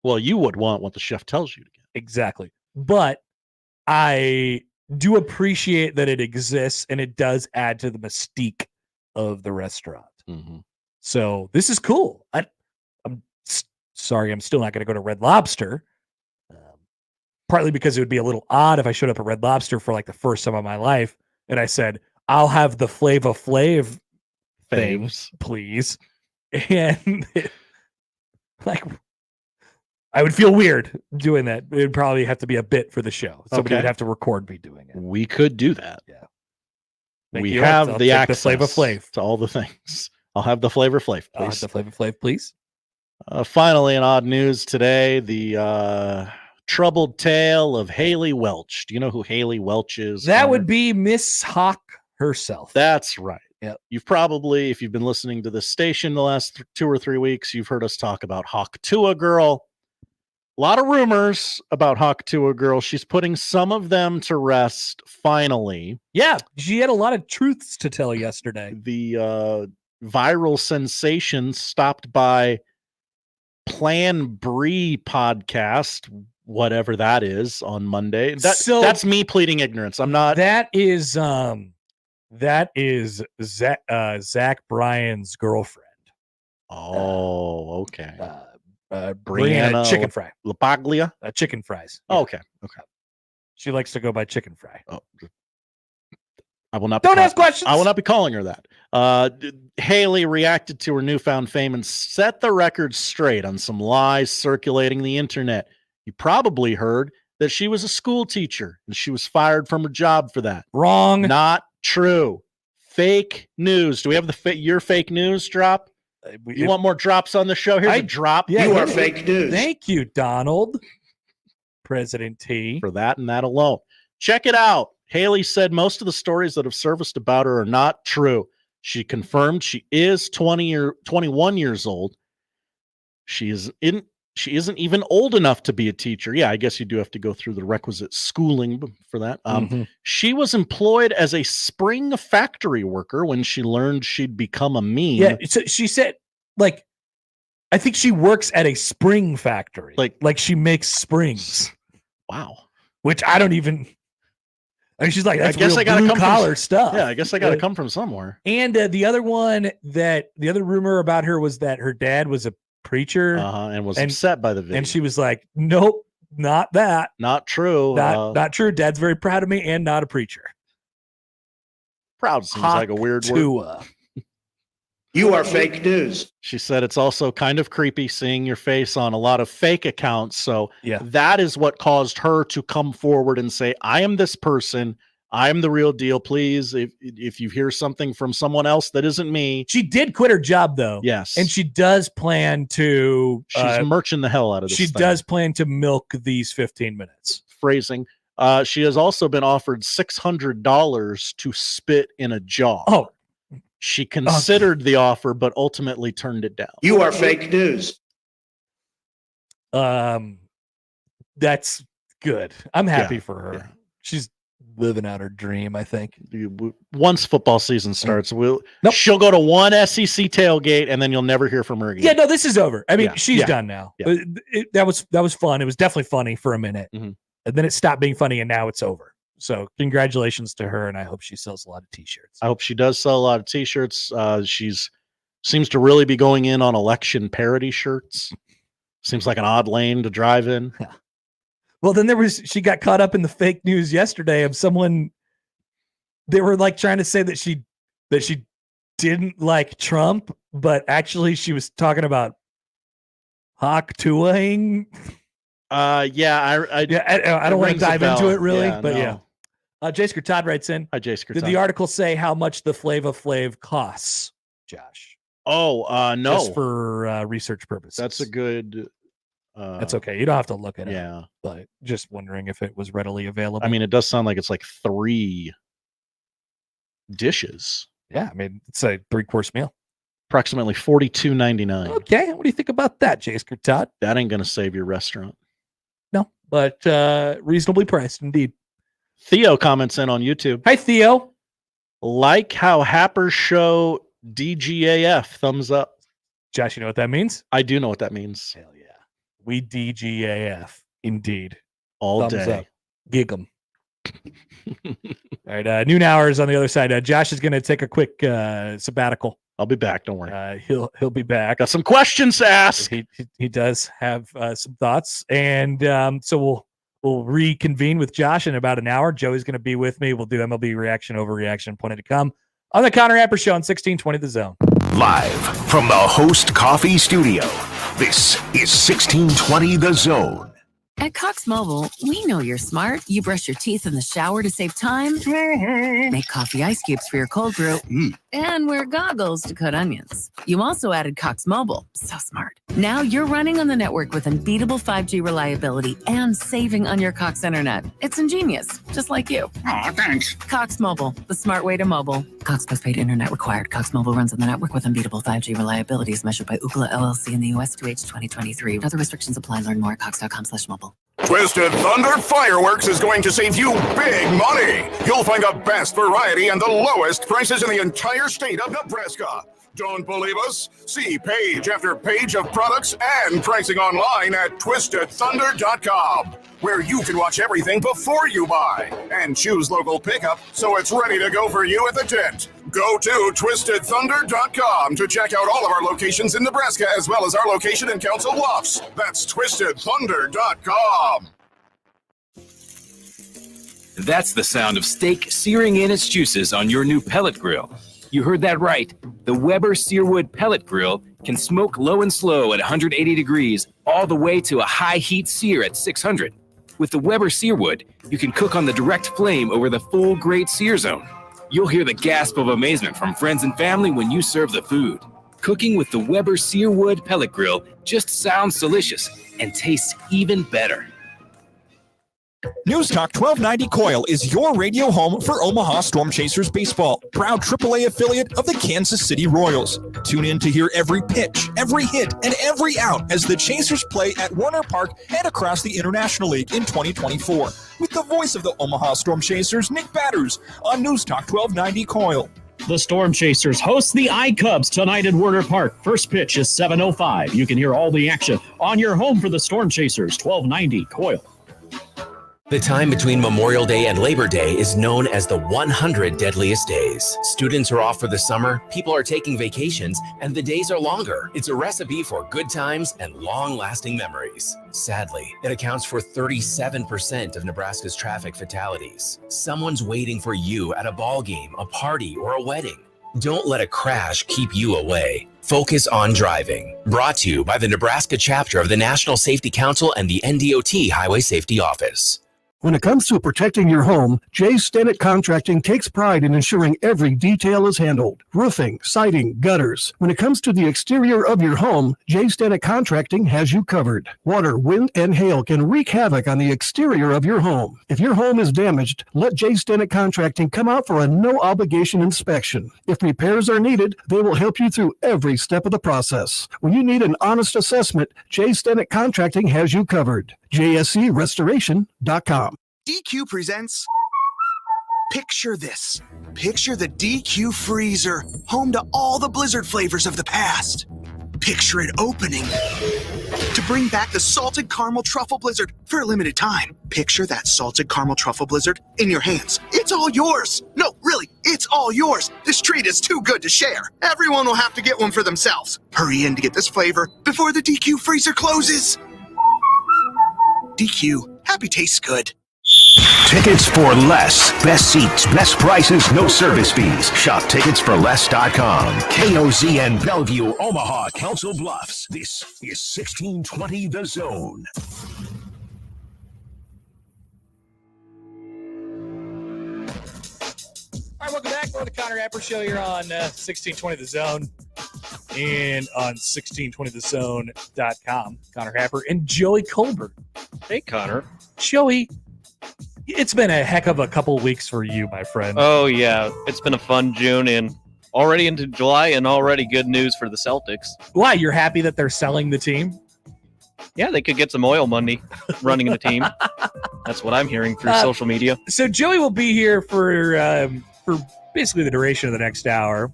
Well, you would want what the chef tells you to get. Exactly, but I do appreciate that it exists, and it does add to the mystique of the restaurant. Mm-hmm. So this is cool. I'm sorry, I'm still not going to go to Red Lobster. Partly because it would be a little odd if I showed up at Red Lobster for like the first time of my life and I said, I'll have the Flava Flav thing, please. And I would feel weird doing that. It would probably have to be a bit for the show. Somebody would have to record me doing it. We could do that. Yeah. We have I'll the take access the Flava Flav to all the things. I'll have the Flavor Flav, please. The Flava Flav, please. Finally, in odd news today, the troubled tale of Haley Welch. Do you know who Haley Welch is? That would be Miss Hawk herself. That's right. Yep. You've probably, if you've been listening to this station the last 2 or 3 weeks, you've heard us talk about Hawk Tua Girl. A lot of rumors about Hawk Tua Girl. She's putting some of them to rest, finally. Yeah, she had a lot of truths to tell yesterday. The viral sensation stopped by Plan Brie podcast, whatever that is, on Monday. That's me pleading ignorance. I'm not. That is Zach Bryan's girlfriend. Oh, okay. Brianna Chicken Fry. LaPaglia? Chicken fries. Oh, okay. She likes to go by Chicken Fry. Oh, I will not. Don't ask questions. I will not be calling her that. Haley reacted to her newfound fame and set the record straight on some lies circulating the internet. You probably heard that she was a school teacher and she was fired from her job for that. Wrong. Not true. Fake news. Do we have your fake news drop? You want more drops on the show? Here's a drop. Yeah, You are fake news. Thank you, Donald. President T. For that and that alone. Check it out. Haley said most of the stories that have surfaced about her are not true. She confirmed she is 21 years old. She isn't even old enough to be a teacher. Yeah, I guess you do have to go through the requisite schooling for that. She was employed as a spring factory worker when she learned she'd become a meme. Yeah, so she said, I think she works at a spring factory. Like she makes springs. Wow. Which I don't even. I mean, she's like, that's real blue collar stuff. Yeah, I guess I got to come from somewhere. And the other rumor about her was that her dad was a preacher and was upset by the video. And she was like, nope, not that. Not true. Not true. Dad's very proud of me and not a preacher. Proud seems like a weird word. You are fake news. She said it's also kind of creepy seeing your face on a lot of fake accounts. So that is what caused her to come forward and say, I am this person. I am the real deal. Please, if you hear something from someone else that isn't me. She did quit her job, though. Yes. And she does plan to. She's merching the hell out of this She thing. does plan to milk these 15 minutes. Phrasing. She has also been offered $600 to spit in a jar. Oh. She considered the offer, but ultimately turned it down. You are fake news. That's good. I'm happy for her. Yeah. She's living out her dream, I think. Once football season starts, she'll go to one SEC tailgate, and then you'll never hear from her again. Yeah, no, this is over. I mean, she's done now. Yeah. That was fun. It was definitely funny for a minute, and then it stopped being funny, and now it's over. So congratulations to her, and I hope she sells a lot of T-shirts. I hope she does sell a lot of T-shirts. Seems to really be going in on election parody shirts. Seems like an odd lane to drive in. Well, then she got caught up in the fake news yesterday of someone. They were like trying to say that she didn't like Trump, but actually she was talking about Hawk Tuaing. I don't want to dive into it really, but no. Jasker Todd writes in. Hi, Jasker. Did the article say how much the Flava Flav costs, Josh? Oh, no. Just for research purposes. That's a good. That's okay. You don't have to look at it. Yeah, but just wondering if it was readily available. I mean, it does sound like it's like 3 dishes. Yeah, I mean, it's a 3-course meal Approximately $42.99. Okay, what do you think about that, Jace Todd? That ain't gonna save your restaurant. No, but reasonably priced indeed. Theo comments in on YouTube. Hi, Theo. Like how Happer show DGAF. Thumbs up. Josh, you know what that means? I do know what that means. Hell yeah. We DGAF. Indeed. All Thumbs day. Up. Gig 'em. All right. Noon hours on the other side. Josh is going to take a quick sabbatical. I'll be back. Don't worry. He'll be back. Got some questions to ask. He does have some thoughts. And so we'll reconvene with Josh in about an hour. Joey's going to be with me. We'll do MLB reaction, overreaction, plenty to come on the Connor Happer Show on 1620 The Zone. Live from the Host Coffee Studio, this is 1620 The Zone. At Cox Mobile, we know you're smart. You brush your teeth in the shower to save time, make coffee ice cubes for your cold brew, and wear goggles to cut onions. You also added Cox Mobile. So smart. Now you're running on the network with unbeatable 5G reliability and saving on your Cox internet. It's ingenious, just like you. Aw, thanks. Cox Mobile, the smart way to mobile. Cox postpaid internet required. Cox Mobile runs on the network with unbeatable 5G reliability as measured by Ookla LLC in the U.S. to age 2023. Other restrictions apply. Learn more at cox.com/mobile. Twisted Thunder Fireworks is going to save you big money. You'll find the best variety and the lowest prices in the entire state of Nebraska. Don't believe us? See page after page of products and pricing online at twistedthunder.com, where you can watch everything before you buy and choose local pickup so it's ready to go for you at the tent. Go to twistedthunder.com to check out all of our locations in Nebraska as well as our location in Council Bluffs. That's twistedthunder.com. That's the sound of steak searing in its juices on your new pellet grill. You heard that right. The Weber Searwood Pellet Grill can smoke low and slow at 180 degrees all the way to a high heat sear at 600. With the Weber Searwood, you can cook on the direct flame over the full grate sear zone. You'll hear the gasp of amazement from friends and family when you serve the food. Cooking with the Weber Searwood Pellet Grill just sounds delicious and tastes even better. News Talk 1290 Coil is your radio home for Omaha Storm Chasers baseball, proud AAA affiliate of the Kansas City Royals. Tune in to hear every pitch, every hit, and every out as the Chasers play at Warner Park and across the International League in 2024. With the voice of the Omaha Storm Chasers, Nick Batters, on News Talk 1290 Coil. The Storm Chasers host the iCubs tonight at Warner Park. First pitch is 7:05. You can hear all the action on your home for the Storm Chasers, 1290 Coil. The time between Memorial Day and Labor Day is known as the 100 deadliest days. Students are off for the summer, people are taking vacations, and the days are longer. It's a recipe for good times and long-lasting memories. Sadly, it accounts for 37% of Nebraska's traffic fatalities. Someone's waiting for you at a ball game, a party, or a wedding. Don't let a crash keep you away. Focus on driving. Brought to you by the Nebraska chapter of the National Safety Council and the NDOT Highway Safety Office. When it comes to protecting your home, J. Stennett Contracting takes pride in ensuring every detail is handled. Roofing, siding, gutters. When it comes to the exterior of your home, J. Stennett Contracting has you covered. Water, wind, and hail can wreak havoc on the exterior of your home. If your home is damaged, let J. Stennett Contracting come out for a no-obligation inspection. If repairs are needed, they will help you through every step of the process. When you need an honest assessment, J. Stennett Contracting has you covered. JSCRestoration.com. DQ presents Picture This. Picture the DQ freezer, home to all the Blizzard flavors of the past. Picture it opening to bring back the salted caramel truffle blizzard for a limited time. Picture that salted caramel truffle blizzard in your hands. It's all yours. No, really, it's all yours. This treat is too good to share. Everyone will have to get one for themselves. Hurry in to get this flavor before the DQ freezer closes. DQ, happy tastes good. Tickets for less. Best seats, best prices, no service fees. Shop ticketsforless.com. KOZN Bellevue, Omaha, Council Bluffs. This is 1620 The Zone. All right, welcome back. We're on the Connor Happer Show here on 1620 The Zone and on 1620thezone.com. Connor Happer and Joey Colbert. Hey, Connor. Joey, it's been a heck of a couple weeks for you, my friend. Oh, yeah. It's been a fun June in Already into July and already good news for the Celtics. Why? You're happy that they're selling the team? Yeah, they could get some oil money running the team. That's what I'm hearing through social media. So Joey will be here for basically the duration of the next hour.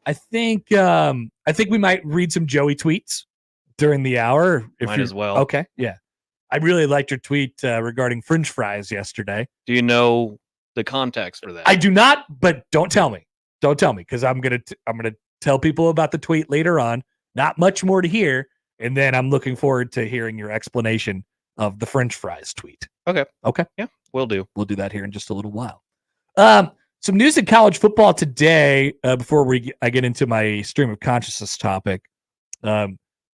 I think we might read some Joey tweets during the hour. Might as well. Okay, yeah. I really liked your tweet regarding French fries yesterday. Do you know the context for that? I do not, but don't tell me. Don't tell me, because I'm gonna tell people about the tweet later on. Not much more to hear, and then I'm looking forward to hearing your explanation of the French fries tweet. Okay. Yeah, we'll do. We'll do that here in just a little while. Some news in college football today. Before I get into my stream of consciousness topic.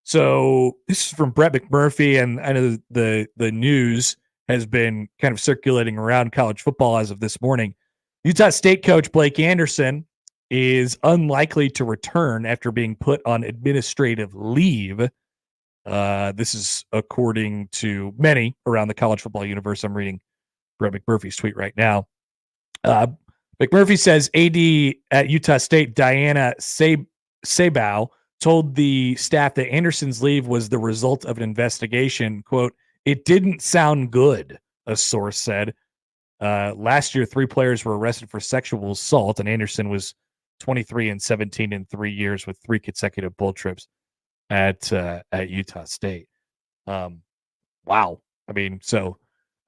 So this is from Brett McMurphy, and I know the news has been kind of circulating around college football as of this morning. Utah State coach Blake Anderson is unlikely to return after being put on administrative leave. This is according to many around the college football universe. I'm reading Brett McMurphy's tweet right now. McMurphy says AD at Utah State, Diana Sabow, told the staff that Anderson's leave was the result of an investigation. Quote, "It didn't sound good," a source said. Last year, 3 players were arrested for sexual assault, and Anderson was 23 and 17 in 3 years with 3 consecutive bowl trips at Utah State. Wow. I mean, so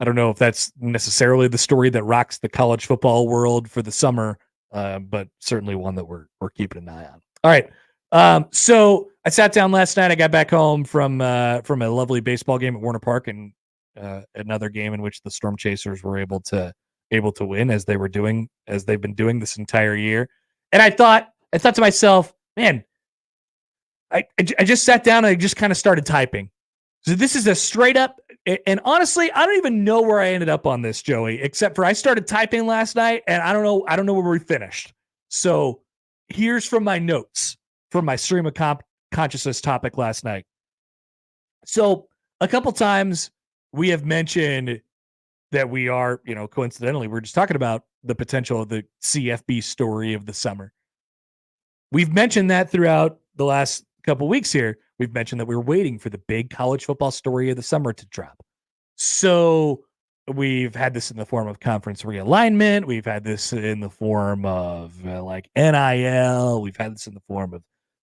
I don't know if that's necessarily the story that rocks the college football world for the summer, but certainly one that we're keeping an eye on. All right. So I sat down last night. I got back home from a lovely baseball game at Warner Park, and another game in which the Storm Chasers were able to win as they've been doing this entire year. And I thought to myself, man, I just sat down and I just kind of started typing. So this is a straight up, and honestly, I don't even know where I ended up on this, Joey, except for I started typing last night and I don't know where we finished. So here's from my notes from my stream of consciousness topic last night. So a couple times we have mentioned that we are, coincidentally, we're just talking about the potential of the CFB story of the summer. We've mentioned that throughout the last couple weeks here. We've mentioned that we were waiting for the big college football story of the summer to drop. So we've had this in the form of conference realignment. We've had this in the form of NIL. We've had this in the form of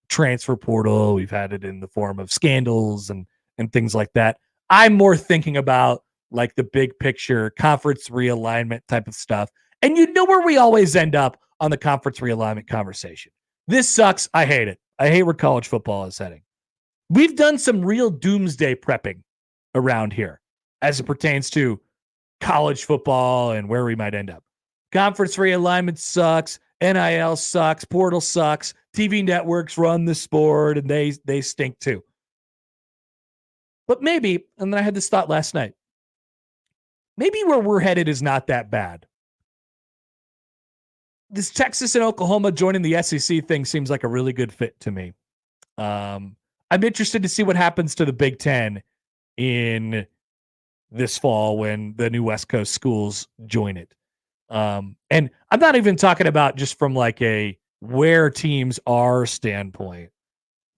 transfer portal. We've had it in the form of scandals and things like that. I'm more thinking about like the big picture conference realignment type of stuff. And you know where we always end up on the conference realignment conversation. This sucks. I hate it. I hate where college football is heading. We've done some real doomsday prepping around here as it pertains to college football and where we might end up. Conference realignment sucks. NIL sucks. Portal sucks. TV networks run the sport and they stink too. But maybe, and then I had this thought last night, maybe where we're headed is not that bad. This Texas and Oklahoma joining the SEC thing seems like a really good fit to me. I'm interested to see what happens to the Big Ten in this fall when the new West Coast schools join it. And I'm not even talking about just from like a where teams are standpoint,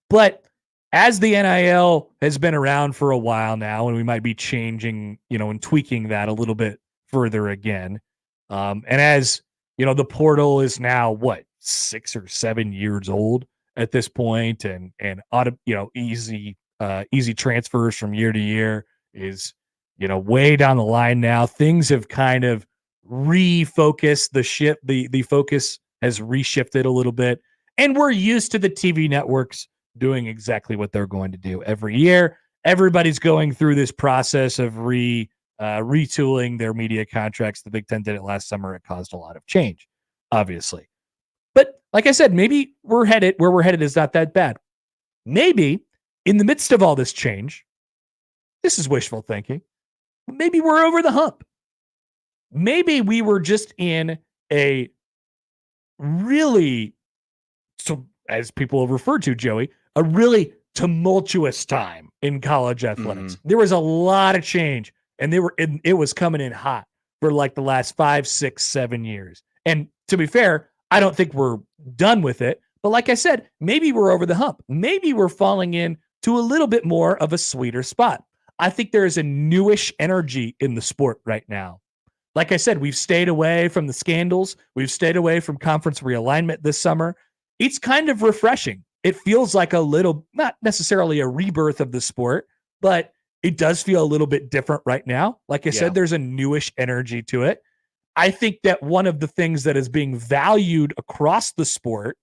but as the NIL has been around for a while now, and we might be changing, and tweaking that a little bit further again. And as, the portal is now 6 or 7 years old at this point, and easy transfers from year to year is, way down the line now. Things have kind of refocused the focus has reshifted a little bit, and we're used to the TV networks doing exactly what they're going to do every year. Everybody's going through this process of retooling their media contracts. The Big Ten did it last summer. It caused a lot of change, obviously. But like I said, maybe where we're headed is not that bad. Maybe in the midst of all this change, this is wishful thinking, maybe we're over the hump. Maybe we were just in a really, so as people have referred to, Joey, a really tumultuous time in college athletics. There was a lot of change, and it was coming in hot for like the last 5, 6, 7 years. And to be fair, I don't think we're done with it. But like I said, maybe we're over the hump. Maybe we're falling in to a little bit more of a sweeter spot. I think there is a newish energy in the sport right now. Like I said, we've stayed away from the scandals. We've stayed away from conference realignment this summer. It's kind of refreshing. It feels like a little, not necessarily a rebirth of the sport, but it does feel a little bit different right now. Like I said, there's a newish energy to it. I think that one of the things that is being valued across the sport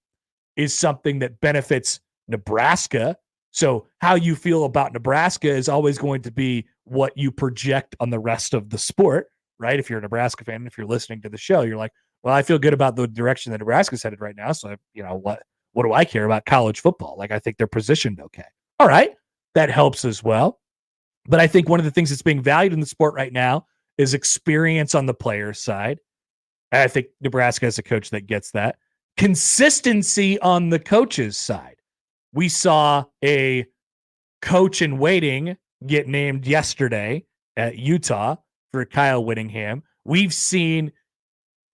is something that benefits Nebraska. So how you feel about Nebraska is always going to be what you project on the rest of the sport, right? If you're a Nebraska fan, if you're listening to the show, you're like, well, I feel good about the direction that Nebraska's headed right now. So, what do I care about college football? Like, I think they're positioned okay. All right. That helps as well. But I think one of the things that's being valued in the sport right now is experience on the player's side. And I think Nebraska has a coach that gets that. Consistency on the coach's side. We saw a coach in waiting get named yesterday at Utah for Kyle Whittingham. We've seen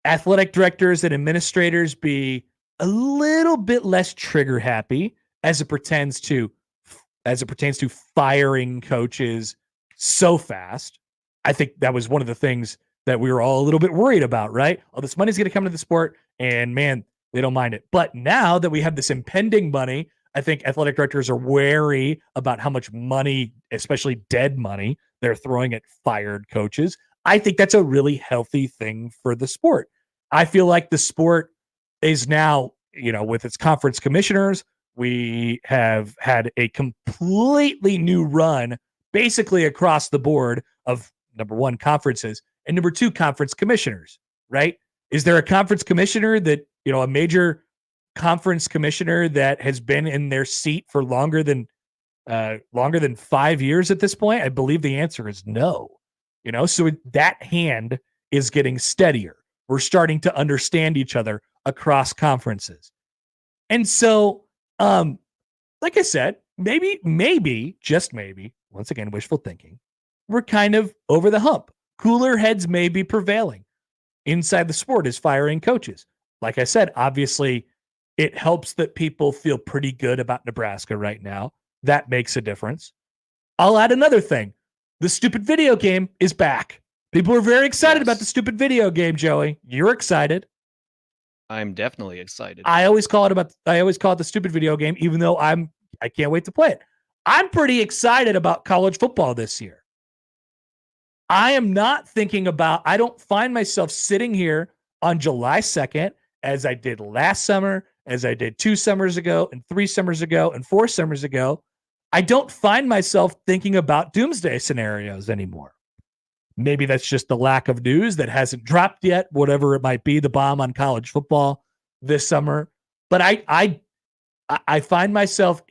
athletic directors and administrators be a little bit less trigger happy as it pertains to firing coaches so fast. I think that was one of the things that we were all a little bit worried about, right? Oh, this money's going to come to the sport, and man, they don't mind it. But now that we have this impending money, I think athletic directors are wary about how much money, especially dead money, they're throwing at fired coaches. I think that's a really healthy thing for the sport. I feel like the sport is now, with its conference commissioners, we have had a completely new run basically across the board of number one, conferences, and number two, conference commissioners, right? Is there a conference commissioner that, a major conference commissioner that has been in their seat for longer than 5 years at this point? I believe the answer is no. So that hand is getting steadier. We're starting to understand each other across conferences. And so, like I said, maybe, just maybe, once again, wishful thinking, we're kind of over the hump. Cooler heads may be prevailing inside the sport as firing coaches. Like I said, obviously, it helps that people feel pretty good about Nebraska right now. That makes a difference. I'll add another thing. The stupid video game is back. People are very excited about the stupid video game, Joey. You're excited. I'm definitely excited. I always call it the stupid video game, even though I can't wait to play it. I'm pretty excited about college football this year. I don't find myself sitting here on July 2nd as I did last summer, as I did 2 summers ago and 3 summers ago and 4 summers ago. I don't find myself thinking about doomsday scenarios anymore. Maybe that's just the lack of news that hasn't dropped yet, whatever it might be, the bomb on college football this summer. But I find myself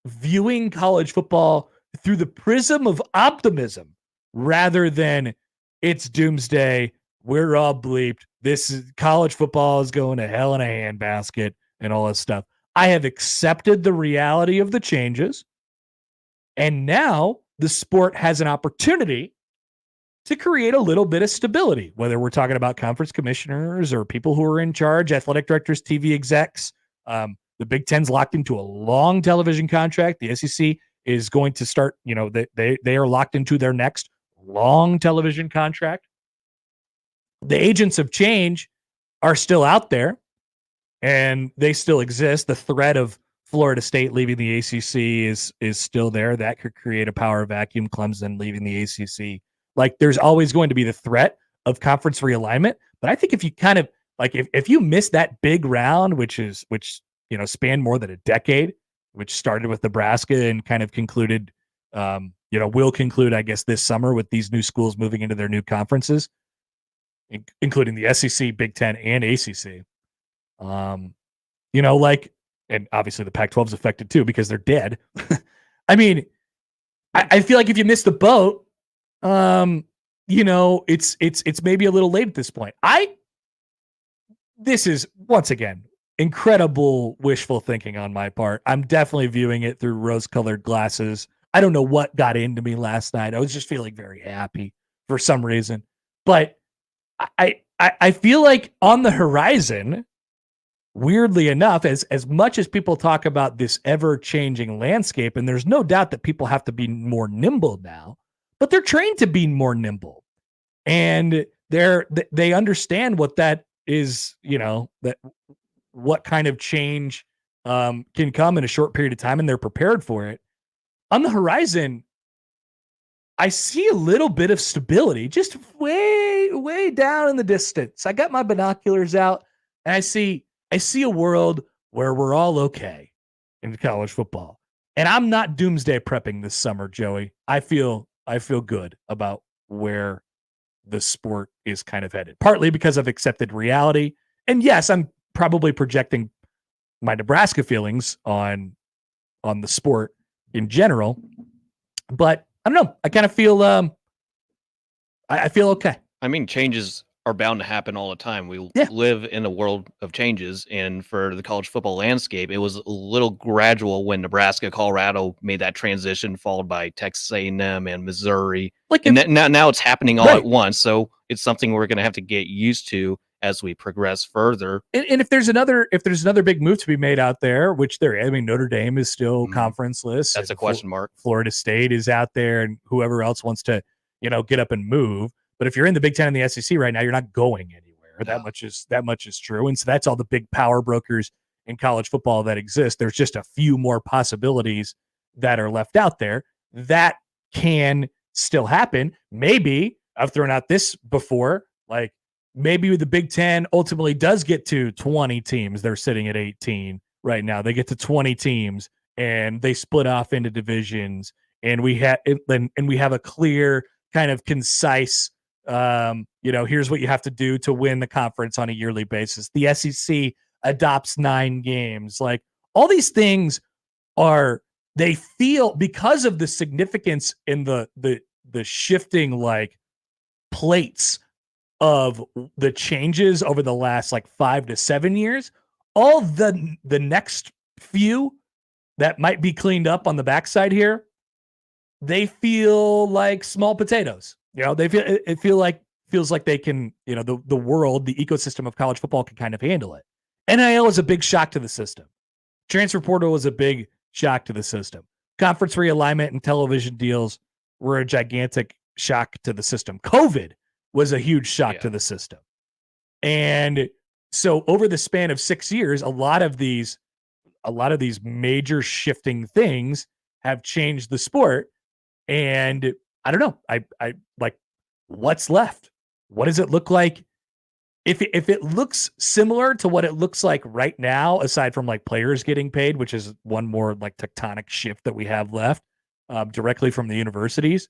viewing college football through the prism of optimism rather than it's doomsday. We're all bleeped. College football is going to hell in a handbasket and all this stuff. I have accepted the reality of the changes. And now the sport has an opportunity to create a little bit of stability, whether we're talking about conference commissioners or people who are in charge, athletic directors, TV execs. The Big Ten's locked into a long television contract. The SEC is going to start, they are locked into their next long television contract. The agents of change are still out there and they still exist. The threat of Florida State leaving the ACC is still there. That could create a power vacuum. Clemson leaving the ACC. Like, there's always going to be the threat of conference realignment. But I think if you kind of if you miss that big round, which spanned more than a decade, which started with Nebraska and kind of concluded, will conclude, I guess, this summer with these new schools moving into their new conferences, including the SEC, Big Ten, and ACC. And obviously the Pac-12 is affected too because they're dead. I mean, I feel like if you miss the boat, it's maybe a little late at this point. This is, once again, incredible wishful thinking on my part. I'm definitely viewing it through rose-colored glasses. I don't know what got into me last night. I was just feeling very happy for some reason. But I feel like on the horizon, weirdly enough, as much as people talk about this ever-changing landscape, and there's no doubt that people have to be more nimble now, but they're trained to be more nimble. And they understand what that is, that what kind of change can come in a short period of time, and they're prepared for it. On the horizon, I see a little bit of stability, just way, way down in the distance. I got my binoculars out, and I see a world where we're all okay in college football. And I'm not doomsday prepping this summer, Joey. I feel good about where the sport is kind of headed, partly because I've accepted reality. And yes, I'm probably projecting my Nebraska feelings on the sport in general, but I don't know. I kind of feel I feel okay. I mean, changes are bound to happen all the time. We live in a world of changes, and for the college football landscape, it was a little gradual when Nebraska, Colorado made that transition, followed by Texas A&M and Missouri. Now it's happening all at once, so it's something we're going to have to get used to as we progress further. And if there's another big move to be made out there, which there is, I mean, Notre Dame is still conferenceless. That's a question mark. Florida State is out there, and whoever else wants to, get up and move. But if you're in the Big Ten and the SEC right now, you're not going anywhere. That much is true. And so that's all the big power brokers in college football that exist. There's just a few more possibilities that are left out there that can still happen. Maybe I've thrown out this before, like maybe the Big Ten ultimately does get to 20 teams. They're sitting at 18 right now. They get to 20 teams and they split off into divisions, and we have a clear kind of concise, here's what you have to do to win the conference on a yearly basis. The SEC adopts 9 games. Like all these things they feel, because of the significance in the shifting like plates of the changes over the last like 5 to 7 years, all the next few that might be cleaned up on the backside here, they feel like small potatoes. Feels like they can, the world, the ecosystem of college football can kind of handle it. NIL is a big shock to the system. Transfer portal is a big shock to the system. Conference realignment and television deals were a gigantic shock to the system. COVID was a huge shock to the system. And so over the span of 6 years, a lot of these major shifting things have changed the sport. And I don't know. I like, what's left? What does it look like? If it looks similar to what it looks like right now, aside from like players getting paid, which is one more like tectonic shift that we have left directly from the universities.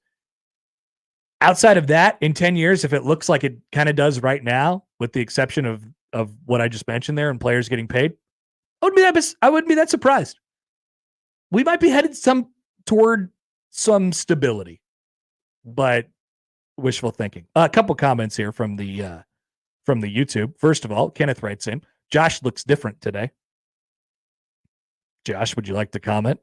Outside of that, in 10 years, if it looks like it kind of does right now, with the exception of what I just mentioned there and players getting paid, I wouldn't be that surprised. We might be headed toward some stability, but wishful thinking. A couple comments here from the YouTube. First of all, Kenneth writes in, Josh looks different today. Josh, would you like to comment?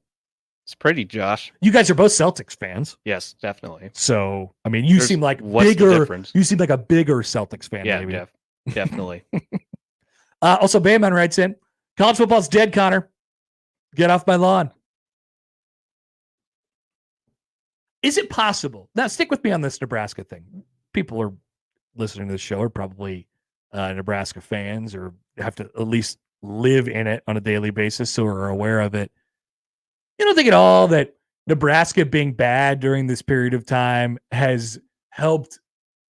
It's pretty, Josh. You guys are both Celtics fans. Yes, definitely. So, I mean, you seem like bigger. You seem like a bigger Celtics fan. Yeah, maybe. Definitely. Also, Bayman writes in, college football's dead, Connor. Get off my lawn. Is it possible? Now, stick with me on this Nebraska thing. People are listening to this show are probably Nebraska fans or have to at least live in it on a daily basis, so are aware of it. You don't think at all that Nebraska being bad during this period of time has helped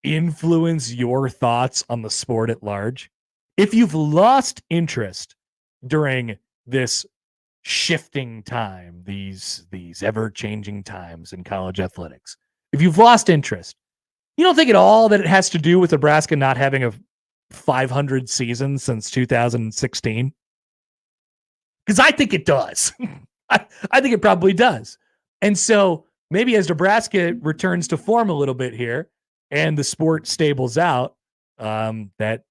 influence your thoughts on the sport at large? If you've lost interest during this shifting time, these ever-changing times in college athletics, if you've lost interest, you don't think at all that it has to do with Nebraska not having a 500 season since 2016? Because I think it does. I think it probably does. And so maybe as Nebraska returns to form a little bit here and the sport stables out, that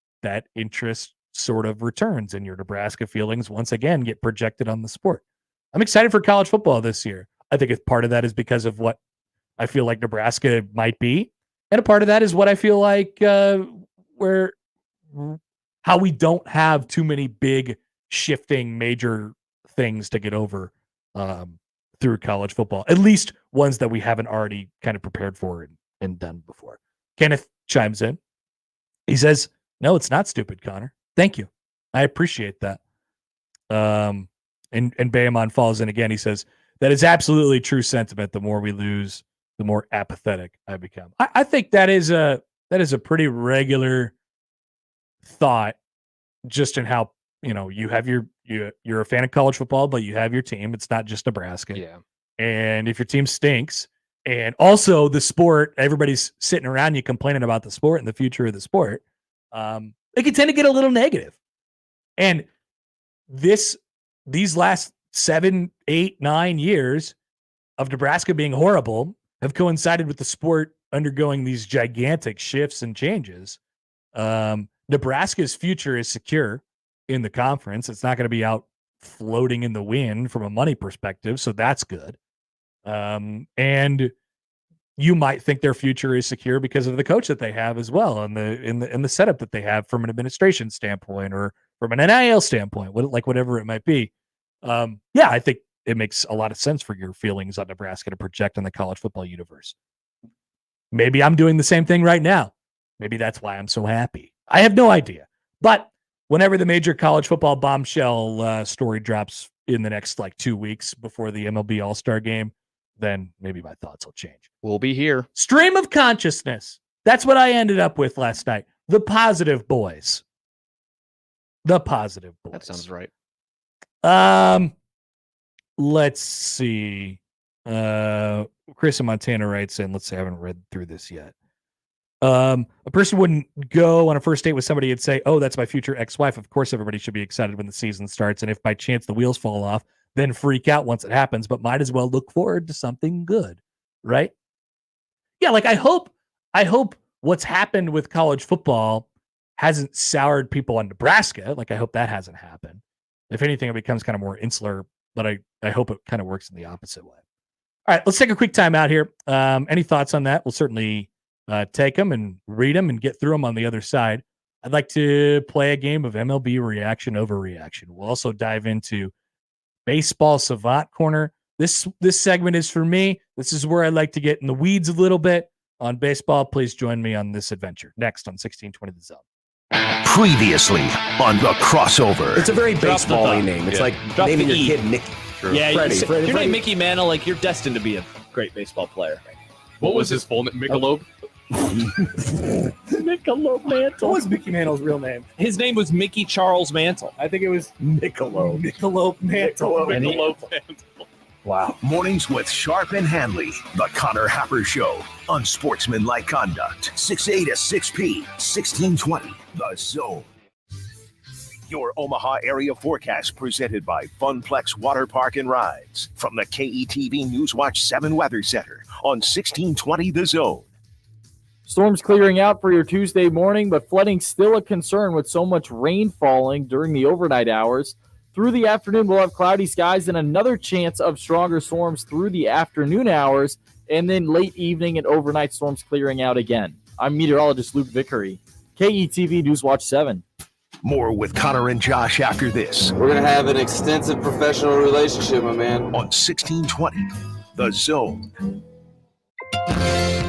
interest sort of returns and your Nebraska feelings once again get projected on the sport. I'm excited for college football this year. I think part of that is because of what I feel like Nebraska might be. And a part of that is what I feel like how how we don't have too many big shifting major things to get over through college football, at least ones that we haven't already kind of prepared for and done before. Kenneth chimes in. He says, no, it's not stupid, Connor. Thank you. I appreciate that. And Bayamon falls in again. He says, that is absolutely true sentiment. The more we lose, the more apathetic I become. I think that is a pretty regular thought, just in how, you have you're a fan of college football, but you have your team. It's not just Nebraska. Yeah. And if your team stinks, and also the sport, everybody's sitting around you complaining about the sport and the future of the sport, it can tend to get a little negative. And these last 7, 8, 9 years of Nebraska being horrible have coincided with the sport undergoing these gigantic shifts and changes. Nebraska's future is secure in the conference. It's not going to be out floating in the wind from a money perspective, so that's good. And you might think their future is secure because of the coach that they have as well, and the setup that they have from an administration standpoint or from an NIL standpoint, whatever it might be. I think it makes a lot of sense for your feelings on Nebraska to project in the college football universe. Maybe I'm doing the same thing right now. Maybe that's why I'm so happy. I have no idea. But whenever the major college football bombshell story drops in the next 2 weeks before the MLB All-Star game, then maybe my thoughts will change. We'll be here. Stream of consciousness. That's what I ended up with last night. The Positive Boys. The Positive Boys. That sounds right. Let's see. Chris in Montana writes in. Let's see. I haven't read through this yet. A person wouldn't go on a first date with somebody and say, oh, that's my future ex-wife. Of course, everybody should be excited when the season starts. And if by chance the wheels fall off, then freak out once it happens, but might as well look forward to something good. Right? Yeah. I hope what's happened with college football hasn't soured people on Nebraska. I hope that hasn't happened. If anything, it becomes kind of more insular, but I hope it kind of works in the opposite way. All right, let's take a quick time out here. Any thoughts on that? We'll certainly take them and read them and get through them on the other side. I'd like to play a game of MLB Reaction Overreaction. We'll also dive into Baseball Savant Corner. This segment is for me. This is where I like to get in the weeds a little bit on baseball. Please join me on this adventure. Next on 1620 The Zone. Previously on The Crossover. It's a very baseball-y name. It's like naming your kid Mickey. Yeah, Freddie. Your name Mickey Mantle, you're destined to be a great baseball player. What was his full name? Michelob? Michelob Mantle. What was Mickey Mantle's real name? His name was Mickey Charles Mantle. I think it was Michelob. Michelob Mantle. Michelob Mantle. Wow. Mornings with Sharp and Hanley. The Connor Happer Show. Unsportsmanlike conduct. 6A to 6P. 1620. The Zone. Your Omaha area forecast presented by Funplex Water Park and Rides. From the KETV Newswatch 7 Weather Center on 1620 The Zone. Storms clearing out for your Tuesday morning, but flooding still a concern with so much rain falling during the overnight hours. Through the afternoon, we'll have cloudy skies and another chance of stronger storms through the afternoon hours, and then late evening and overnight storms clearing out again. I'm meteorologist Luke Vickery, KETV Newswatch 7. More with Connor and Josh after this. We're going to have an extensive professional relationship, my man. On 1620, The Zone.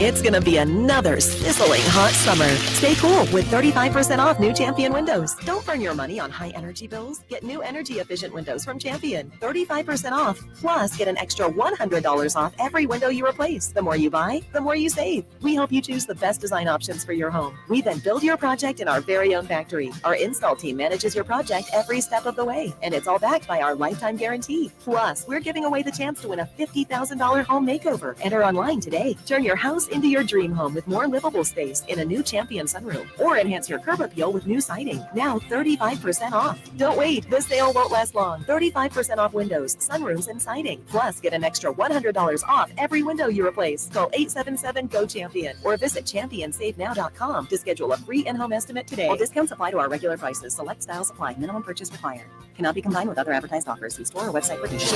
It's going to be another sizzling hot summer. Stay cool with 35% off new Champion windows. Don't burn your money on high energy bills. Get new energy efficient windows from Champion. 35% off. Plus, get an extra $100 off every window you replace. The more you buy, the more you save. We help you choose the best design options for your home. We then build your project in our very own factory. Our install team manages your project every step of the way, and it's all backed by our lifetime guarantee. Plus, we're giving away the chance to win a $50,000 home makeover. Enter online today. Turn your house into your dream home with more livable space in a new Champion sunroom, or enhance your curb appeal with new siding. Now 35% off. Don't wait. This sale won't last long. 35% off windows, sunrooms, and siding. Plus, get an extra $100 off every window you replace. Call 877-GO-CHAMPION or visit championsavenow.com to schedule a free in-home estimate today. All discounts apply to our regular prices. Select styles apply. Minimum purchase required. Cannot be combined with other advertised offers. See store or website for details.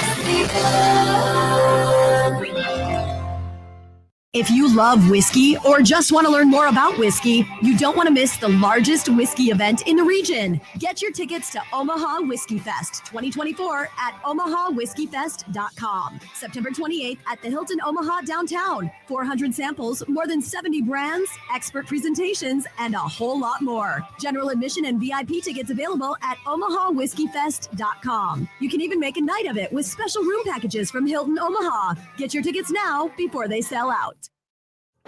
If you love whiskey or just want to learn more about whiskey, you don't want to miss the largest whiskey event in the region. Get your tickets to Omaha Whiskey Fest 2024 at omahawhiskeyfest.com. September 28th at the Hilton Omaha downtown. 400 samples, more than 70 brands, expert presentations, and a whole lot more. General admission and VIP tickets available at omahawhiskeyfest.com. You can even make a night of it with special room packages from Hilton Omaha. Get your tickets now before they sell out.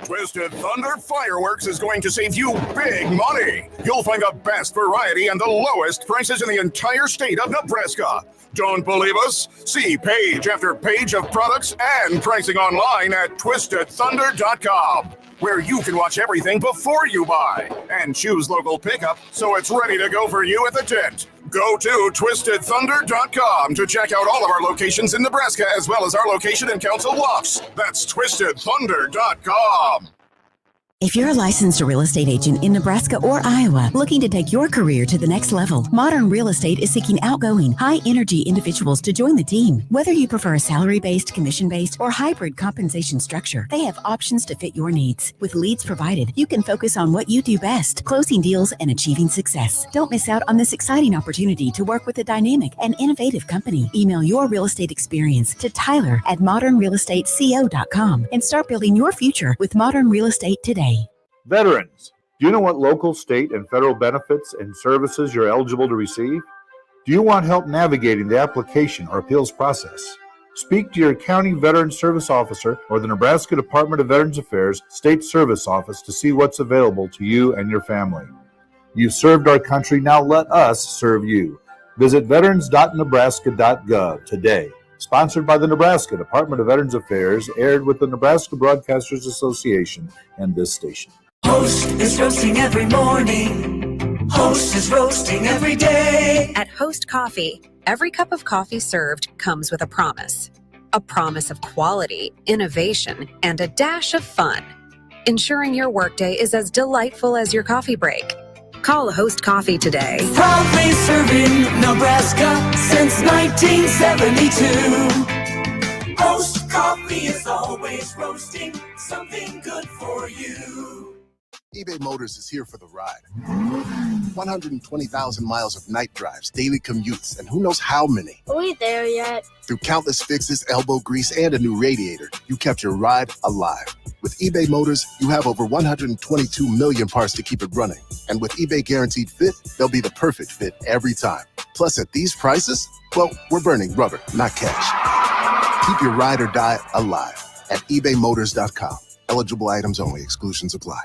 Twisted Thunder Fireworks is going to save you big money. You'll find the best variety and the lowest prices in the entire state of Nebraska. Don't believe us? See page after page of products and pricing online at twistedthunder.com, where you can watch everything before you buy and choose local pickup so it's ready to go for you at the tent. Go to twistedthunder.com to check out all of our locations in Nebraska, as well as our location in Council Bluffs. That's twistedthunder.com. If you're a licensed real estate agent in Nebraska or Iowa looking to take your career to the next level, Modern Real Estate is seeking outgoing, high-energy individuals to join the team. Whether you prefer a salary-based, commission-based, or hybrid compensation structure, they have options to fit your needs. With leads provided, you can focus on what you do best, closing deals and achieving success. Don't miss out on this exciting opportunity to work with a dynamic and innovative company. Email your real estate experience to Tyler at modernrealestateco.com and start building your future with Modern Real Estate today. Veterans, do you know what local, state, and federal benefits and services you're eligible to receive? Do you want help navigating the application or appeals process? Speak to your county veteran service officer or the Nebraska Department of Veterans Affairs State Service Office to see what's available to you and your family. You've served our country, now let us serve you. Visit veterans.nebraska.gov today. Sponsored by the Nebraska Department of Veterans Affairs, aired with the Nebraska Broadcasters Association and this station. Host is roasting every morning. Host is roasting every day. At Host Coffee, every cup of coffee served comes with a promise. A promise of quality, innovation, and a dash of fun. Ensuring your workday is as delightful as your coffee break. Call Host Coffee today. Proudly serving Nebraska since 1972. Host Coffee is always roasting something good for you. eBay Motors is here for the ride. 120,000 miles of night drives, daily commutes, and who knows how many. Are we there yet? Through countless fixes, elbow grease, and a new radiator, you kept your ride alive. With eBay Motors, you have over 122 million parts to keep it running. And with eBay Guaranteed Fit, they'll be the perfect fit every time. Plus, at these prices, well, we're burning rubber, not cash. Keep your ride or die alive at ebaymotors.com. Eligible items only. Exclusions apply.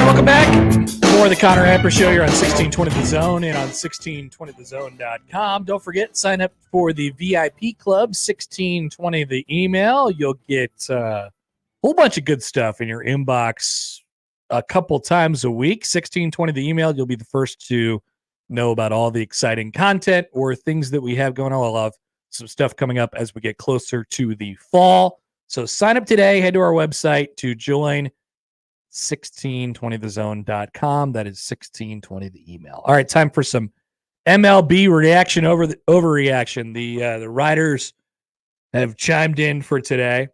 Welcome back for the Connor Happer Show. You're on 1620 The Zone and on 1620thezone.com. Don't forget, sign up for the VIP Club, 1620 the email. You'll get a whole bunch of good stuff in your inbox a couple times a week. 1620 the email. You'll be the first to know about all the exciting content or things that we have going on. I'll have some stuff coming up as we get closer to the fall. So sign up today. Head to our website to join 1620thezone.com. That is 1620 the email. All right, time for some MLB reaction overreaction. The writers have chimed in for today.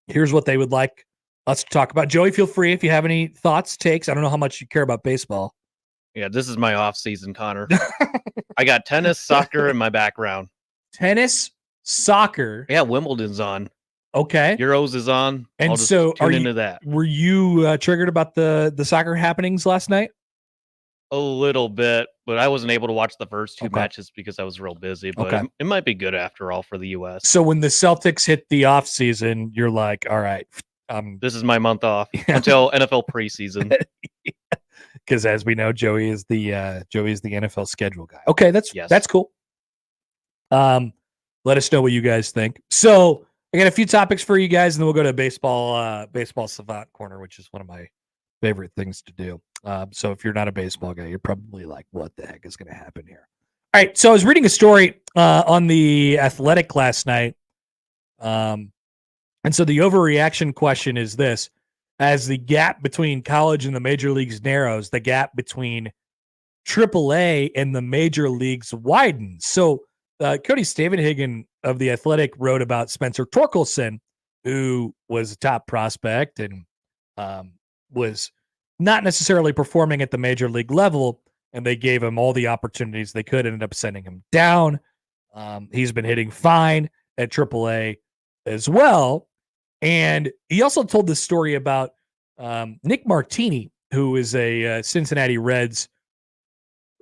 Here's what they would like us to talk about. Joey, feel free if you have any thoughts, takes. I don't know how much you care about baseball. Yeah, this is my off season, Connor. I got tennis, soccer in my background. Tennis, soccer. Yeah, Wimbledon's on. Okay. Euros is on. And I'll just so tune into that. Were you triggered about the soccer happenings last night? A little bit, but I wasn't able to watch the first two matches because I was real busy. But it might be good after all for the U.S. So when the Celtics hit the off season, you're like, all right, this is my month off until NFL preseason. Because as we know, Joey is the NFL schedule guy. Okay, that's cool. Let us know what you guys think. So I got a few topics for you guys, and then we'll go to baseball savant corner, which is one of my favorite things to do. So if you're not a baseball guy, you're probably like, what the heck is going to happen here? All right. So I was reading a story on the Athletic last night. And so the overreaction question is this: as the gap between college and the major leagues narrows, the gap between AAA and the major leagues widen. So Cody Stavenhagen of The Athletic wrote about Spencer Torkelson, who was a top prospect and was not necessarily performing at the major league level, and they gave him all the opportunities they could, ended up sending him down. He's been hitting fine at AAA as well. And he also told this story about Nick Martini, who is a Cincinnati Reds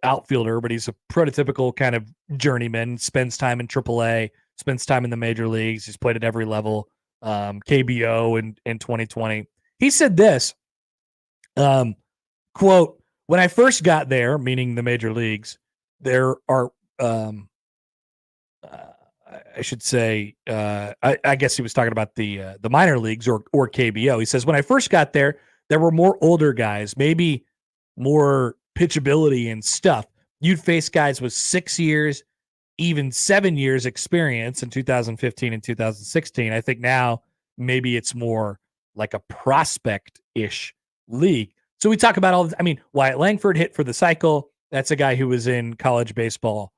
outfielder, but he's a prototypical kind of journeyman, spends time in AAA, spends time in the major leagues. He's played at every level, KBO in 2020. He said this, quote, "When I first got there," meaning the major leagues, there are, I should say, I guess he was talking about the minor leagues or KBO. He says, "When I first got there, there were more older guys, maybe more pitchability and stuff. You'd face guys with 6 years, even 7 years experience in 2015 and 2016. I think now maybe it's more like a prospect-ish league." So we talk about all this. I mean, Wyatt Langford hit for the cycle. That's a guy who was in college baseball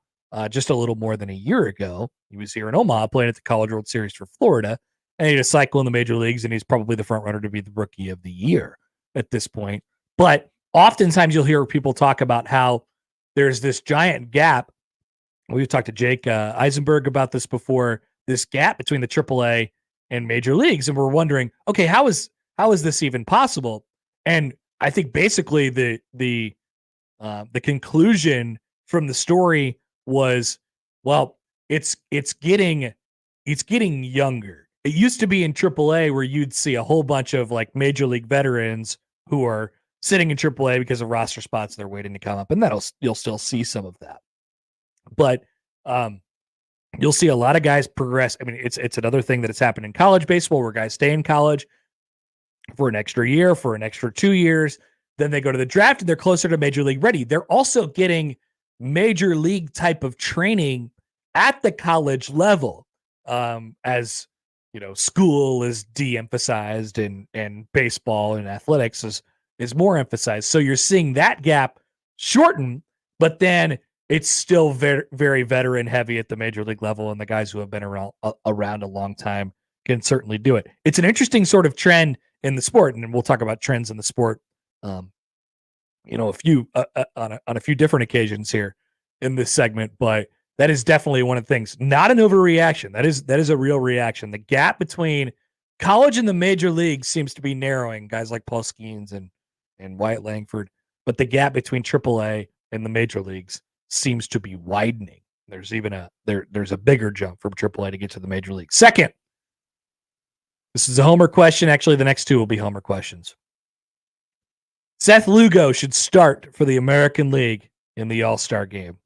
just a little more than a year ago. He was here in Omaha playing at the College World Series for Florida, and he had a cycle in the major leagues, and he's probably the front runner to be the rookie of the year at this point. But oftentimes you'll hear people talk about how there's this giant gap. We've talked to Jake Eisenberg about this before, this gap between the AAA and major leagues. And we're wondering, okay, how is this even possible? And I think basically the conclusion from the story was, well, it's getting younger. It used to be in AAA where you'd see a whole bunch of like major league veterans who are sitting in AAA because of roster spots they're waiting to come up, and you'll still see some of that. But you'll see a lot of guys progress. I mean, it's another thing that has happened in college baseball where guys stay in college for an extra year, for an extra 2 years. Then they go to the draft and they're closer to major league ready. They're also getting major league type of training at the college level, as you know, school is de-emphasized and baseball and athletics is more emphasized. So you're seeing that gap shorten, but then it's still very, very veteran heavy at the major league level, and the guys who have been around a long time can certainly do it. It's an interesting sort of trend in the sport, and we'll talk about trends in the sport, on a few different occasions here in this segment. But that is definitely one of the things. Not an overreaction. That is a real reaction. The gap between college and the major leagues seems to be narrowing. Guys like Paul Skeens and Wyatt Langford, but the gap between AAA and the major leagues seems to be widening. There's even there's a bigger jump from AAA to get to the major league. Second, this is a homer question. Actually, the next two will be homer questions. Seth Lugo should start for the American League in the All-Star game.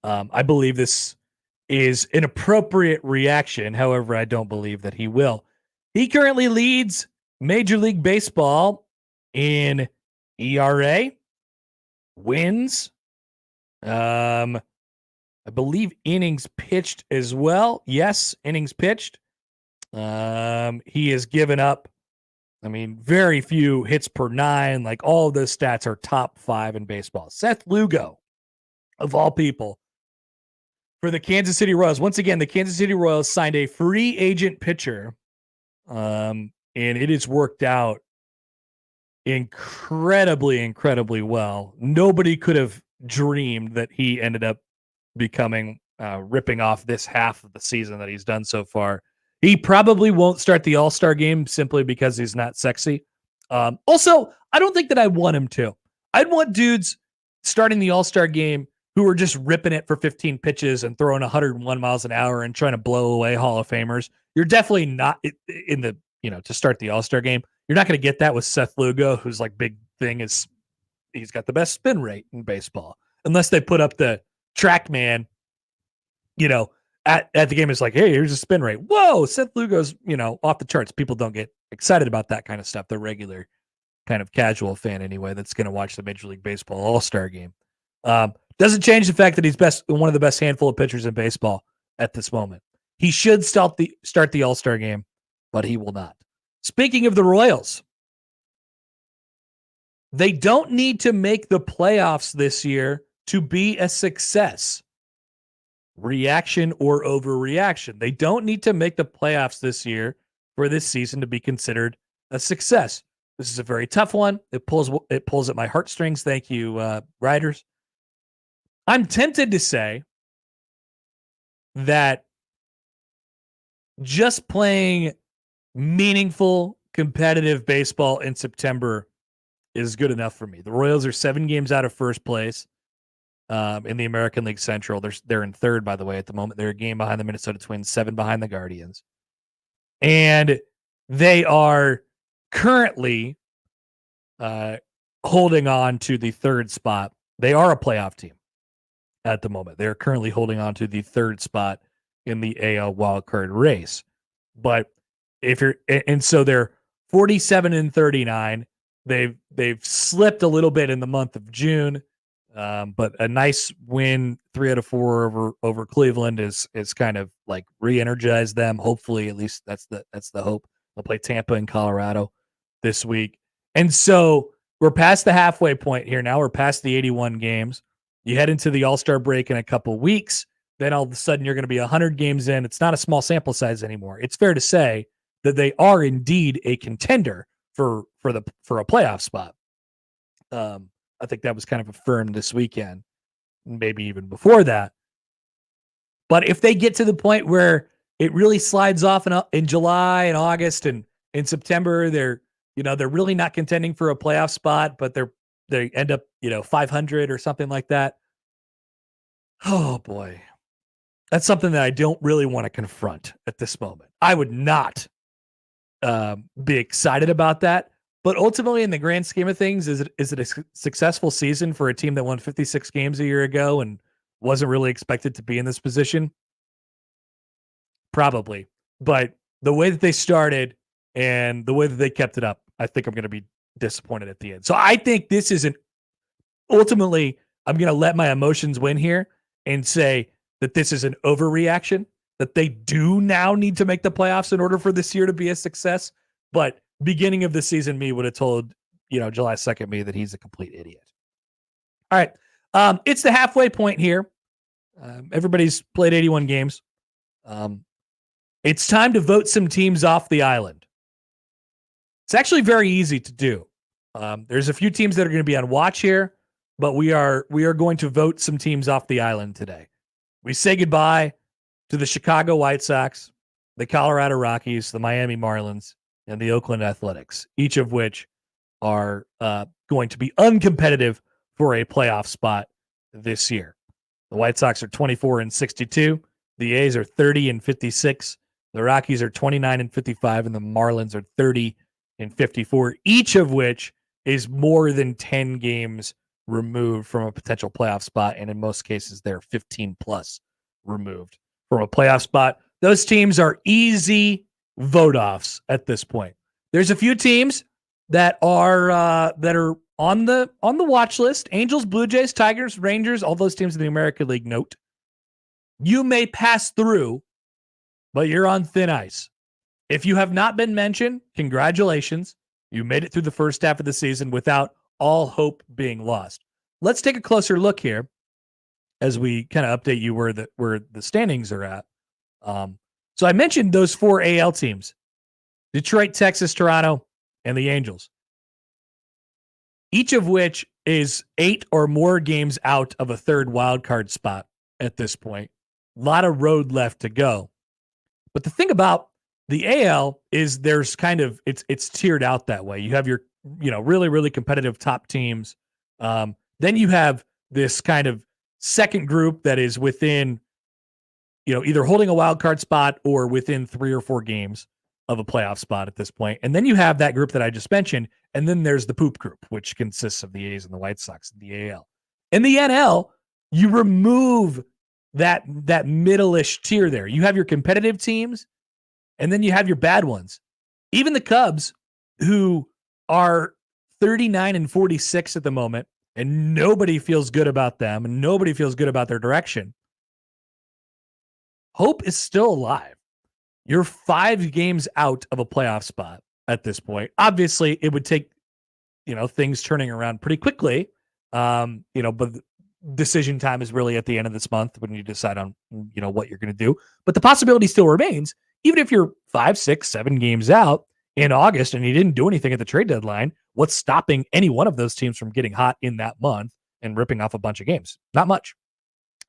I believe this is an appropriate reaction. However, I don't believe that he will. He currently leads Major League Baseball in ERA, wins, I believe innings pitched as well. Yes, innings pitched. He has given up, very few hits per nine. Like, all of those stats are top 5 in baseball. Seth Lugo, of all people, for the Kansas City Royals. Once again, the Kansas City Royals signed a free agent pitcher, and it has worked out incredibly well. Nobody could have dreamed that he ended up becoming ripping off this half of the season that he's done so far. He probably won't start the All-Star game simply because he's not sexy. Also, I don't think that I want him to. I'd want dudes starting the All-Star game who are just ripping it for 15 pitches and throwing 101 miles an hour and trying to blow away Hall of Famers. You're definitely not in the, to start the All-Star game. You're not going to get that with Seth Lugo, whose like big thing is he's got the best spin rate in baseball. Unless they put up the TrackMan, at the game. It's like, hey, here's a spin rate. Whoa, Seth Lugo's, off the charts. People don't get excited about that kind of stuff. The regular kind of casual fan anyway that's going to watch the Major League Baseball All-Star game. Doesn't change the fact that he's one of the best handful of pitchers in baseball at this moment. He should start the All-Star game, but he will not. Speaking of the Royals, They don't need to make the playoffs this year to be a success. Reaction or overreaction. They don't need to make the playoffs this year for this season to be considered a success. This is a very tough one. It pulls at my heartstrings. Thank you, writers. I'm tempted to say that just playing meaningful, competitive baseball in September is good enough for me. The Royals are 7 games out of first place in the American League Central. They're in third, by the way, at the moment. They're a game behind the Minnesota Twins, 7 behind the Guardians. And they are currently holding on to the third spot. They are a playoff team at the moment. They're currently holding on to the third spot in the AL wildcard race. But so they're 47-39. They've slipped a little bit in the month of June, but a nice win, 3 out of 4 over Cleveland is kind of like re-energized them. Hopefully, at least that's the hope. They'll play Tampa and Colorado this week, and so we're past the halfway point here. Now we're past the 81 games. You head into the All-Star break in a couple weeks. Then all of a sudden you're going to be 100 games in. It's not a small sample size anymore. It's fair to say that they are indeed a contender for a playoff spot. I think that was kind of affirmed this weekend, maybe even before that. But if they get to the point where it really slides off in July and August and in September, they're really not contending for a playoff spot, but they end up 500 or something like that. Oh boy. That's something that I don't really want to confront at this moment. I would not be excited about that. But ultimately, in the grand scheme of things, is it a successful season for a team that won 56 games a year ago and wasn't really expected to be in this position? Probably. But the way that they started and the way that they kept it up, I think I'm going to be disappointed at the end. So I think this isn't ultimately, I'm going to let my emotions win here and say that this is an overreaction, that they do now need to make the playoffs in order for this year to be a success. But beginning of the season, me would have told, July 2nd me that he's a complete idiot. All right. It's the halfway point here. Everybody's played 81 games. It's time to vote some teams off the island. It's actually very easy to do. There's a few teams that are going to be on watch here, but we are going to vote some teams off the island today. We say goodbye to the Chicago White Sox, the Colorado Rockies, the Miami Marlins, and the Oakland Athletics, each of which are going to be uncompetitive for a playoff spot this year. The White Sox are 24-62. The A's are 30-56. The Rockies are 29-55, and the Marlins are 30-54, each of which is more than 10 games removed from a potential playoff spot, and in most cases, they're 15 plus removed from a playoff spot. Those teams are easy vote-offs at this point. There's a few teams that are on the watch list: Angels, Blue Jays, Tigers, Rangers, all those teams in the American League. Note, you may pass through, but you're on thin ice. If you have not been mentioned, congratulations. You made it through the first half of the season without all hope being lost. Let's take a closer look here as we kind of update you where the standings are at. So I mentioned those 4 AL teams: Detroit, Texas, Toronto, and the Angels, each of which is 8 or more games out of a third wildcard spot at this point. A lot of road left to go. But the thing about the AL is there's kind of, it's tiered out that way. You have your, really, really competitive top teams. Then you have this kind of second group that is within, either holding a wild card spot or within 3 or 4 games of a playoff spot at this point. And then you have that group that I just mentioned. And then there's the poop group, which consists of the A's and the White Sox and the AL. In the NL, you remove that middle-ish tier there. You have your competitive teams, and then you have your bad ones. Even the Cubs, who are 39-46 at the moment, and nobody feels good about them, and nobody feels good about their direction. Hope is still alive. You're 5 games out of a playoff spot at this point. Obviously, it would take things turning around pretty quickly. But decision time is really at the end of this month when you decide on, what you're going to do. But the possibility still remains, even if you're 5, 6, 7 games out in August and you didn't do anything at the trade deadline, what's stopping any one of those teams from getting hot in that month and ripping off a bunch of games? Not much.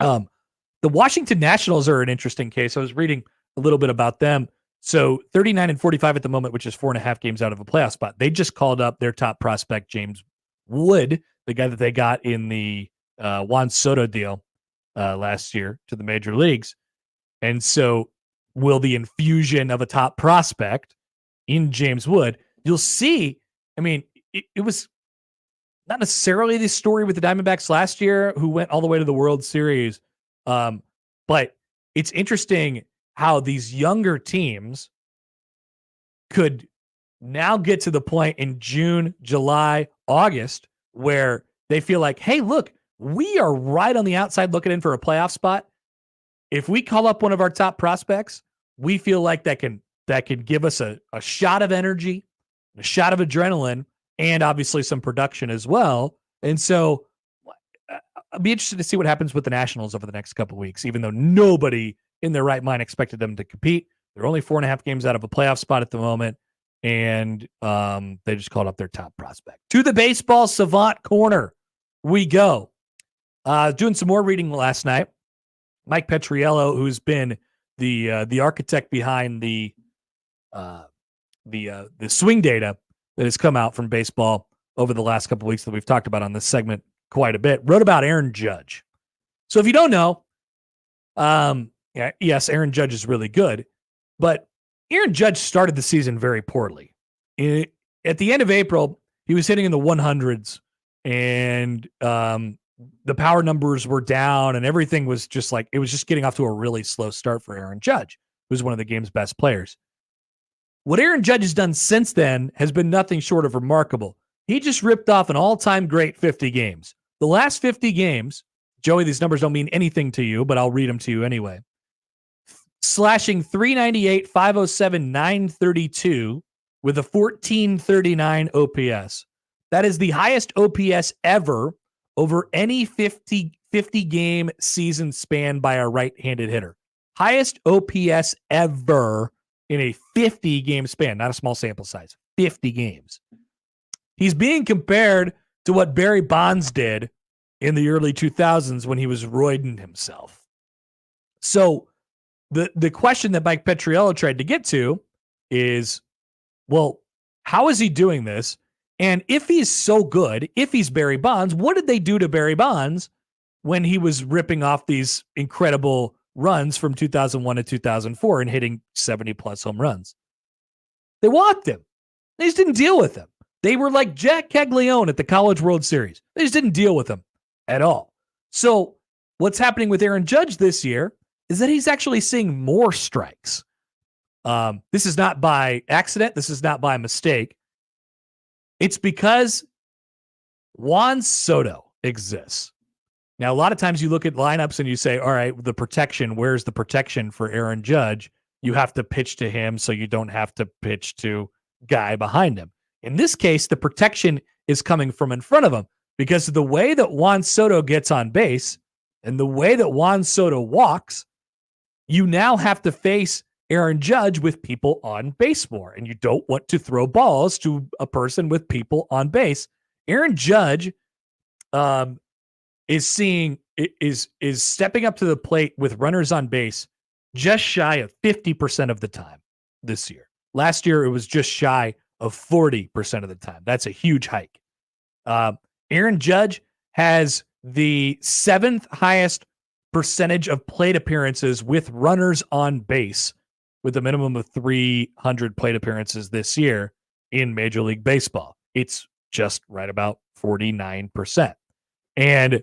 The Washington Nationals are an interesting case. I was reading a little bit about them. So 39-45 at the moment, which is 4.5 games out of a playoff spot. They just called up their top prospect, James Wood, the guy that they got in the Juan Soto deal last year to the major leagues. And so will the infusion of a top prospect in James Wood, you'll see, it was not necessarily the story with the Diamondbacks last year, who went all the way to the World Series. But it's interesting how these younger teams could now get to the point in June, July, August, where they feel like, hey, look, we are right on the outside looking in for a playoff spot. If we call up one of our top prospects, we feel like that can give us a shot of energy, a shot of adrenaline, and obviously some production as well. And so I'll be interested to see what happens with the Nationals over the next couple of weeks, even though nobody in their right mind expected them to compete. They're only 4.5 games out of a playoff spot at the moment, and they just called up their top prospect. To the baseball savant corner we go. Doing some more reading last night. Mike Petriello, who's been the architect behind the swing data that has come out from baseball over the last couple of weeks that we've talked about on this segment quite a bit, wrote about Aaron Judge. So if you don't know, yes, Aaron Judge is really good, but Aaron Judge started the season very poorly. At the end of April, he was hitting in the 100s, and the power numbers were down, and everything was just like, it was just getting off to a really slow start for Aaron Judge, who's one of the game's best players. What Aaron Judge has done since then has been nothing short of remarkable. He just ripped off an all-time great 50 games. The last 50 games, Joey, these numbers don't mean anything to you, but I'll read them to you anyway. Slashing 398, 507, 932 with a 1439 OPS. That is the highest OPS ever over any 50 game season span by a right-handed hitter. Highest OPS ever in a 50 game span, not a small sample size, 50 games. He's being compared to what Barry Bonds did in the early 2000s when he was roiding himself. So the question that Mike Petriello tried to get to is, well, how is he doing this? And if he's so good, if he's Barry Bonds, what did they do to Barry Bonds when he was ripping off these incredible runs from 2001 to 2004 and hitting 70-plus home runs? They walked him. They just didn't deal with him. They were like Jack Caglione at the College World Series. They just didn't deal with him at all. So what's happening with Aaron Judge this year is that he's actually seeing more strikes. This is not by accident. This is not by mistake. It's because Juan Soto exists. Now, a lot of times you look at lineups and you say, all right, the protection, where's the protection for Aaron Judge? You have to pitch to him so you don't have to pitch to guy behind him. In this case, the protection is coming from in front of him because of the way that Juan Soto gets on base and the way that Juan Soto walks, you now have to face Aaron Judge with people on base more, and you don't want to throw balls to a person with people on base. Aaron Judge is stepping up to the plate with runners on base just shy of 50% of the time this year. Last year, it was just shy of 40% of the time. That's a huge hike. Aaron Judge has the 7th highest percentage of plate appearances with runners on base, with a minimum of 300 plate appearances this year in Major League Baseball. It's just right about 49%. And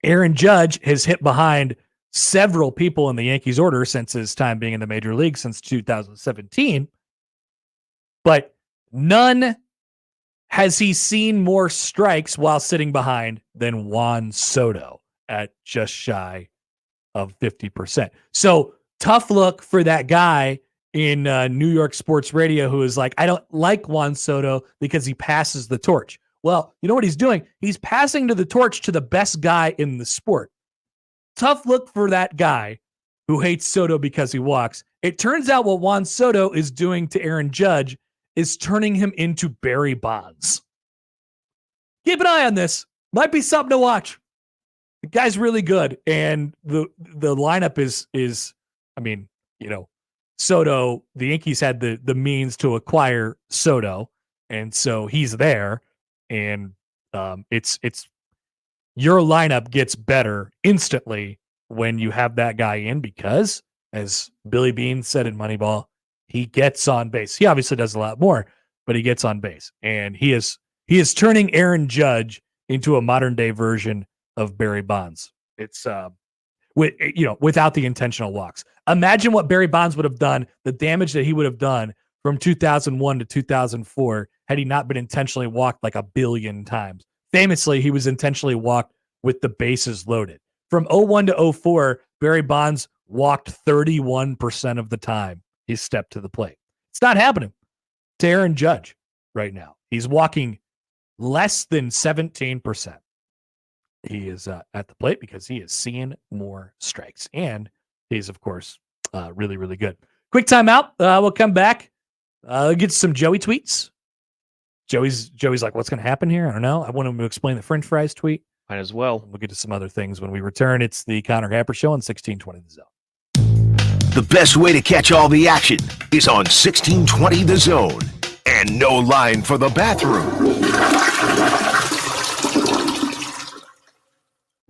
Aaron Judge has hit behind several people in the Yankees order since his time being in the Major League since 2017. But none has he seen more strikes while sitting behind than Juan Soto at just shy of 50%. So tough look for that guy in New York sports radio who is like, I don't like Juan Soto because he passes the torch. Well, you know what he's doing? He's passing the torch to the best guy in the sport. Tough look for that guy who hates Soto because he walks. It turns out what Juan Soto is doing to Aaron Judge is turning him into Barry Bonds. Keep an eye on this. Might be something to watch. The guy's really good. And the lineup is, I mean, you know, Soto, the Yankees had the means to acquire Soto. And so he's there. And it's your lineup gets better instantly when you have that guy in because, as Billy Beane said in Moneyball, he gets on base. He obviously does a lot more, but he gets on base. And he is turning Aaron Judge into a modern day version of Barry Bonds. It's without the intentional walks. Imagine what Barry Bonds would have done, the damage that he would have done from 2001 to 2004 had he not been intentionally walked like a billion times. Famously, he was intentionally walked with the bases loaded. From 01 to 04, Barry Bonds walked 31% of the time he stepped to the plate. It's not happening to Aaron Judge right now. He's walking less than 17%. He is at the plate because he is seeing more strikes. And he's, of course, really, really good. Quick timeout. We'll come back. Get some Joey tweets. Joey's like, what's going to happen here? I don't know. I want him to explain the French fries tweet. Might as well. We'll get to some other things when we return. It's the Connor Happer Show on 1620 The Zone. The best way to catch all the action is on 1620 The Zone. And no line for the bathroom.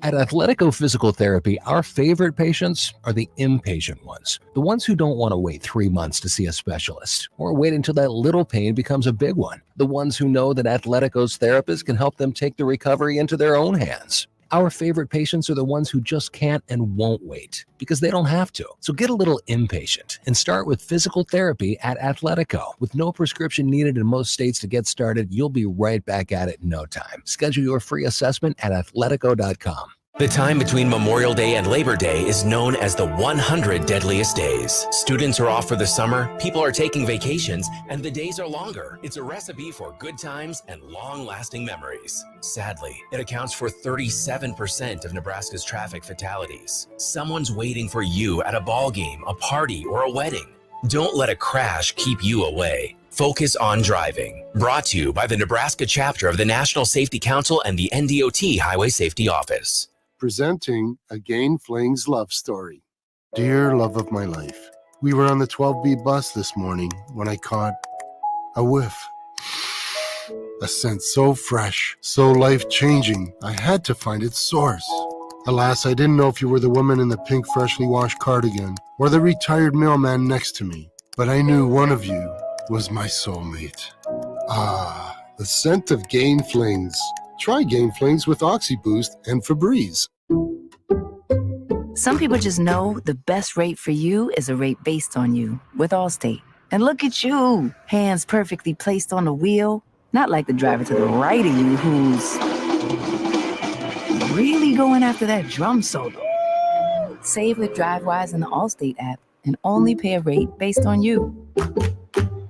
At Athletico Physical Therapy, our favorite patients are the impatient ones. The ones who don't want to wait 3 months to see a specialist or wait until that little pain becomes a big one. The ones who know that Athletico's therapists can help them take the recovery into their own hands. Our favorite patients are the ones who just can't and won't wait because they don't have to. So get a little impatient and start with physical therapy at Athletico. With no prescription needed in most states to get started, you'll be right back at it in no time. Schedule your free assessment at athletico.com. The time between Memorial Day and Labor Day is known as the 100 deadliest days. Students are off for the summer, people are taking vacations, and the days are longer. It's a recipe for good times and long-lasting memories. Sadly, it accounts for 37% of Nebraska's traffic fatalities. Someone's waiting for you at a ball game, a party, or a wedding. Don't let a crash keep you away. Focus on driving. Brought to you by the Nebraska chapter of the National Safety Council and the NDOT Highway Safety Office. Presenting a Gain Flings love story. Dear love of my life, we were on the 12B bus this morning when I caught a whiff. A scent so fresh, so life-changing, I had to find its source. Alas, I didn't know if you were the woman in the pink freshly washed cardigan or the retired mailman next to me, but I knew one of you was my soulmate. Ah, the scent of Gain Flings. Try Gain Flings with OxyBoost and Febreze. Some people just know the best rate for you is a rate based on you with Allstate. And look at you, hands perfectly placed on the wheel, not like the driver to the right of you who's really going after that drum solo. Save with DriveWise in the Allstate app and only pay a rate based on you.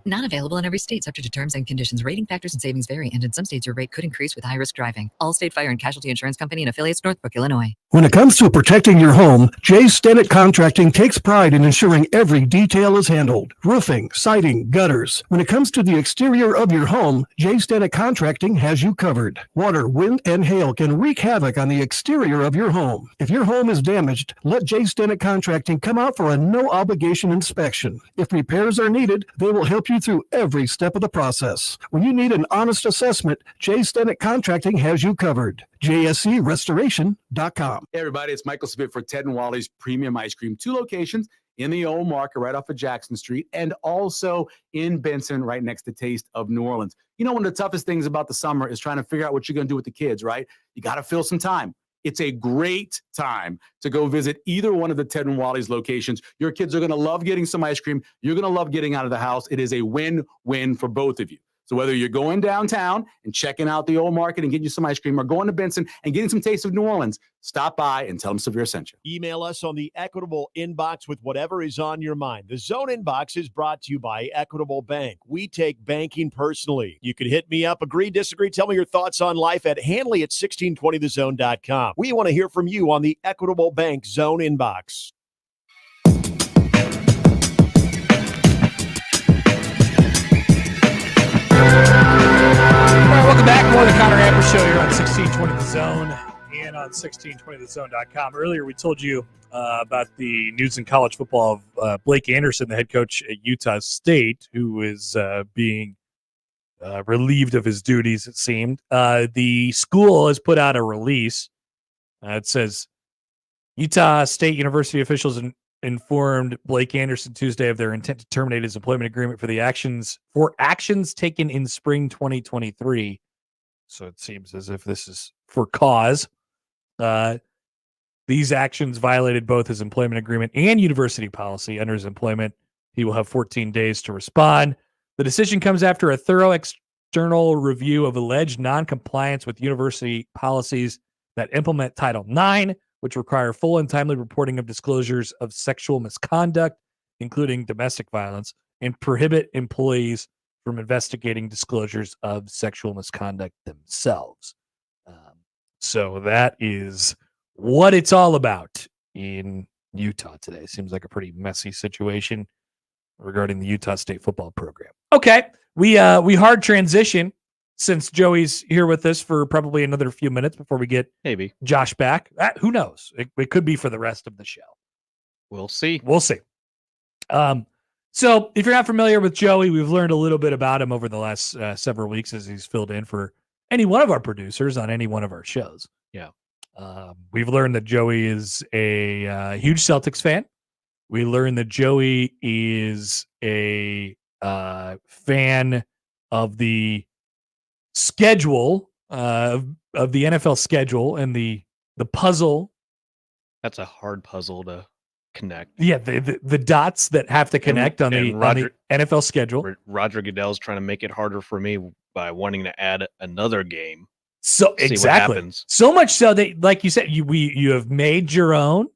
Not available in every state, subject to terms and conditions. Rating factors and savings vary, and in some states your rate could increase with high-risk driving. Allstate Fire and Casualty Insurance Company and affiliates, Northbrook, Illinois. When it comes to protecting your home, Jay Stennett Contracting takes pride in ensuring every detail is handled. Roofing, siding, gutters. When it comes to the exterior of your home, Jay Stennett Contracting has you covered. Water, wind, and hail can wreak havoc on the exterior of your home. If your home is damaged, let Jay Stennett Contracting come out for a no-obligation inspection. If repairs are needed, they will help you through every step of the process. When you need an honest assessment, Jay Stennett Contracting has you covered. JSCRestoration.com. Hey everybody, it's Michael Smith for Ted and Wally's Premium Ice Cream. 2 locations in the old market right off of Jackson Street and also in Benson right next to Taste of New Orleans. You know, one of the toughest things about the summer is trying to figure out what you're going to do with the kids, right? You got to fill some time. It's a great time to go visit either one of the Ted and Wally's locations. Your kids are going to love getting some ice cream. You're going to love getting out of the house. It is a win-win for both of you. So whether you're going downtown and checking out the old market and getting you some ice cream, or going to Benson and getting some taste of New Orleans, stop by and tell them Severe sent you. Email us on the Equitable inbox with whatever is on your mind. The Zone inbox is brought to you by Equitable Bank. We take banking personally. You can hit me up, agree, disagree, tell me your thoughts on life at Hanley at 1620thezone.com. We want to hear from you on the Equitable Bank Zone inbox. All right, welcome back. More of the Connor Happer Show here on 1620 The Zone and on 1620thezone.com. Earlier, we told you about the news in college football of Blake Anderson, the head coach at Utah State, who is being relieved of his duties, it seemed. The school has put out a release. It says, Utah State University officials informed Blake Anderson Tuesday of their intent to terminate his employment agreement for actions taken in spring 2023. So it seems as if this is for cause. These actions violated both his employment agreement and university policy. Under his employment, he will have 14 days to respond. The decision comes after a thorough external review of alleged non-compliance with university policies that implement Title IX, which require full and timely reporting of disclosures of sexual misconduct, including domestic violence, and prohibit employees from investigating disclosures of sexual misconduct themselves. So that is what it's all about in Utah today. Seems like a pretty messy situation regarding the Utah State football program. Okay, we hard transition since Joey's here with us for probably another few minutes before we get maybe Josh back. Who knows? It could be for the rest of the show. We'll see. We'll see. So if you're not familiar with Joey, we've learned a little bit about him over the last several weeks as he's filled in for any one of our producers on any one of our shows. Yeah. We've learned that Joey is a huge Celtics fan. We learned that Joey is a fan of the schedule of the NFL schedule and the puzzle. That's a hard puzzle to connect. Yeah, the dots that have to connect on the NFL schedule. Roger Goodell's trying to make it harder for me by wanting to add another game. So exactly. So much so that, like you said, you have made your own.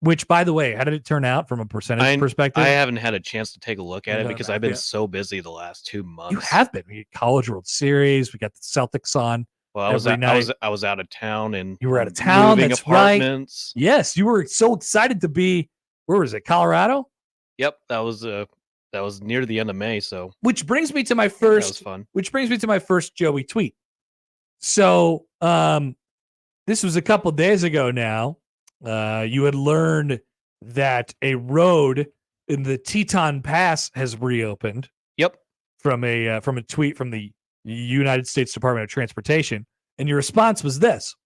Which, by the way, how did it turn out from a percentage perspective? I haven't had a chance to take a look at it because I've been so busy the last 2 months. You have been. We had College World Series. We got the Celtics on. Well, I was out of town, and you were out of town. Moving that's apartments. Right. Yes, you were so excited to be. Where was it? Colorado. Yep, that was near the end of May. So, which brings me to my first. That was fun. Which brings me to my first Joey tweet. So, this was a couple days ago now. You had learned that a road in the Teton Pass has reopened. Yep. From a tweet from the United States Department of Transportation, and your response was this: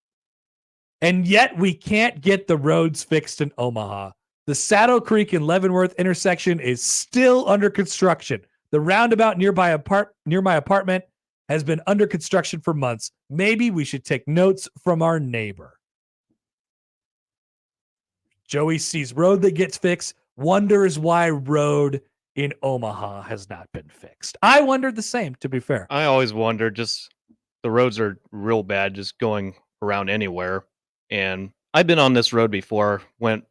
and yet we can't get the roads fixed in Omaha. The Saddle Creek and Leavenworth intersection is still under construction. The roundabout near my apartment has been under construction for months. Maybe we should take notes from our neighbor. Joey sees road that gets fixed, wonders why road in Omaha has not been fixed. I wondered the same, to be fair. I always wonder, just the roads are real bad just going around anywhere. And I've been on this road before, went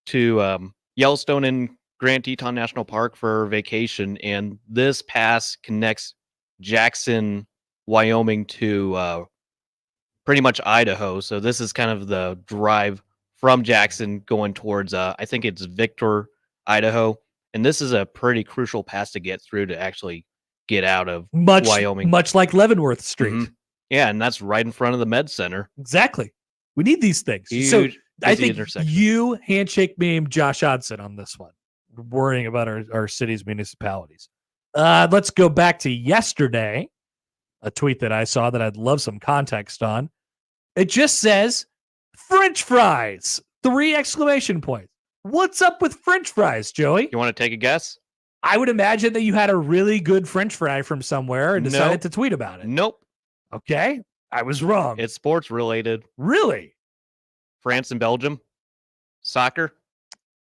to Yellowstone and Grand Teton National Park for vacation, and this pass connects Jackson, Wyoming to pretty much Idaho. So this is kind of the drive from Jackson going towards, I think it's Victor, Idaho. And this is a pretty crucial pass to get through to actually get out of Wyoming. Much like Leavenworth Street. Mm-hmm. Yeah, and that's right in front of the Med Center. Exactly. We need these things. Huge, so I think intersection. you handshake meme Josh Odson on this one, worrying about our city's municipalities. Let's go back to yesterday, a tweet that I saw that I'd love some context on. It just says, French fries, 3 exclamation points. What's up with French fries, Joey? You want to take a guess? I would imagine that you had a really good French fry from somewhere and decided to tweet about it. Nope. Okay. I was wrong. It's sports related. Really? France and Belgium. Soccer.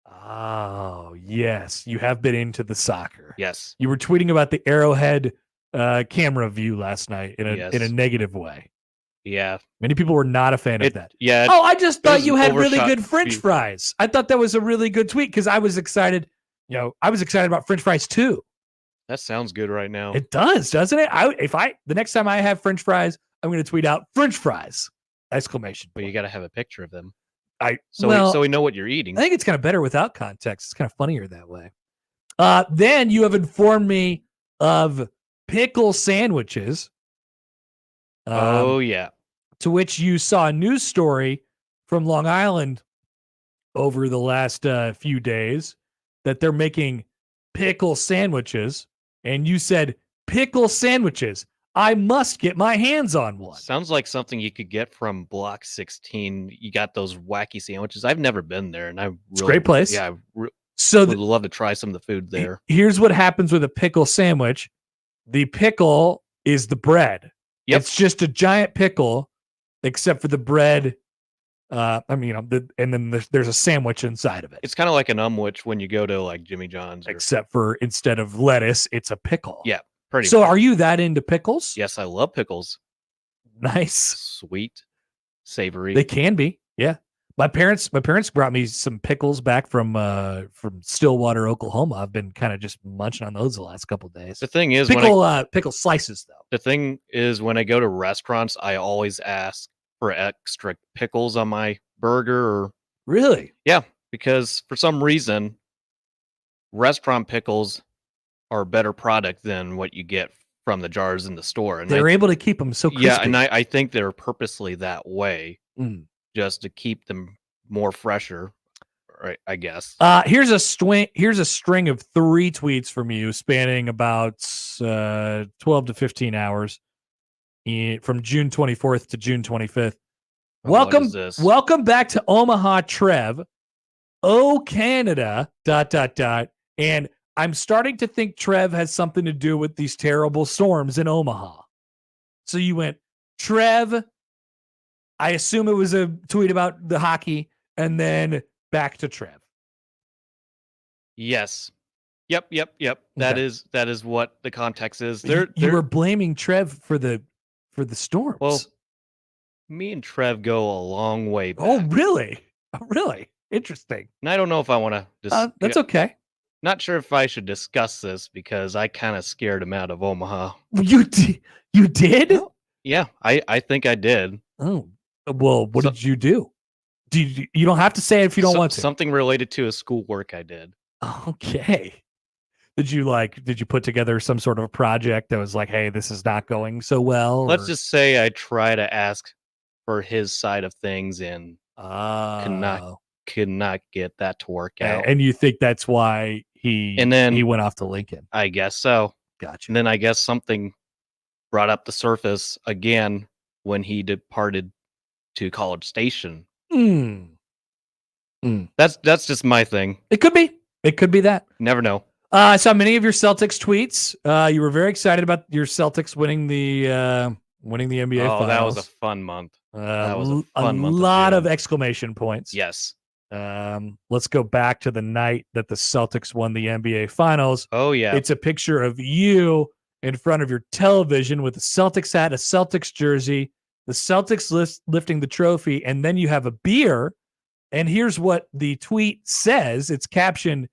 Oh, yes. You have been into the soccer. Yes. You were tweeting about the Arrowhead camera view last night in a negative way. Yeah. Many people were not a fan of that. Yeah. Oh, I just thought you had really overshot good French view. fries. I thought that was a really good tweet because I was excited. I was excited about French fries too. That sounds good right now. It does, doesn't it? The next time I have French fries, I'm going to tweet out French fries! Exclamation point. But you got to have a picture of them. So we know what you're eating. I think it's kind of better without context. It's kind of funnier that way. Then you have informed me of pickle sandwiches. Oh, yeah. To which you saw a news story from Long Island over the last few days that they're making pickle sandwiches. And you said, pickle sandwiches. I must get my hands on one. Sounds like something you could get from Block 16. You got those wacky sandwiches. I've never been there, and It's a great place. Yeah, So would love to try some of the food there. Here's what happens with a pickle sandwich. The pickle is the bread. Yep. It's just a giant pickle, except for the bread. And then there's a sandwich inside of it. It's kind of like an umwich when you go to like Jimmy John's. Except for instead of lettuce, it's a pickle. Yeah, pretty So much. are you that into pickles? Yes, I love pickles. Nice. Sweet, savory. They can be. Yeah. My parents brought me some pickles back from Stillwater, Oklahoma. I've been kind of just munching on those the last couple of days. The thing is, pickle slices though. The thing is, when I go to restaurants, I always ask for extra pickles on my burger. Really? Yeah, because for some reason, restaurant pickles are a better product than what you get from the jars in the store. And They're able to keep them so crispy. Yeah, and I think they're purposely that way, just to keep them more fresher, right? I guess. Here's a string of 3 tweets from you spanning about 12 to 15 hours from June 24th to June 25th. Welcome back to Omaha, Trev. Oh, Canada, ... And I'm starting to think Trev has something to do with these terrible storms in Omaha. So you went, Trev, I assume it was a tweet about the hockey, and then back to Trev. Yes. Yep. That is what the context is. You were blaming Trev for the storms. Well, me and Trev go a long way back. Oh, really? Oh, really? Interesting. And I don't know if I want to that's okay. Not sure if I should discuss this because I kind of scared him out of Omaha. You did? Yeah, I think I did. Oh, well, what did you do? You don't have to say it if you don't want to. Something related to his schoolwork I did. Okay. Did you put together some sort of a project that was like, hey, this is not going so well? Let's just say I try to ask for his side of things and could not get that to work out. And you think that's why he went off to Lincoln? I guess so. Gotcha. And then I guess something brought up the surface again when he departed to College Station. That's just my thing. It could be that. Never know. I saw many of your Celtics tweets. You were very excited about your Celtics winning the NBA finals. That was a fun month. That was a fun month. A lot of exclamation points. Yes. Let's go back to the night that the Celtics won the NBA finals. Oh, yeah. It's a picture of you in front of your television with a Celtics hat, a Celtics jersey, the Celtics lifting the trophy, and then you have a beer. And here's what the tweet says. It's captioned,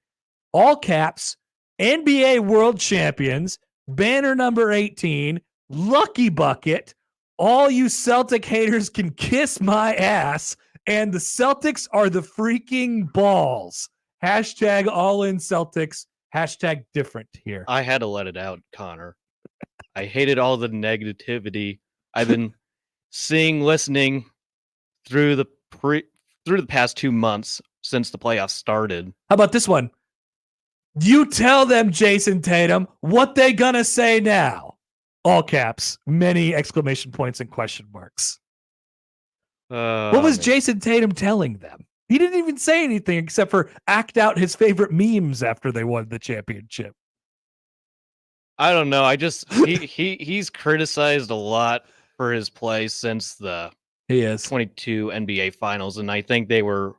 all caps, NBA World Champions, banner number 18, Lucky Bucket. All you Celtic haters can kiss my ass. And the Celtics are the freaking balls. Hashtag all in Celtics. Hashtag different here. I had to let it out, Connor. I hated all the negativity I've been listening through the past 2 months since the playoffs started. How about this one? You tell them, Jason Tatum, what they gonna say now. All caps, many exclamation points and question marks. What was Jason Tatum telling them? He didn't even say anything except for act out his favorite memes after they won the championship. I don't know. He's criticized a lot for his play since the 22 NBA finals, and I think they were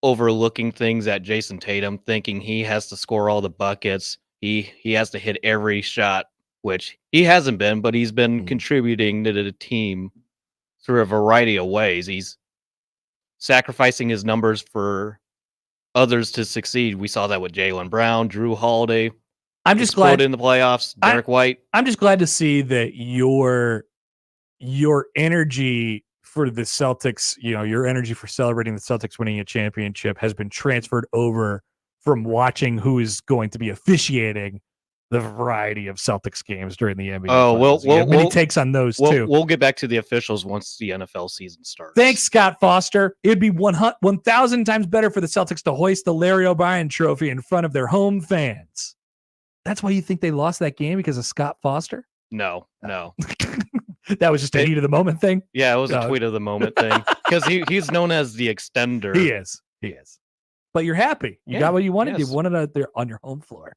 overlooking things at Jason Tatum, thinking he has to score all the buckets. He has to hit every shot which he hasn't been, but he's been contributing to the team through a variety of ways. He's sacrificing his numbers for others to succeed. We saw that with Jaylen Brown, Drew Holiday. I'm just glad in the playoffs. Derek White. I'm just glad to see that your energy for the Celtics, your energy for celebrating the Celtics winning a championship has been transferred over from watching who is going to be officiating the variety of Celtics games during the NBA. Oh, we'll takes on those too. We'll get back to the officials once the NFL season starts. Thanks, Scott Foster. It'd be 1,000 times better for the Celtics to hoist the Larry O'Brien trophy in front of their home fans. That's why you think they lost that game, because of Scott Foster? No. That was just a heat of the moment thing. Yeah, it was a tweet of the moment thing, because he's known as the extender. He is. But you're happy. You got what you wanted. Yes. You wanted it there on your home floor.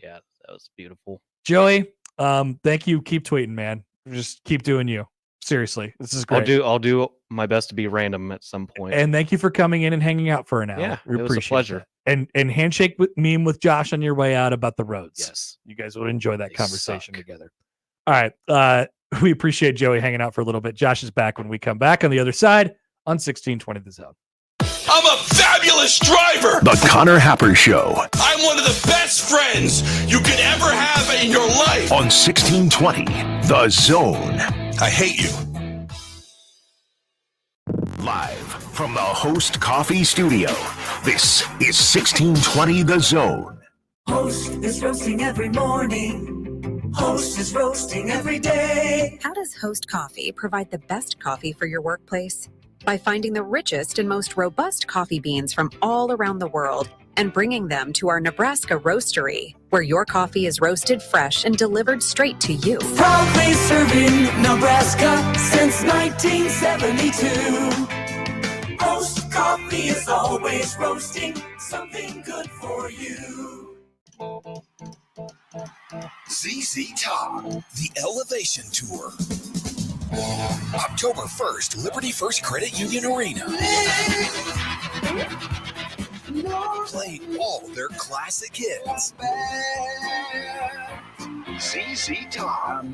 Yeah, that was beautiful. Joey, thank you. Keep tweeting, man. Just keep doing you. Seriously, this is great. I'll do my best to be random at some point. And thank you for coming in and hanging out for an hour. Yeah, we it was a pleasure. That. And handshake meme with Josh on your way out about the roads. Yes, you guys would enjoy that conversation together. All right, we appreciate Joey hanging out for a little bit. Josh is back when we come back on the other side on 1620 The Zone. I'm a fabulous driver. The Connor Happer Show I'm one of the best friends you could ever have in your life. on 1620 The Zone. I hate you. Live from the Host Coffee Studio, this is 1620 The Zone. Host is roasting every morning. Host is roasting every day. How does Host Coffee provide the best coffee for your workplace? By finding the richest and most robust coffee beans from all around the world and bringing them to our Nebraska roastery, where your coffee is roasted fresh and delivered straight to you. Proudly serving Nebraska since 1972. Host Coffee is always roasting something good for you. ZZ Top, the Elevation Tour. October 1st, Liberty First Credit Union Arena. Play all their classic hits. ZZ Top.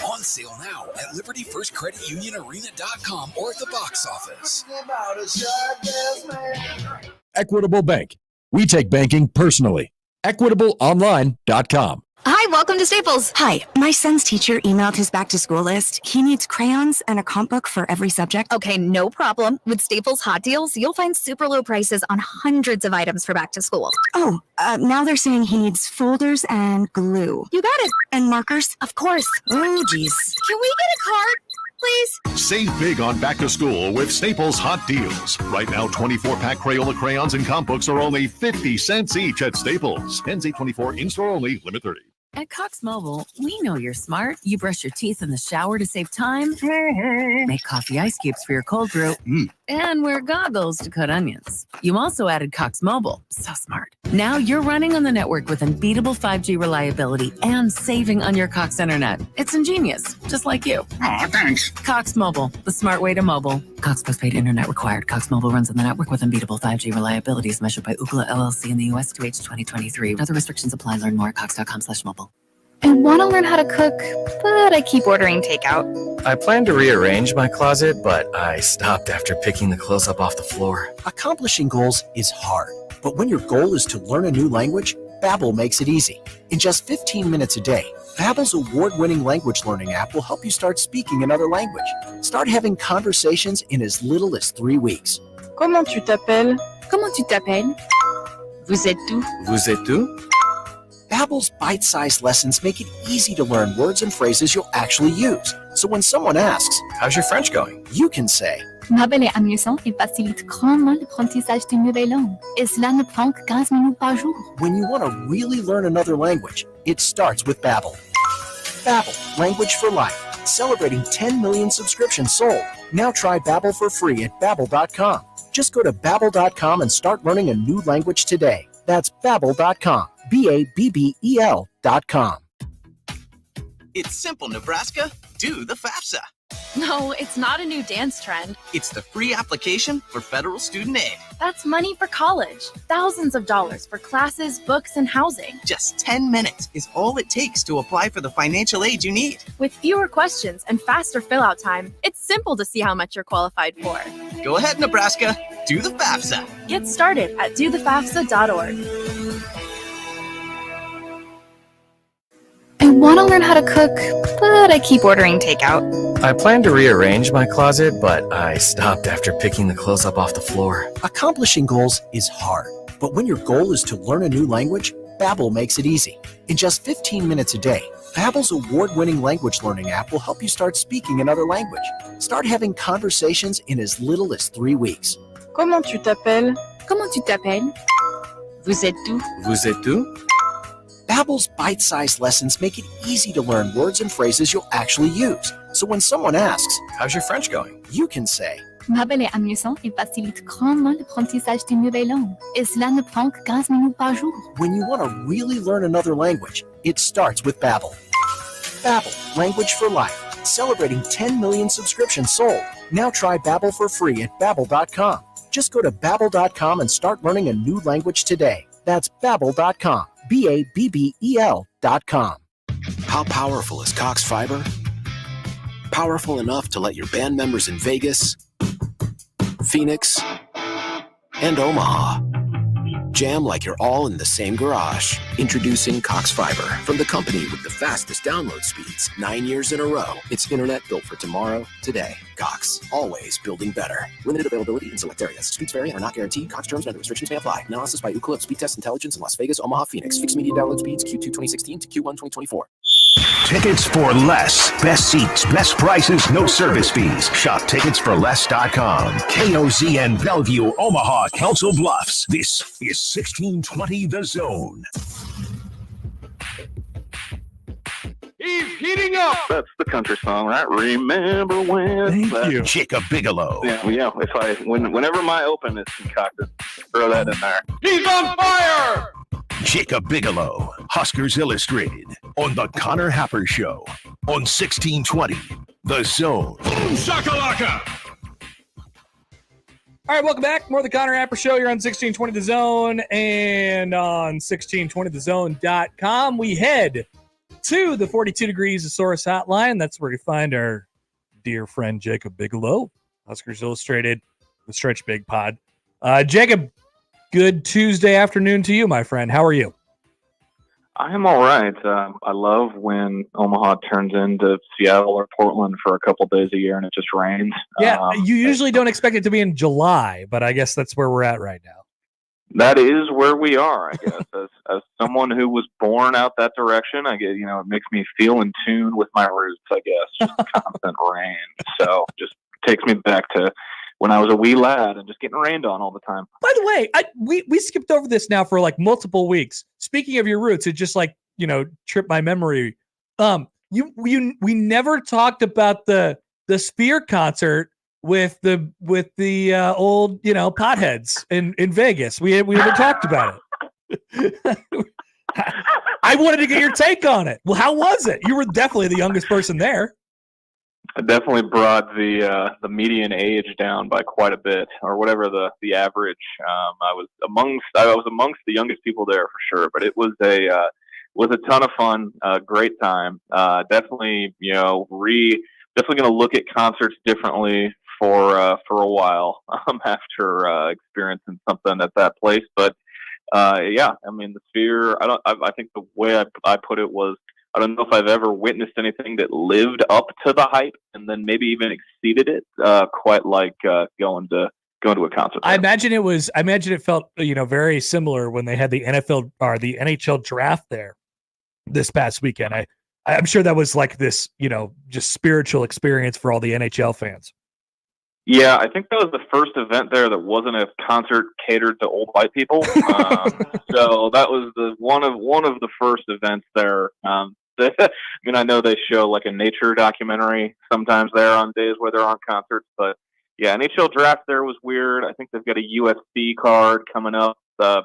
On sale now at LibertyFirstCreditUnionArena.com or at the box office. Equitable Bank. We take banking personally. EquitableOnline.com. Hi, welcome to Staples. Hi, my son's teacher emailed his back to school list. He needs crayons and a comp book for every subject. Okay, no problem. With Staples Hot Deals, you'll find super low prices on hundreds of items for back to school. Oh, now they're saying he needs folders and glue. You got it. And markers? Of course. Oh, geez. Can we get a card, please? Save big on back to school with Staples Hot Deals. Right now, 24-pack Crayola crayons and comp books are only 50 cents each at Staples. Ends 8/24, in-store only, limit 30. At Cox Mobile, we know you're smart. You brush your teeth in the shower to save time, make coffee ice cubes for your cold brew, and wear goggles to cut onions. You also added Cox Mobile. So smart. Now you're running on the network with unbeatable 5G reliability and saving on your Cox internet. It's ingenious, just like you. Aw, thanks. Cox Mobile, the smart way to mobile. Cox postpaid internet required. Cox Mobile runs on the network with unbeatable 5G reliability as measured by Ookla LLC in the U.S. to H 2023. Other restrictions apply. Learn more at cox.com/mobile. I want to learn how to cook, but I keep ordering takeout. I plan to rearrange my closet, but I stopped after picking the clothes up off the floor. Accomplishing goals is hard, but when your goal is to learn a new language, Babbel makes it easy. In just 15 minutes a day, Babbel's award-winning language learning app will help you start speaking another language. Start having conversations in as little as 3 weeks. Comment tu t'appelles? Comment tu t'appelles? Vous êtes où? Vous êtes où? Babbel's bite-sized lessons make it easy to learn words and phrases you'll actually use. So when someone asks, "How's your French going?" you can say, Babbel est amusant et facilite grandement l'apprentissage de nouvelles langues. Et cela ne prend que 15 minutes par jour. when you want to really learn another language, it starts with Babbel. Babbel, language for life. Celebrating 10 million subscriptions sold. Now try Babbel for free at Babbel.com. Just go to Babbel.com and start learning a new language today. That's Babbel.com. Babbel.com. It's simple, Nebraska. Do the FAFSA. No, it's not a new dance trend. It's the free application for federal student aid. That's money for college. Thousands of dollars for classes, books, and housing. Just 10 minutes is all it takes to apply for the financial aid you need. With fewer questions and faster fill-out time, it's simple to see how much you're qualified for. Go ahead, Nebraska. Do the FAFSA. Get started at dothefafsa.org. I want to learn how to cook, but I keep ordering takeout. I plan to rearrange my closet, but I stopped after picking the clothes up off the floor. Accomplishing goals is hard, but when your goal is to learn a new language, Babbel makes it easy. In just 15 minutes a day, Babbel's award-winning language learning app will help you start speaking another language. Start having conversations in as little as 3 weeks. Comment tu t'appelles? Comment tu t'appelles? Vous êtes où? Vous êtes où? Babbel's bite-sized lessons make it easy to learn words and phrases you'll actually use. So when someone asks, "How's your French going?" you can say, Babbel est amusant et facilite grandement l'apprentissage d'une nouvelle langue. Et cela ne prend que 15 minutes par jour. when you want to really learn another language, it starts with Babbel. Babbel, language for life. Celebrating 10 million subscriptions sold. Now try Babbel for free at Babbel.com. Just go to Babbel.com and start learning a new language today. That's Babbel.com. Babbel.com. How powerful is Cox Fiber? Powerful enough to let your band members in Vegas, Phoenix, and Omaha jam like you're all in the same garage. Introducing Cox Fiber from the company with the fastest download speeds 9 years in a row. It's internet built for tomorrow, today. Cox, always building better. Limited availability in select areas. Speeds vary and are not guaranteed. Cox terms and other restrictions may apply. Analysis by Ookla Speed Test Intelligence in Las Vegas, Omaha, Phoenix. Fixed media download speeds Q2 2016 to Q1 2024. Tickets for less. Best seats, best prices, no service fees. Shop ticketsforless.com. KOZN Bellevue, Omaha, Council Bluffs. This is 1620 The Zone. He's heating up. That's the country song, right? Remember when? Thank you. Jacob Bigelow. Yeah. Whenever my open is concocted, throw that in there. He's on fire. Jacob Bigelow, Huskers Illustrated, on the Connor Happer Show, on 1620 The Zone. Boom shakalaka. All right, welcome back. More of the Connor Happer Show. You're on 1620 The Zone and on 1620thezone.com. We head to the 42 Degrees Thesaurus Hotline. That's where you find our dear friend Jacob Bigelow, Huskers Illustrated, the Stretch Big Pod. Jacob, good Tuesday afternoon to you, my friend. How are you? I am all right. I love when Omaha turns into Seattle or Portland for a couple days a year and it just rains. Yeah, you usually don't expect it to be in July, but I guess that's where we're at right now. That is where we are, I guess. As someone who was born out that direction, I get, it makes me feel in tune with my roots, I guess. Just constant rain. So just takes me back to when I was a wee lad and just getting rained on all the time. By the way, we skipped over this now for like multiple weeks. Speaking of your roots, it just tripped my memory. We never talked about the Sphere concert with the old potheads in Vegas. We never talked about it. I wanted to get your take on it. Well, how was it? You were definitely the youngest person there. I definitely brought the median age down by quite a bit, or whatever the average. I was amongst the youngest people there for sure, but it was a ton of fun, great time. Definitely, definitely going to look at concerts differently for a while after experiencing something at that place. But the Sphere. I think the way I put it was, I don't know if I've ever witnessed anything that lived up to the hype and then maybe even exceeded it, quite like going to a concert. I imagine it felt very similar when they had the NFL or the NHL draft there this past weekend. I'm sure that was like this, just spiritual experience for all the NHL fans. Yeah, I think that was the first event there that wasn't a concert catered to old white people. So that was one of the first events there. I know they show like a nature documentary sometimes there on days where there aren't concerts, but yeah, NHL draft there was weird. I think they've got a UFC card coming up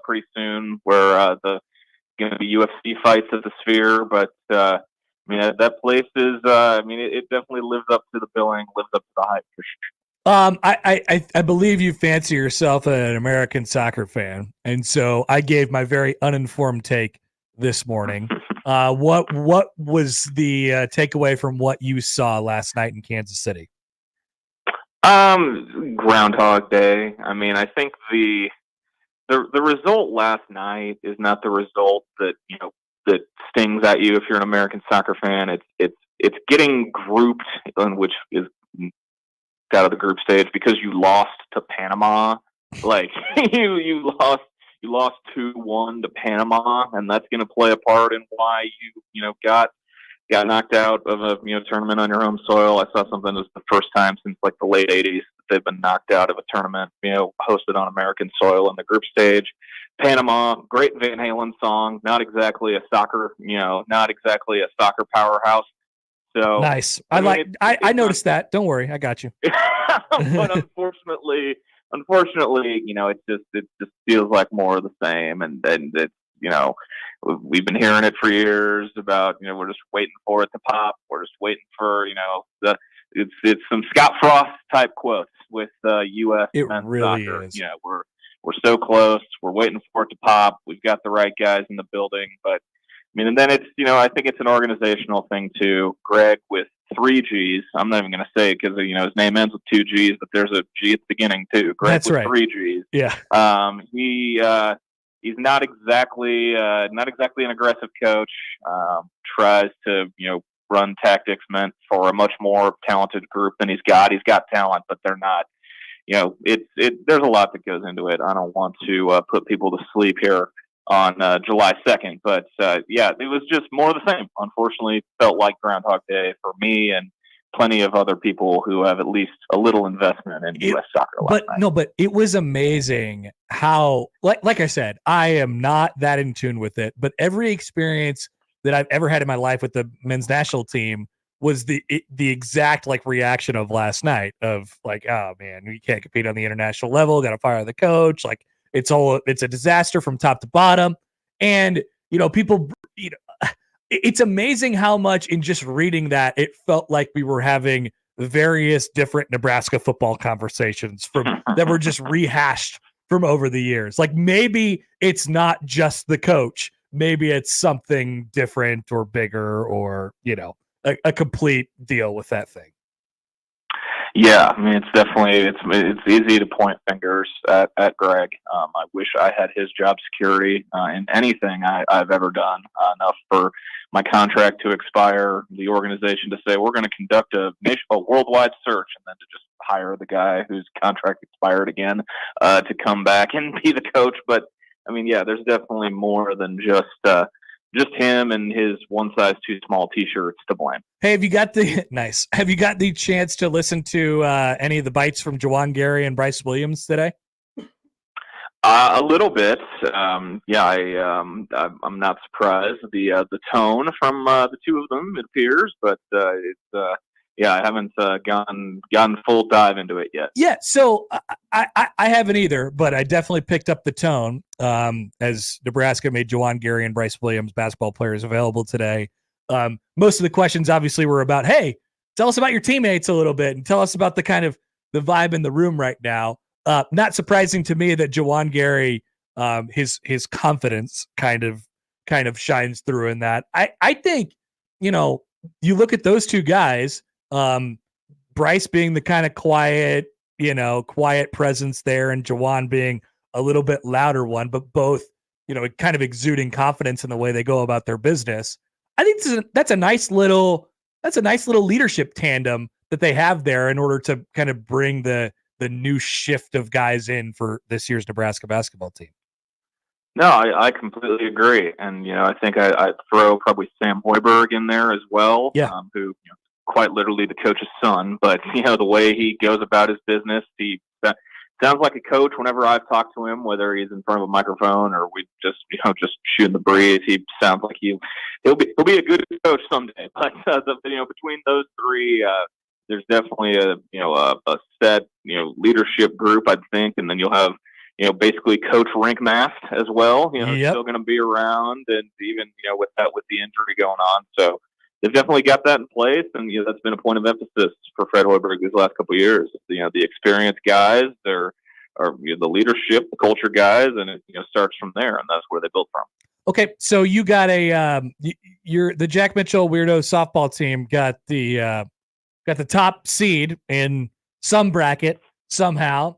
pretty soon where the UFC fights at the Sphere, but I mean, that place is. It definitely lives up to the billing, lives up to the hype for sure. I believe you fancy yourself an American soccer fan, and so I gave my very uninformed take this morning. What was the takeaway from what you saw last night in Kansas City? Groundhog Day. I mean, I think the result last night is not the result that that stings at you if you're an American soccer fan. It's getting grouped, which is out of the group stage because you lost to Panama. Like you lost 2-1 to Panama, and that's going to play a part in why you got knocked out of a tournament on your home soil. I saw something that was the first time since like the late 80s that they've been knocked out of a tournament hosted on American soil in the group stage. Panama, great Van Halen song, not exactly a soccer powerhouse. So nice. I noticed that. Don't worry, I got you. But unfortunately, it just feels like more of the same, and it's we've been hearing it for years about we're just waiting for it to pop. We're just waiting for it's some Scott Frost type quotes with U.S. It men's really soccer. is. We're so close. We're waiting for it to pop. We've got the right guys in the building, but and then it's I think it's an organizational thing too. Greg with 3 G's. I'm not even going to say it because his name ends with 2 G's, but there's a G at the beginning too. Greg That's with right. 3 G's. Yeah. He's not exactly an aggressive coach. Tries to run tactics meant for a much more talented group than he's got. He's got talent, but they're not. There's a lot that goes into it. I don't want to put people to sleep here on July 2nd, but it was just more of the same. Unfortunately, felt like Groundhog Day for me and plenty of other people who have at least a little investment in U.S. soccer last night. But it was amazing how, like I said, I am not that in tune with it, but every experience that I've ever had in my life with the men's national team was the exact reaction of last night of like, oh man, we can't compete on the international level. Got to fire the coach. Like it's a disaster from top to bottom. And, people, it's amazing how much in just reading that, it felt like we were having various different Nebraska football conversations that were just rehashed from over the years. Like maybe it's not just the coach. Maybe it's something different or bigger or, a complete deal with that thing. Yeah, I mean, it's definitely it's easy to point fingers at Greg. I wish I had his job security in anything I've ever done. Enough for my contract to expire, the organization to say we're going to conduct a worldwide search, and then to just hire the guy whose contract expired again to come back and be the coach. But I mean, yeah, there's definitely more than just him and his one size too small T-shirts to blame. Hey, have you got the chance to listen to any of the bites from Juwan Gary and Bryce Williams today? A little bit. I'm not surprised. The tone from the two of them, it appears, but I haven't gotten full dive into it yet. Yeah, so I haven't either, but I definitely picked up the tone as Nebraska made Juwan Gary and Bryce Williams basketball players available today. Most of the questions obviously were about, hey, tell us about your teammates a little bit and tell us about the kind of the vibe in the room right now. Not surprising to me that Juwan Gary, his confidence kind of shines through in that. I think, you look at those two guys, Bryce being the kind of quiet presence there, and Juwan being a little bit louder one, but both, kind of exuding confidence in the way they go about their business. I think that's a nice little leadership tandem that they have there in order to kind of bring the new shift of guys in for this year's Nebraska basketball team. No, I completely agree. And, I think I'd throw probably Sam Hoiberg in there as well, who quite literally the coach's son, but, the way he goes about his business, he sounds like a coach whenever I've talked to him, whether he's in front of a microphone or we just shooting the breeze. He sounds like he'll be a good coach someday. But, between those three, there's definitely a set, leadership group, I think. And then you'll have, basically Coach Rinkmast as well, still going to be around. And even, with the injury going on. So they've definitely got that in place, and that's been a point of emphasis for Fred Hoiberg these last couple of years. The experienced guys, the leadership, the culture guys, and it starts from there, and that's where they built from. Okay, so you got the Jack Mitchell Weirdo softball team got the top seed in some bracket somehow.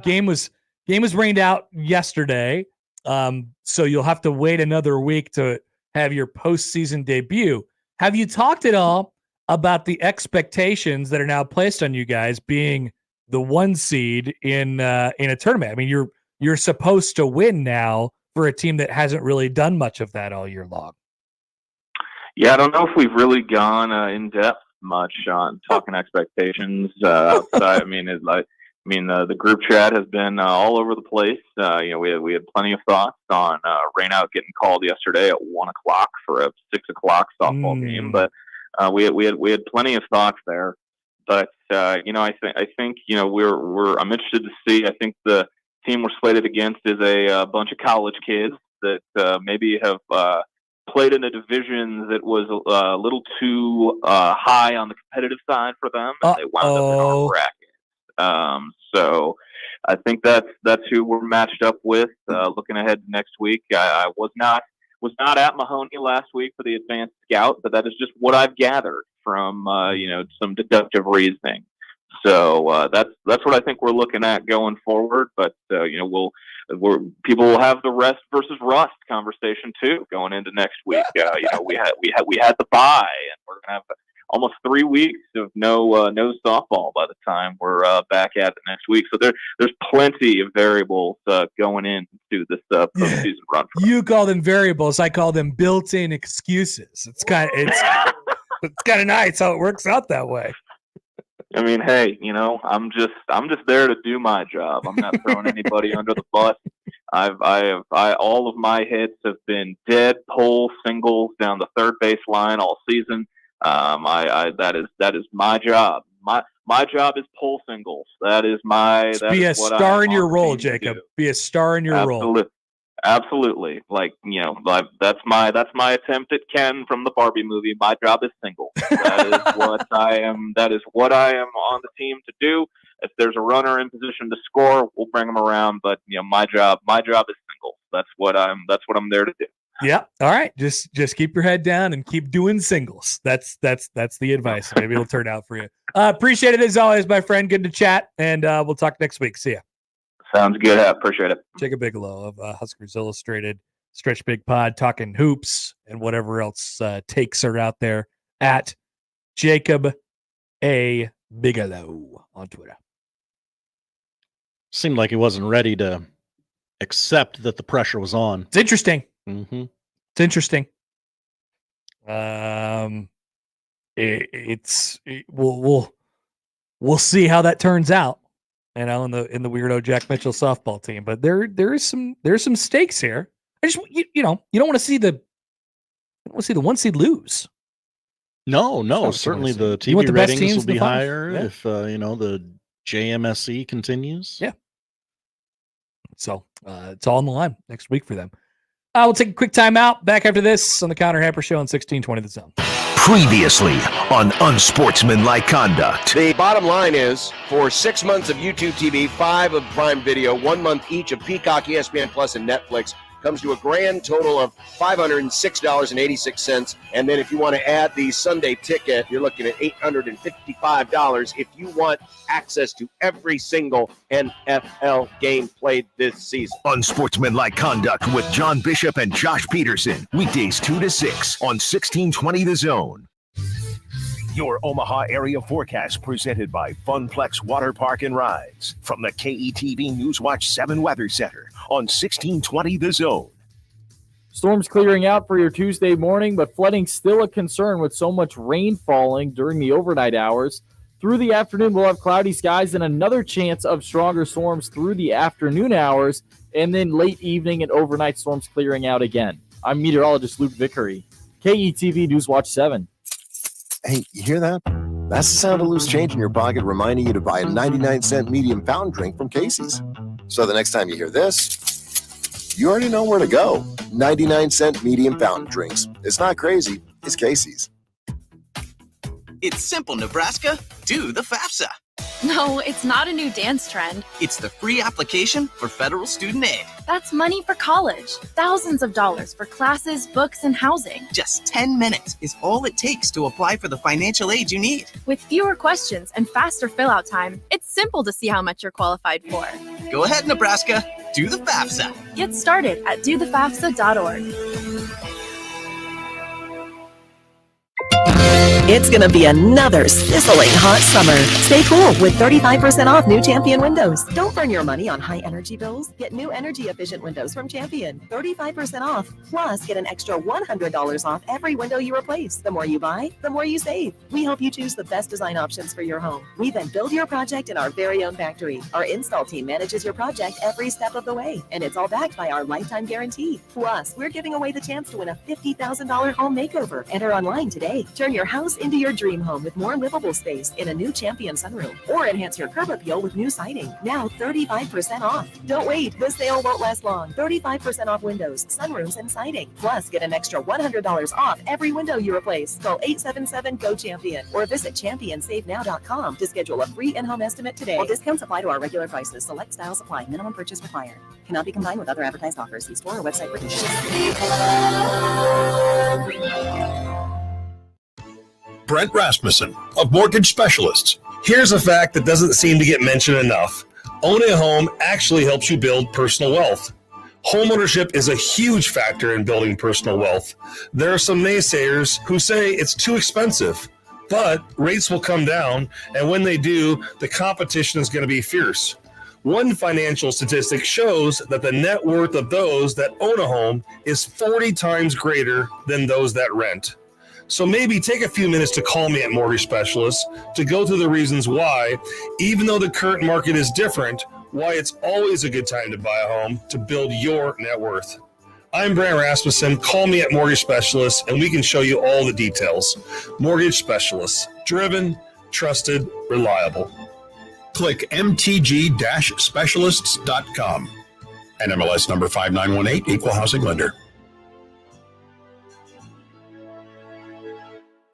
Game was rained out yesterday, so you'll have to wait another week to have your postseason debut. Have you talked at all about the expectations that are now placed on you guys being the 1 seed in a tournament? I mean, you're supposed to win now for a team that hasn't really done much of that all year long. Yeah, I don't know if we've really gone in depth much on talking expectations. The group chat has been all over the place. We had plenty of thoughts on rain out getting called yesterday at 1:00 for a 6:00 softball game, but we had plenty of thoughts there. But I think I'm interested to see. I think the team we're slated against is a bunch of college kids that maybe have played in a division that was a little too high on the competitive side for them, and they wound up in our bracket. So I think that's who we're matched up with. Looking ahead to next week, I was not at Mahoney last week for the advanced scout, but that is just what I've gathered from some deductive reasoning. So that's what I think we're looking at going forward. But people will have the rest versus rust conversation too going into next week. We had the bye, and we're gonna have almost 3 weeks of no softball by the time we're back at it next week. So there's plenty of variables going into this postseason run. You call them variables, I call them built-in excuses. It's kind of nice how it works out that way. I mean, hey, I'm just there to do my job. I'm not throwing anybody under the bus. All of my hits have been dead pole singles down the third base line all season. That is my job. My job is pole singles. That is my. Be a star in your role, Jacob. Be a star in your role. Absolutely. That's my attempt at Ken from the Barbie movie. My job is single. That is what I am. That is what I am on the team to do. If there's a runner in position to score, we'll bring him around. But my job is single. That's what I'm there to do. Yeah. All right. Just keep your head down and keep doing singles. That's the advice. Maybe it'll turn out for you. Appreciate it as always, my friend. Good to chat, and we'll talk next week. See ya. Sounds good. I appreciate it. Jacob Bigelow of Huskers Illustrated, Stretch Big Pod, talking hoops and whatever else takes are out there at Jacob A. Bigelow on Twitter. Seemed like he wasn't ready to accept that the pressure was on. It's interesting. Mm-hmm. It's interesting. We'll see how that turns out. In the weirdo Jack Mitchell softball team, but there's some stakes here. I just you don't want to see the 1 seed lose. No, certainly the TV ratings will be higher if the JMSE continues. Yeah. So it's all on the line next week for them. We'll take a quick time out. Back after this on the Counter Happer Show on 1620 The Zone. Previously on Unsportsmanlike Conduct. The bottom line is, for 6 months of YouTube TV, 5 of Prime Video, 1 month each of Peacock, ESPN Plus, and Netflix, comes to a grand total of $506.86. And then if you want to add the Sunday ticket, you're looking at $855 if you want access to every single NFL game played this season. Unsportsmanlike Conduct with John Bishop and Josh Peterson. Weekdays 2 to 6 on 1620 The Zone. Your Omaha area forecast presented by Funplex Water Park and Rides from the KETV Newswatch 7 Weather Center on 1620 The Zone. Storms clearing out for your Tuesday morning, but flooding still a concern with so much rain falling during the overnight hours. Through the afternoon, we'll have cloudy skies and another chance of stronger storms through the afternoon hours, and then late evening and overnight storms clearing out again. I'm meteorologist Luke Vickery, KETV Newswatch 7. Hey, you hear that? That's the sound of loose change in your pocket reminding you to buy a 99-cent medium fountain drink from Casey's. So the next time you hear this, you already know where to go. 99-cent medium fountain drinks. It's not crazy. It's Casey's. It's simple, Nebraska. Do the FAFSA. No, it's not a new dance trend. It's the free application for federal student aid. That's money for college. Thousands of dollars for classes, books, and housing. Just 10 minutes is all it takes to apply for the financial aid you need. With fewer questions and faster fill-out time, it's simple to see how much you're qualified for. Go ahead, Nebraska. Do the FAFSA. Get started at dothefafsa.org. It's going to be another sizzling hot summer. Stay cool with 35% off new Champion windows. Don't burn your money on high energy bills. Get new energy efficient windows from Champion. 35% off. Plus, get an extra $100 off every window you replace. The more you buy, the more you save. We help you choose the best design options for your home. We then build your project in our very own factory. Our install team manages your project every step of the way. And it's all backed by our lifetime guarantee. Plus, we're giving away the chance to win a $50,000 home makeover. Enter online today. Turn your house into your dream home with more livable space in a new Champion sunroom, or enhance your curb appeal with new siding. Now 35% off. Don't wait, this sale won't last long. 35% off windows, sunrooms, and siding. Plus, get an extra $100 off every window you replace. Call 877-GO-CHAMPION or visit championsavenow.com to schedule a free in-home estimate today. All discounts apply to our regular prices. Select styles apply. Minimum purchase required. Cannot be combined with other advertised offers. See store or website for details. Brent Rasmussen of Mortgage Specialists. Here's a fact that doesn't seem to get mentioned enough. Owning a home actually helps you build personal wealth. Homeownership is a huge factor in building personal wealth. There are some naysayers who say it's too expensive, but rates will come down, and when they do, the competition is going to be fierce. One financial statistic shows that the net worth of those that own a home is 40 times greater than those that rent. So maybe take a few minutes to call me at Mortgage Specialists to go through the reasons why, even though the current market is different, why it's always a good time to buy a home to build your net worth. I'm Brent Rasmussen. Call me at Mortgage Specialists and we can show you all the details. Mortgage Specialists. Driven, trusted, reliable. Click mtg-specialists.com. NMLS number 5918, Equal Housing Lender.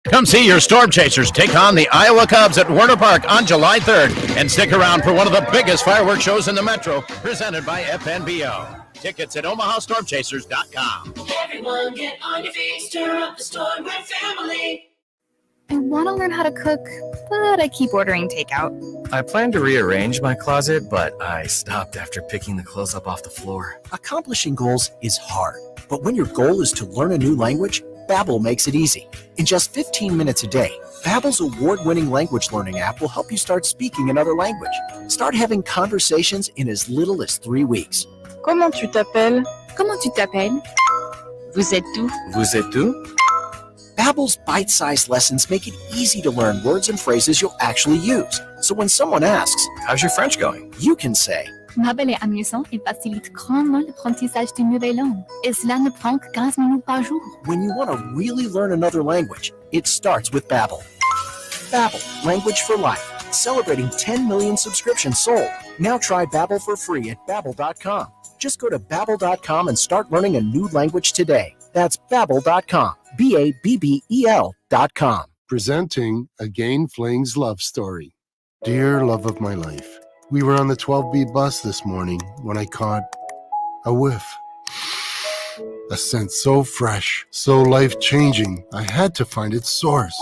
Come see your Storm Chasers take on the Iowa Cubs at Warner Park on July 3rd. And stick around for one of the biggest fireworks shows in the Metro, presented by FNBO. Tickets at OmahaStormChasers.com. Everyone get on your feet, stir up the storm with family. I want to learn how to cook, but I keep ordering takeout. I plan to rearrange my closet, but I stopped after picking the clothes up off the floor. Accomplishing goals is hard, but when your goal is to learn a new language, Babbel makes it easy. In just 15 minutes a day, Babbel's award-winning language learning app will help you start speaking another language. Start having conversations in as little as 3 weeks. Comment tu t'appelles? Comment tu t'appelles? Vous êtes où? Vous êtes où? Babbel's bite-sized lessons make it easy to learn words and phrases you'll actually use. So when someone asks, "How's your French going?" you can say, Babbel est amusant et facilite grandement l'apprentissage d'une nouvelle langue. Et cela ne prend que 15 minutes par jour. when you want to really learn another language, it starts with Babbel. Babbel, language for life. Celebrating 10 million subscriptions sold. Now try Babbel for free at babbel.com. Just go to babbel.com and start learning a new language today. That's babbel.com. BABBEL.com. Presenting Again Fling's love story. Dear love of my life, we were on the 12B bus this morning when I caught a whiff. A scent so fresh, so life-changing, I had to find its source.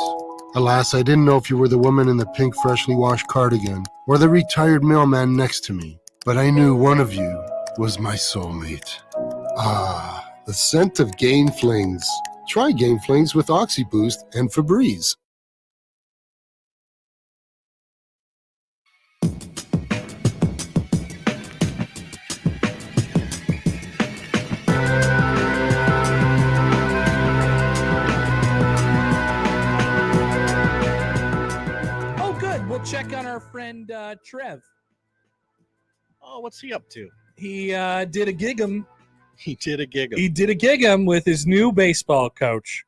Alas, I didn't know if you were the woman in the pink freshly washed cardigan or the retired mailman next to me, but I knew one of you was my soulmate. Ah, the scent of Gain Flings. Try Gain Flings with OxyBoost and Febreze. Oh, good. We'll check on our friend Trev. Oh, what's he up to? He did a gig-em. He did a gig-em. He did a gig-em with his new baseball coach.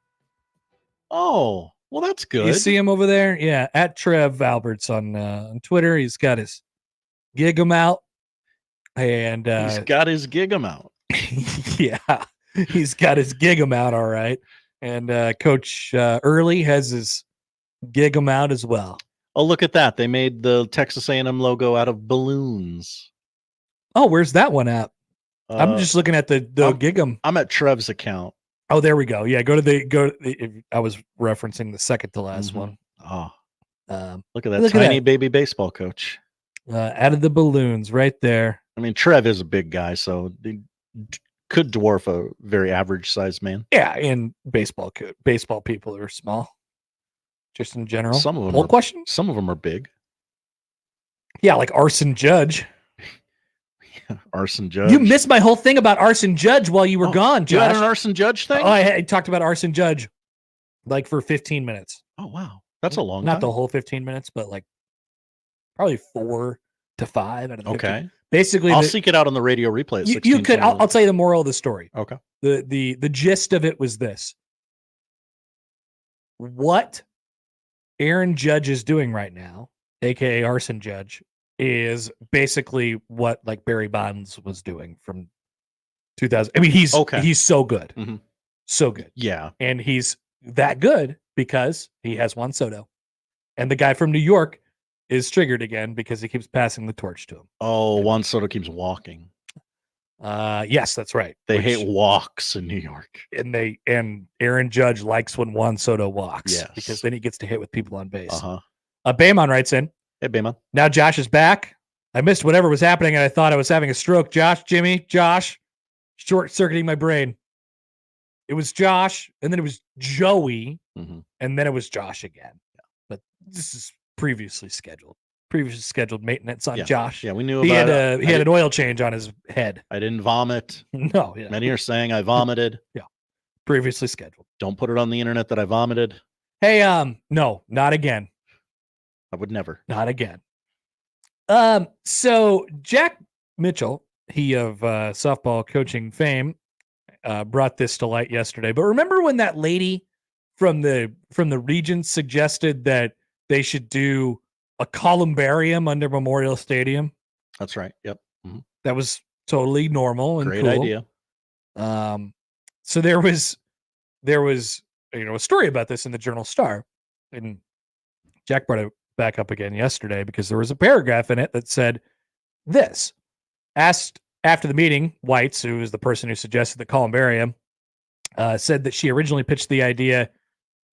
Oh, well, that's good. You see him over there? Yeah, at Trev Alberts on Twitter. He's got his gig-em out. And he's got his gig-em out. Yeah, he's got his gig-em out, all right. And Coach Early has his gig them out as well. Oh, look at that. They made the Texas A&M logo out of balloons. Oh, where's that one at? I'm just looking at the gig 'em. I'm at Trev's account. Oh, there we go. Yeah, I was referencing the second to last one. Oh, look at that tiny baby baseball coach. Added the balloons right there. I mean, Trev is a big guy, so he could dwarf a very average sized man. Yeah, and baseball people are small. Just in general. Some of them Whole question? Some of them are big. Yeah, like Arson Judge. Arson Judge. You missed my whole thing about Arson Judge while you were gone, Josh. You had an Arson Judge thing? Oh, I talked about Arson Judge like for 15 minutes. Oh, wow. That's a long Not time. the whole 15 minutes, but like probably 4 to 5 out of the 15. Okay. Basically, I'll seek it out on the radio replay. At you could. I'll tell you the moral of the story. Okay. The gist of it was this: what Aaron Judge is doing right now, aka Arson Judge, is basically what like Barry Bonds was doing from 2000. I mean, he's so good, so good. Yeah, and he's that good because he has Juan Soto, and the guy from New York is triggered again because he keeps passing the torch to him. Oh, Juan Soto keeps walking. Yes, that's right. They hate walks in New York. And Aaron Judge likes when Juan Soto walks. Yes. Because then he gets to hit with people on base. Uh-huh. Baymon writes in. Hey, Baymon. Now Josh is back. I missed whatever was happening and I thought I was having a stroke. Josh, short-circuiting my brain. It was Josh, and then it was Joey, and then it was Josh again. Yeah. But this is previously scheduled maintenance on Josh. Yeah, we knew he about had it. He had an oil change on his head. I didn't vomit. No. Yeah. Many are saying I vomited. Yeah. Previously scheduled. Don't put it on the internet that I vomited. Hey, no, not again. I would never. Not again. So Jack Mitchell, he of softball coaching fame, brought this to light yesterday. But remember when that lady from the Regents suggested that they should do a columbarium under Memorial Stadium? That's right. Yep. Mm-hmm. That was totally normal and great cool. idea. So there was a story about this in the Journal-Star, and Jack brought it back up again yesterday because there was a paragraph in it that said this: asked after the meeting, Whites, who is the person who suggested the columbarium, said that she originally pitched the idea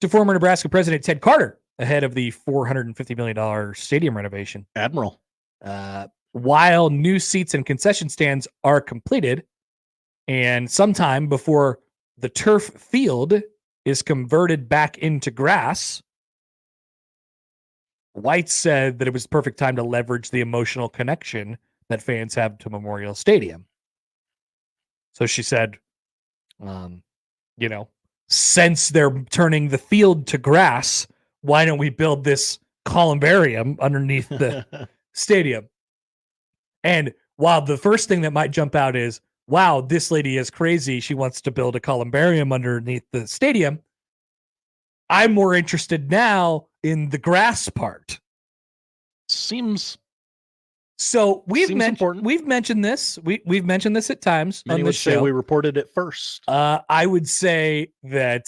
to former Nebraska President Ted Carter ahead of the $450 million stadium renovation. Admiral. While new seats and concession stands are completed, and sometime before the turf field is converted back into grass, White said that it was the perfect time to leverage the emotional connection that fans have to Memorial Stadium. So she said, since they're turning the field to grass, why don't we build this columbarium underneath the stadium? And while the first thing that might jump out is, wow, this lady is crazy, she wants to build a columbarium underneath the stadium, I'm more interested now in the grass part. Seems so. We've mentioned this. We've mentioned this at times Many on would the say show. we reported it first. I would say that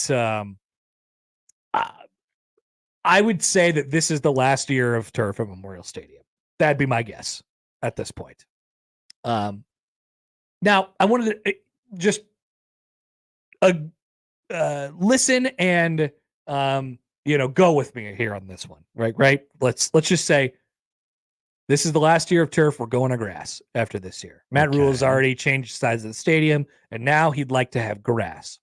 this is the last year of turf at Memorial Stadium. That'd be my guess at this point. Now I wanted to just listen and go with me here on this one. Right. Let's just say this is the last year of turf. We're going to grass after this year. Matt Rhule has already changed the size of the stadium, and now he'd like to have grass.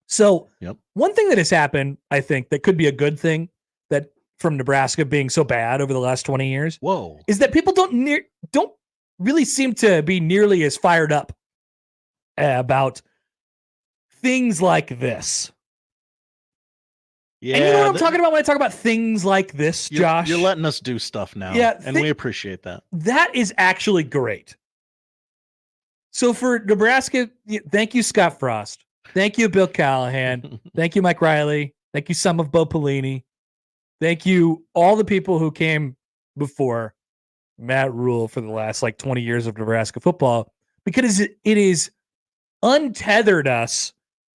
So one thing that has happened, I think, that could be a good thing that from Nebraska being so bad over the last 20 years, is that people don't really seem to be nearly as fired up about things like this. Yeah, and you know what I'm talking about when I talk about things like this, Josh? You're letting us do stuff now. Yeah, and we appreciate that. That is actually great. So for Nebraska, thank you, Scott Frost. Thank you, Bill Callahan. Thank you, Mike Riley. Thank you, some of Bo Pelini. Thank you, all the people who came before Matt Rhule for the last 20 years of Nebraska football, because it is untethered us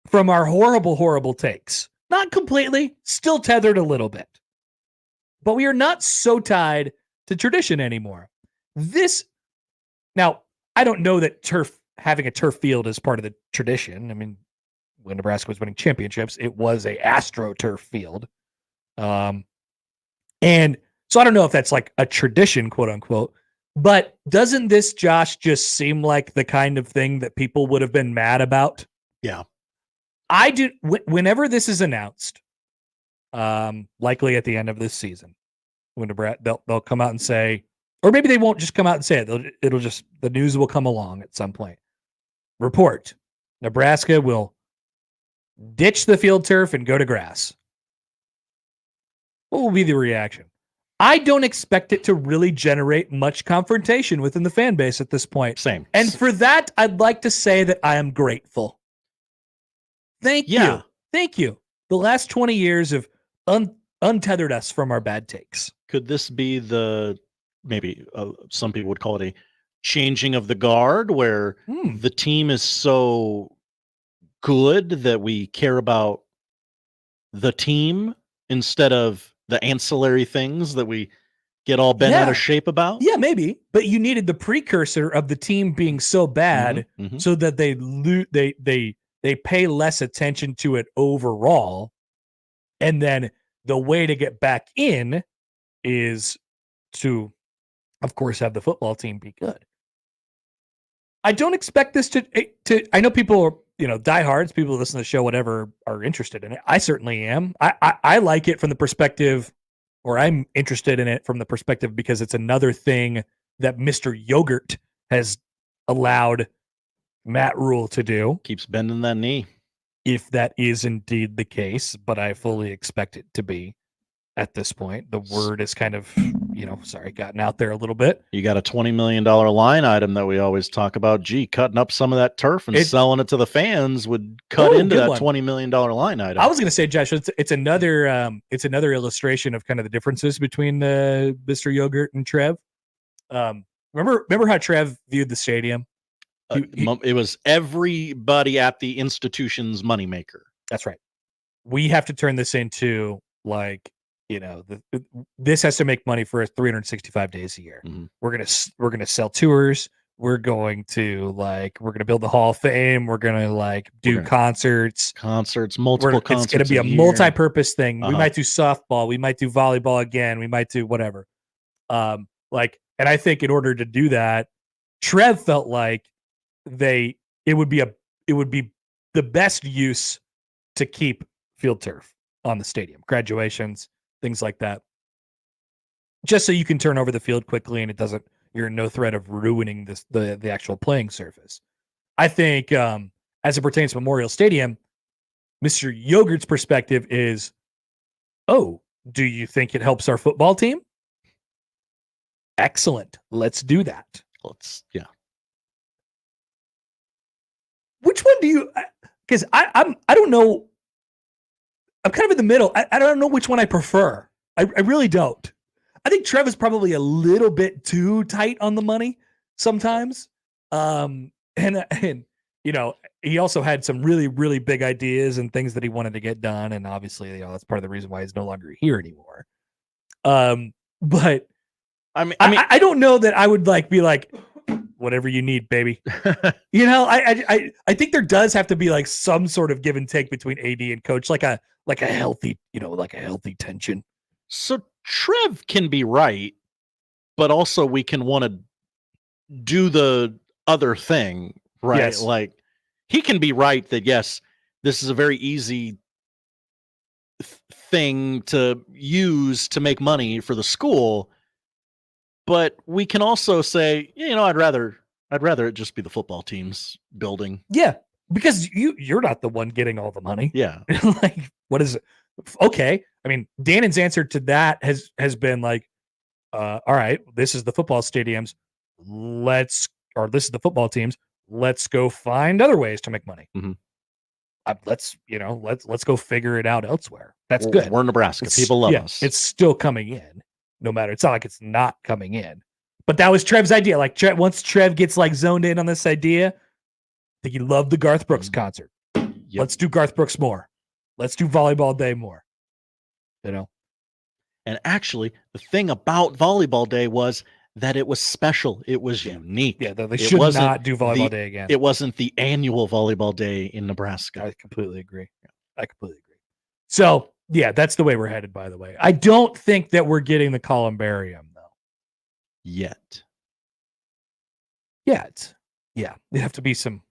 from our horrible, horrible takes. Not completely, still tethered a little bit. but we are not so tied to tradition anymore. Now, I don't know that having a turf field is part of the tradition. I mean, when Nebraska was winning championships, it was a AstroTurf field. And so I don't know if that's like a tradition, quote unquote, but doesn't this, Josh, just seem like the kind of thing that people would have been mad about? Yeah. I do. Whenever this is announced, likely at the end of this season, when they'll come out and say, or maybe they won't just come out and say it. It'll just, the news will come along at some point. Report: Nebraska will ditch the field turf and go to grass. What will be the reaction? I don't expect it to really generate much confrontation within the fan base at this point. Same. And for that, I'd like to say that I am grateful. Thank you. Thank you. The last 20 years have untethered us from our bad takes. Could this be maybe some people would call it a changing of the guard, where the team is so good that we care about the team instead of the ancillary things that we get all bent out of shape about? Yeah, maybe. But you needed the precursor of the team being so bad so that they pay less attention to it overall. And then the way to get back in is to, of course, have the football team be good. I don't expect this to I know people are, diehards, people who listen to the show, whatever, are interested in it. I certainly am. I like it from the perspective, or I'm interested in it from the perspective because it's another thing that Mr. Yogurt has allowed Matt Rhule to do. Keeps bending that knee. If that is indeed the case, but I fully expect it to be at this point. The word is kind of, gotten out there a little bit. You got a $20 million line item that we always talk about. Gee, cutting up some of that turf and selling it to the fans would cut into that $20 million line item. I was going to say, Josh, it's another illustration of kind of the differences between Mr. Yogurt and Trev. Remember how Trev viewed the stadium? It was everybody at the institution's moneymaker. That's right. We have to turn this into this has to make money for us 365 days a year. We're gonna sell tours. We're going to build the Hall of Fame. We're gonna do concerts, multiple concerts. It's gonna be a multi-purpose thing. We might do softball. We might do volleyball again. We might do whatever. And I think in order to do that, Trev felt like it would be the best use to keep field turf on the stadium, graduations, things like that, just so you can turn over the field quickly and you're in no threat of ruining the actual playing surface. I think as it pertains to Memorial Stadium, Mr. Yogurt's perspective is, do you think it helps our football team? Excellent. Let's do that. Which one do you, because I don't know. I'm kind of in the middle. I don't know which one I prefer. I really don't. I think Trev is probably a little bit too tight on the money sometimes. And he also had some really, really big ideas and things that he wanted to get done. And obviously, that's part of the reason why he's no longer here anymore. But I don't know that I would be like, whatever you need, baby. I think there does have to be some sort of give and take between AD and coach, like a healthy, a healthy tension. So Trev can be right, but also we can want to do the other thing, right? Yes. He can be right that, yes, this is a very easy thing to use to make money for the school. But we can also say, I'd rather it just be the football team's building. Yeah, because you're not the one getting all the money. Yeah. What is it? Okay. I mean, Dannon's answer to that has been all right, this is the football stadiums. This is the football teams. Let's go find other ways to make money. Let's go figure it out elsewhere. That's good. We're Nebraska. People love us. It's still coming in. No matter, it's not like it's not coming in. But that was Trev's idea. Once Trev gets zoned in on this idea, I think he loved the Garth Brooks concert. Yep. Let's do Garth Brooks more. Let's do volleyball day more. And actually, the thing about volleyball day was that it was special. It was unique. Yeah, they It should wasn't not do volleyball day again. It wasn't the annual volleyball day in Nebraska. I completely agree. So, yeah, that's the way we're headed, by the way. I don't think that we're getting the columbarium, though. Yet. Yeah, there'd have to be some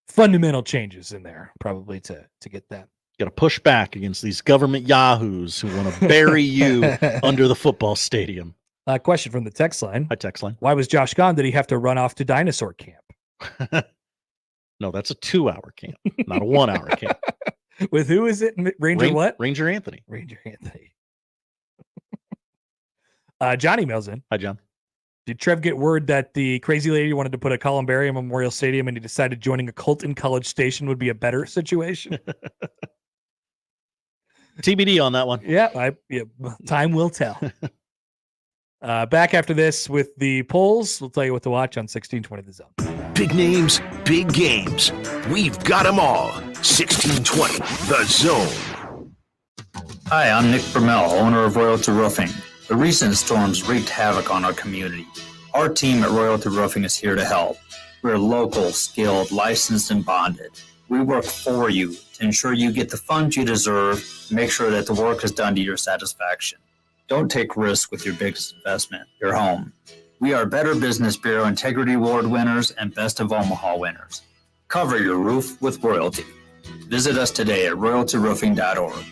fundamental changes in there, probably, to get that. Got to push back against these government yahoos who want to bury you under the football stadium. Question from the text line. Hi, text line. Why was Josh gone? Did he have to run off to dinosaur camp? No, that's a 2-hour camp, not a 1-hour camp. With who is it? What? Ranger Anthony. Ranger Anthony. John emails in. Hi, John. Did Trev get word that the crazy lady wanted to put a columbarium at Memorial Stadium and he decided joining a cult in College Station would be a better situation? TBD on that one. Yeah, time will tell. Back after this with the polls. We'll tell you what to watch on 1620 The Zone. Big names, big games. We've got them all. 1620 The Zone. Hi, I'm Nick Bermel, owner of Royalty Roofing. The recent storms wreaked havoc on our community. Our team at Royalty Roofing is here to help. We're local, skilled, licensed, and bonded. We work for you to ensure you get the funds you deserve and make sure that the work is done to your satisfaction. Don't take risks with your biggest investment, your home. We are Better Business Bureau Integrity Award winners and Best of Omaha winners. Cover your roof with royalty. Visit us today at royaltyroofing.org.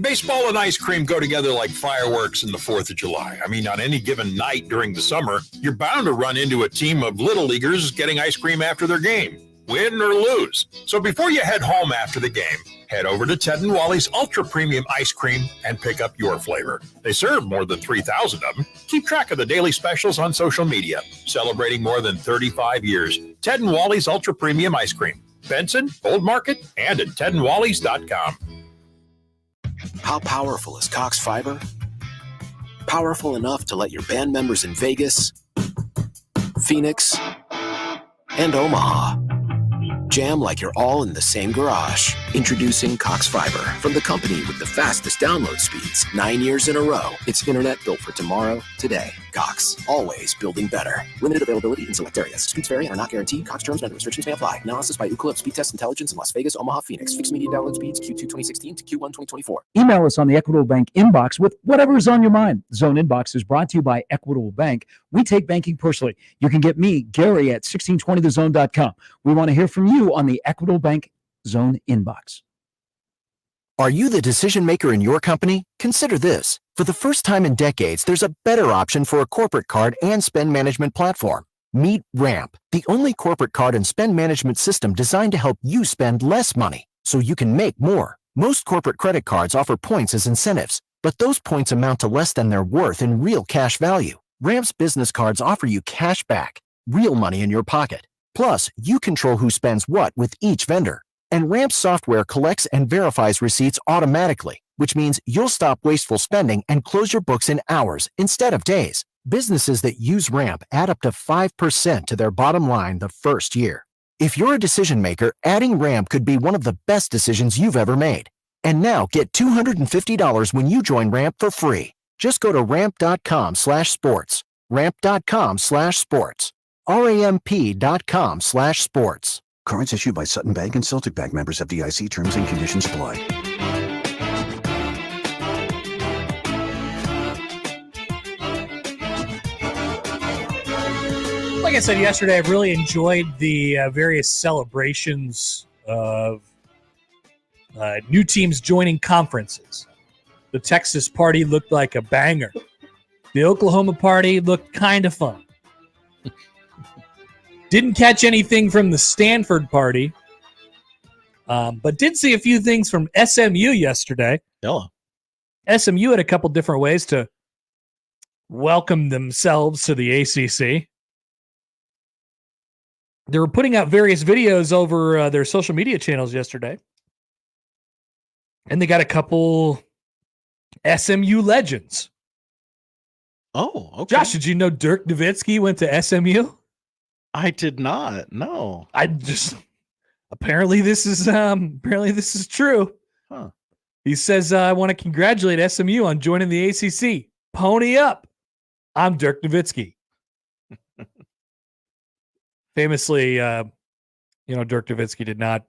Baseball and ice cream go together like fireworks in the 4th of July. I mean, on any given night during the summer, you're bound to run into a team of little leaguers getting ice cream after their game, win or lose. So before you head home after the game, head over to Ted & Wally's Ultra Premium Ice Cream and pick up your flavor. They serve more than 3,000 of them. Keep track of the daily specials on social media. Celebrating more than 35 years. Ted & Wally's Ultra Premium Ice Cream. Benson, Old Market, and at tedandwallys.com. How powerful is Cox Fiber? Powerful enough to let your band members in Vegas, Phoenix, and Omaha jam like you're all in the same garage. Introducing Cox Fiber from the company with the fastest download speeds 9 years in a row. It's internet built for tomorrow, today. Cox, always building better. Limited availability in select areas. Speeds vary and are not guaranteed. Cox terms and other restrictions may apply. Analysis by Ookla of Speed Test Intelligence in Las Vegas, Omaha, Phoenix. Fixed median download speeds Q2 2016 to Q1 2024. Email us on the Equitable Bank inbox with whatever is on your mind. Zone Inbox is brought to you by Equitable Bank. We take banking personally. You can get me, Gary, at 1620thezone.com. We want to hear from you on the Equitable Bank Zone Inbox. Are you the decision maker in your company? Consider this. For the first time in decades, there's a better option for a corporate card and spend management platform. Meet Ramp, the only corporate card and spend management system designed to help you spend less money so you can make more. Most corporate credit cards offer points as incentives, but those points amount to less than their worth in real cash value. Ramp's business cards offer you cash back, real money in your pocket. Plus, you control who spends what with each vendor. And Ramp software collects and verifies receipts automatically, which means you'll stop wasteful spending and close your books in hours instead of days. Businesses that use Ramp add up to 5% to their bottom line the first year. If you're a decision maker, adding Ramp could be one of the best decisions you've ever made. And now get $250 when you join Ramp for free. Just go to ramp.com/sports. Ramp.com/sports. ramp.com/sports. Cards issued by Sutton Bank and Celtic Bank, members of FDIC. Terms and conditions apply. Like I said yesterday, I've really enjoyed the various celebrations of new teams joining conferences. The Texas party looked like a banger. The Oklahoma party looked kind of fun. Didn't catch anything from the Stanford party, but did see a few things from SMU yesterday. Hello. SMU had a couple different ways to welcome themselves to the ACC. They were putting out various videos over their social media channels yesterday, and they got a couple SMU legends. Oh, okay. Josh, did you know Dirk Nowitzki went to SMU? I did not. No. Apparently this is true. Huh. He says, I want to congratulate SMU on joining the ACC. Pony up. I'm Dirk Nowitzki. Famously, Dirk Nowitzki did not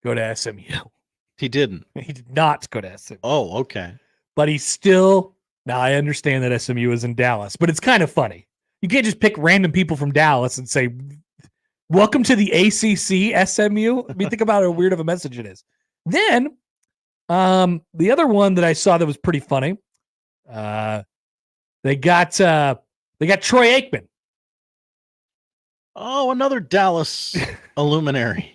go to SMU. He didn't. He did not go to SMU. Oh, okay. But he's still, now I understand that SMU is in Dallas, but it's kind of funny. You can't just pick random people from Dallas and say, welcome to the ACC, SMU. I mean, think about how weird of a message it is. Then, the other one that I saw that was pretty funny, they got Troy Aikman. Oh, another Dallas luminary.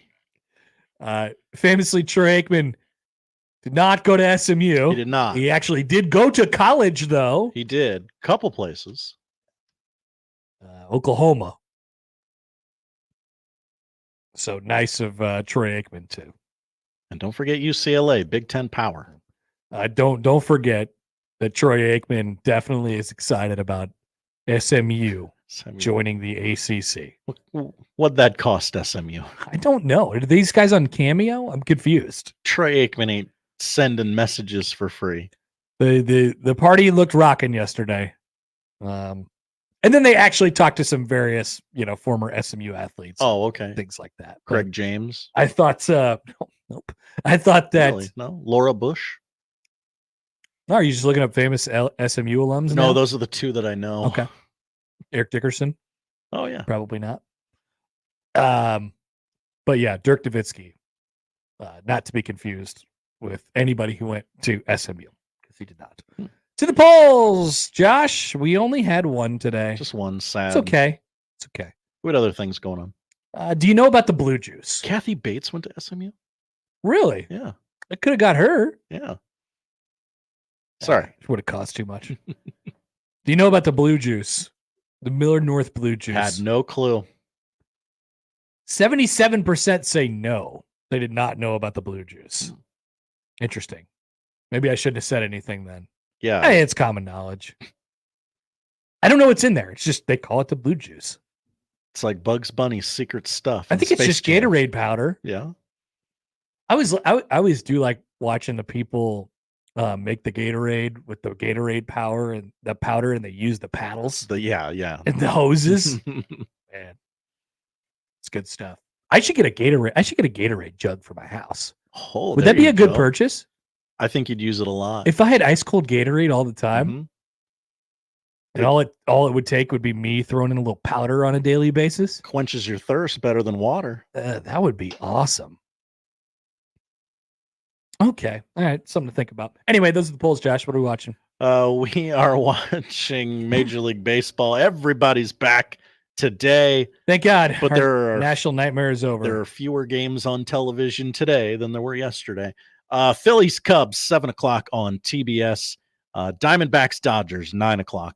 Famously, Troy Aikman did not go to SMU. He did not. He actually did go to college, though. He did. Couple places. Oklahoma. So nice of Troy Aikman, too. And don't forget UCLA, Big Ten power. Don't forget that Troy Aikman definitely is excited about SMU joining the ACC. What'd that cost SMU? I don't know. Are these guys on Cameo? I'm confused. Troy Aikman ain't sending messages for free. The party looked rocking yesterday. And then they actually talked to some various, former SMU athletes. Oh, okay. Things like that. Greg James. I thought, nope. I thought that. Really? No? Laura Bush? No, are you just looking up famous SMU alums? No, now? those are the two that I know. Okay. Eric Dickerson? Oh, yeah. Probably not. But yeah, Dirk Nowitzki, not to be confused with anybody who went to SMU, because he did not. To the polls, Josh. We only had one today. Just one. Sad. It's okay. It's okay. We had other things going on. Do you know about the Blue Juice? Kathy Bates went to SMU? Really? Yeah. It could have got her. Yeah. Sorry. It would have cost too much. Do you know about the Blue Juice? The Miller North Blue Juice. Had no clue. 77% say no. They did not know about the Blue Juice. Interesting. Maybe I shouldn't have said anything then. Yeah. Hey, it's common knowledge. I don't know what's in there. It's just they call it the Blue Juice. It's like Bugs Bunny's secret stuff. I think it's just Gatorade powder. Yeah. I always do like watching the people make the Gatorade with the Gatorade powder and they use the paddles. Yeah. And the hoses. Man. It's good stuff. I should get a Gatorade jug for my house. Oh, would that be a good purchase? I think you'd use it a lot. If I had ice cold Gatorade all the time, and all it would take would be me throwing in a little powder on a daily basis. Quenches your thirst better than water. That would be awesome. Okay. All right. Something to think about. Anyway, those are the polls, Josh. What are we watching? We are watching Major League Baseball. Everybody's back today. Thank God. But there are national nightmare is over. There are fewer games on television today than there were yesterday. Phillies Cubs 7:00 on TBS. Diamondbacks Dodgers 9:00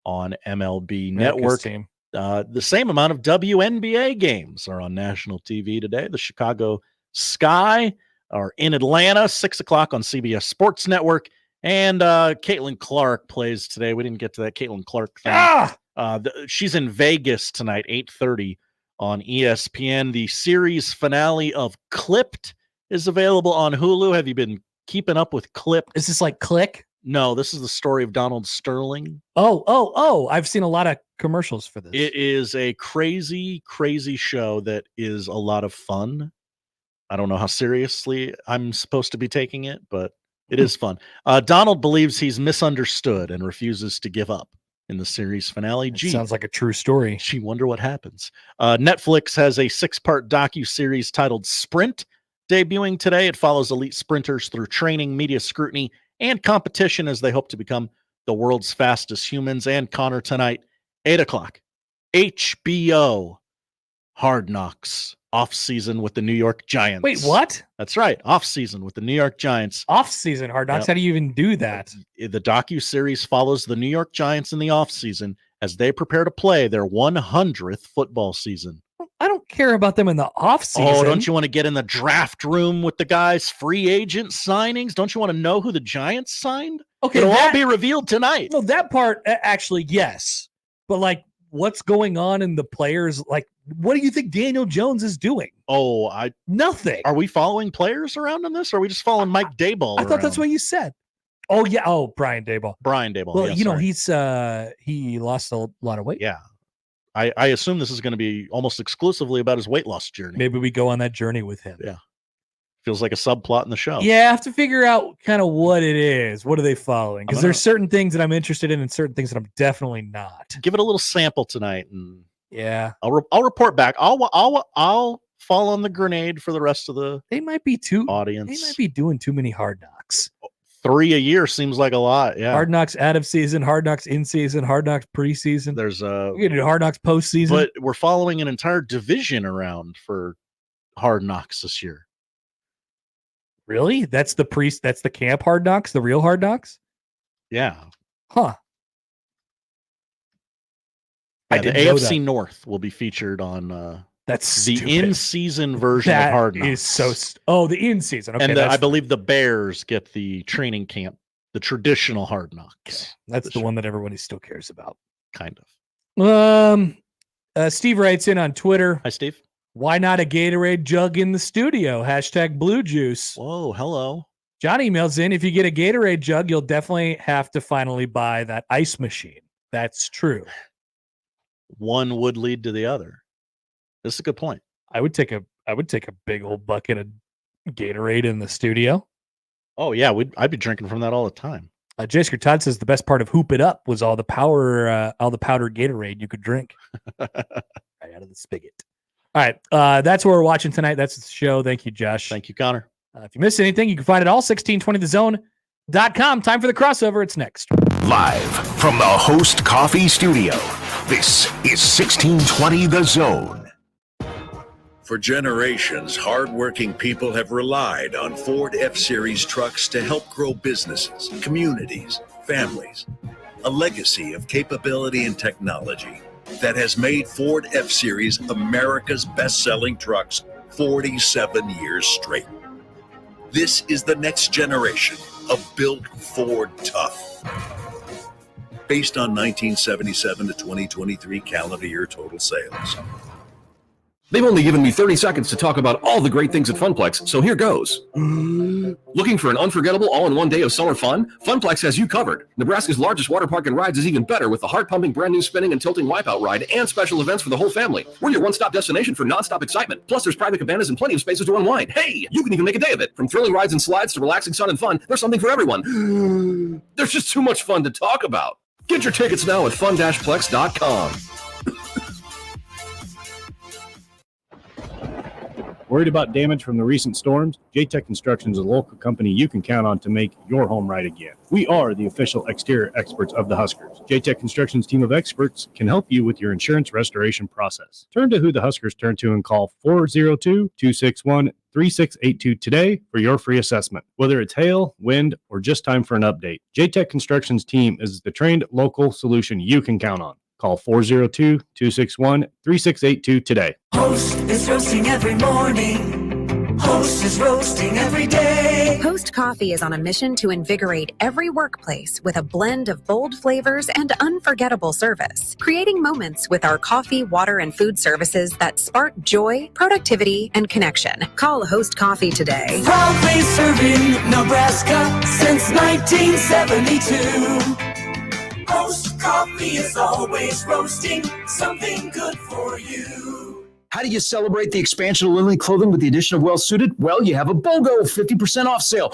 on MLB Network. Team. The same amount of WNBA games are on national TV today. The Chicago Sky are in Atlanta 6:00 on CBS Sports Network. And Caitlin Clark plays today. We didn't get to that Caitlin Clark thing. She's in Vegas tonight, 8:30 on ESPN. The series finale of Clipped is available on Hulu. Have you been keeping up with Clipped? Is this like Click? No, this is the story of Donald Sterling. Oh. I've seen a lot of commercials for this. It is a crazy, crazy show that is a lot of fun. I don't know how seriously I'm supposed to be taking it, but it is fun. Donald believes he's misunderstood and refuses to give up in the series finale. Sounds like a true story. Gee, wonder what happens. Netflix has a 6-part docuseries titled Sprint debuting today. It follows elite sprinters through training, media scrutiny, and competition as they hope to become the world's fastest humans. And Connor tonight, 8:00. HBO Hard Knocks. Off-season with the New York Giants. Wait, what? That's right. Off-season with the New York Giants. Off-season Hard Knocks? Yep. How do you even do that? The docuseries follows the New York Giants in the off-season as they prepare to play their 100th football season. I don't care about them in the off-season. Oh, don't you want to get in the draft room with the guys' free agent signings? Don't you want to know who the Giants signed? Okay, It'll all be revealed tonight. No, that part, actually, yes. But like what's going on in the players. Like, what do you think Daniel Jones is doing? Nothing. Are we following players around in this? Or are we just following Mike Daboll? I thought that's what you said. Oh yeah. Oh, Brian Daboll. Well, he's he lost a lot of weight. Yeah. I assume this is going to be almost exclusively about his weight loss journey. Maybe we go on that journey with him. Yeah. Feels like a subplot in the show. Yeah, I have to figure out kind of what it is. What are they following? Because there's certain things that I'm interested in and certain things that I'm definitely not. Give it a little sample tonight, and I'll report back. I'll fall on the grenade for the rest of the. They might be audience. They might be doing too many Hard Knocks. 3 a year seems like a lot. Yeah, Hard Knocks out of season, Hard Knocks in season, Hard Knocks preseason. There's we're gonna do Hard Knocks postseason, but we're following an entire division around for Hard Knocks this year. Really? That's the camp Hard Knocks, the real Hard Knocks? Yeah. Huh. Yeah, the AFC North will be featured on that's the in-season version of Hard Knocks. Is so the in-season. Okay, and I believe the Bears get the training camp, the traditional Hard Knocks. That's the one that everybody still cares about. Kind of. Steve writes in on Twitter. Hi, Steve. Why not a Gatorade jug in the studio? # Blue Juice. Whoa, hello. John emails in, if you get a Gatorade jug, you'll definitely have to finally buy that ice machine. That's true. One would lead to the other. This is a good point. I would take a big old bucket of Gatorade in the studio. Oh yeah, I'd be drinking from that all the time. Jasker Todd says the best part of Hoop It Up was all the powdered Gatorade you could drink right out of the spigot. All right, that's what we're watching tonight. That's the show. Thank you, Josh. Thank you, Connor. If you missed anything, you can find it all 1620thezone.com. Time for the crossover. It's next. Live from the Host Coffee Studio, this is 1620 The Zone. For generations, hardworking people have relied on Ford F-Series trucks to help grow businesses, communities, families. A legacy of capability and technology that has made Ford F-Series America's best-selling trucks 47 years straight. This is the next generation of Built Ford Tough. Based on 1977 to 2023 calendar year total sales. They've only given me 30 seconds to talk about all the great things at Funplex, so here goes. Looking for an unforgettable all-in-one day of summer fun? Funplex has you covered. Nebraska's largest water park and rides is even better with the heart-pumping brand new spinning and tilting wipeout ride and special events for the whole family. We're your one-stop destination for non-stop excitement. Plus, there's private cabanas and plenty of spaces to unwind. Hey, you can even make a day of it. From thrilling rides and slides to relaxing sun and fun, there's something for everyone. There's just too much fun to talk about. Get your tickets now at fun-plex.com. Worried about damage from the recent storms? J-Tech Construction is a local company you can count on to make your home right again. We are the official exterior experts of the Huskers. J-Tech Construction's team of experts can help you with your insurance restoration process. Turn to who the Huskers turn to and call 402-261-3682 today for your free assessment. Whether it's hail, wind, or just time for an update, J-Tech Construction's team is the trained local solution you can count on. Call 402-261-3682 today. Host is roasting every morning. Host is roasting every day. Host Coffee is on a mission to invigorate every workplace with a blend of bold flavors and unforgettable service, creating moments with our coffee, water, and food services that spark joy, productivity, and connection. Call Host Coffee today. Proudly serving Nebraska since 1972. Host Coffee is always roasting something good for you. How do you celebrate the expansion of Lindley clothing with the addition of Well Suited? Well, you have a BOGO 50% off sale.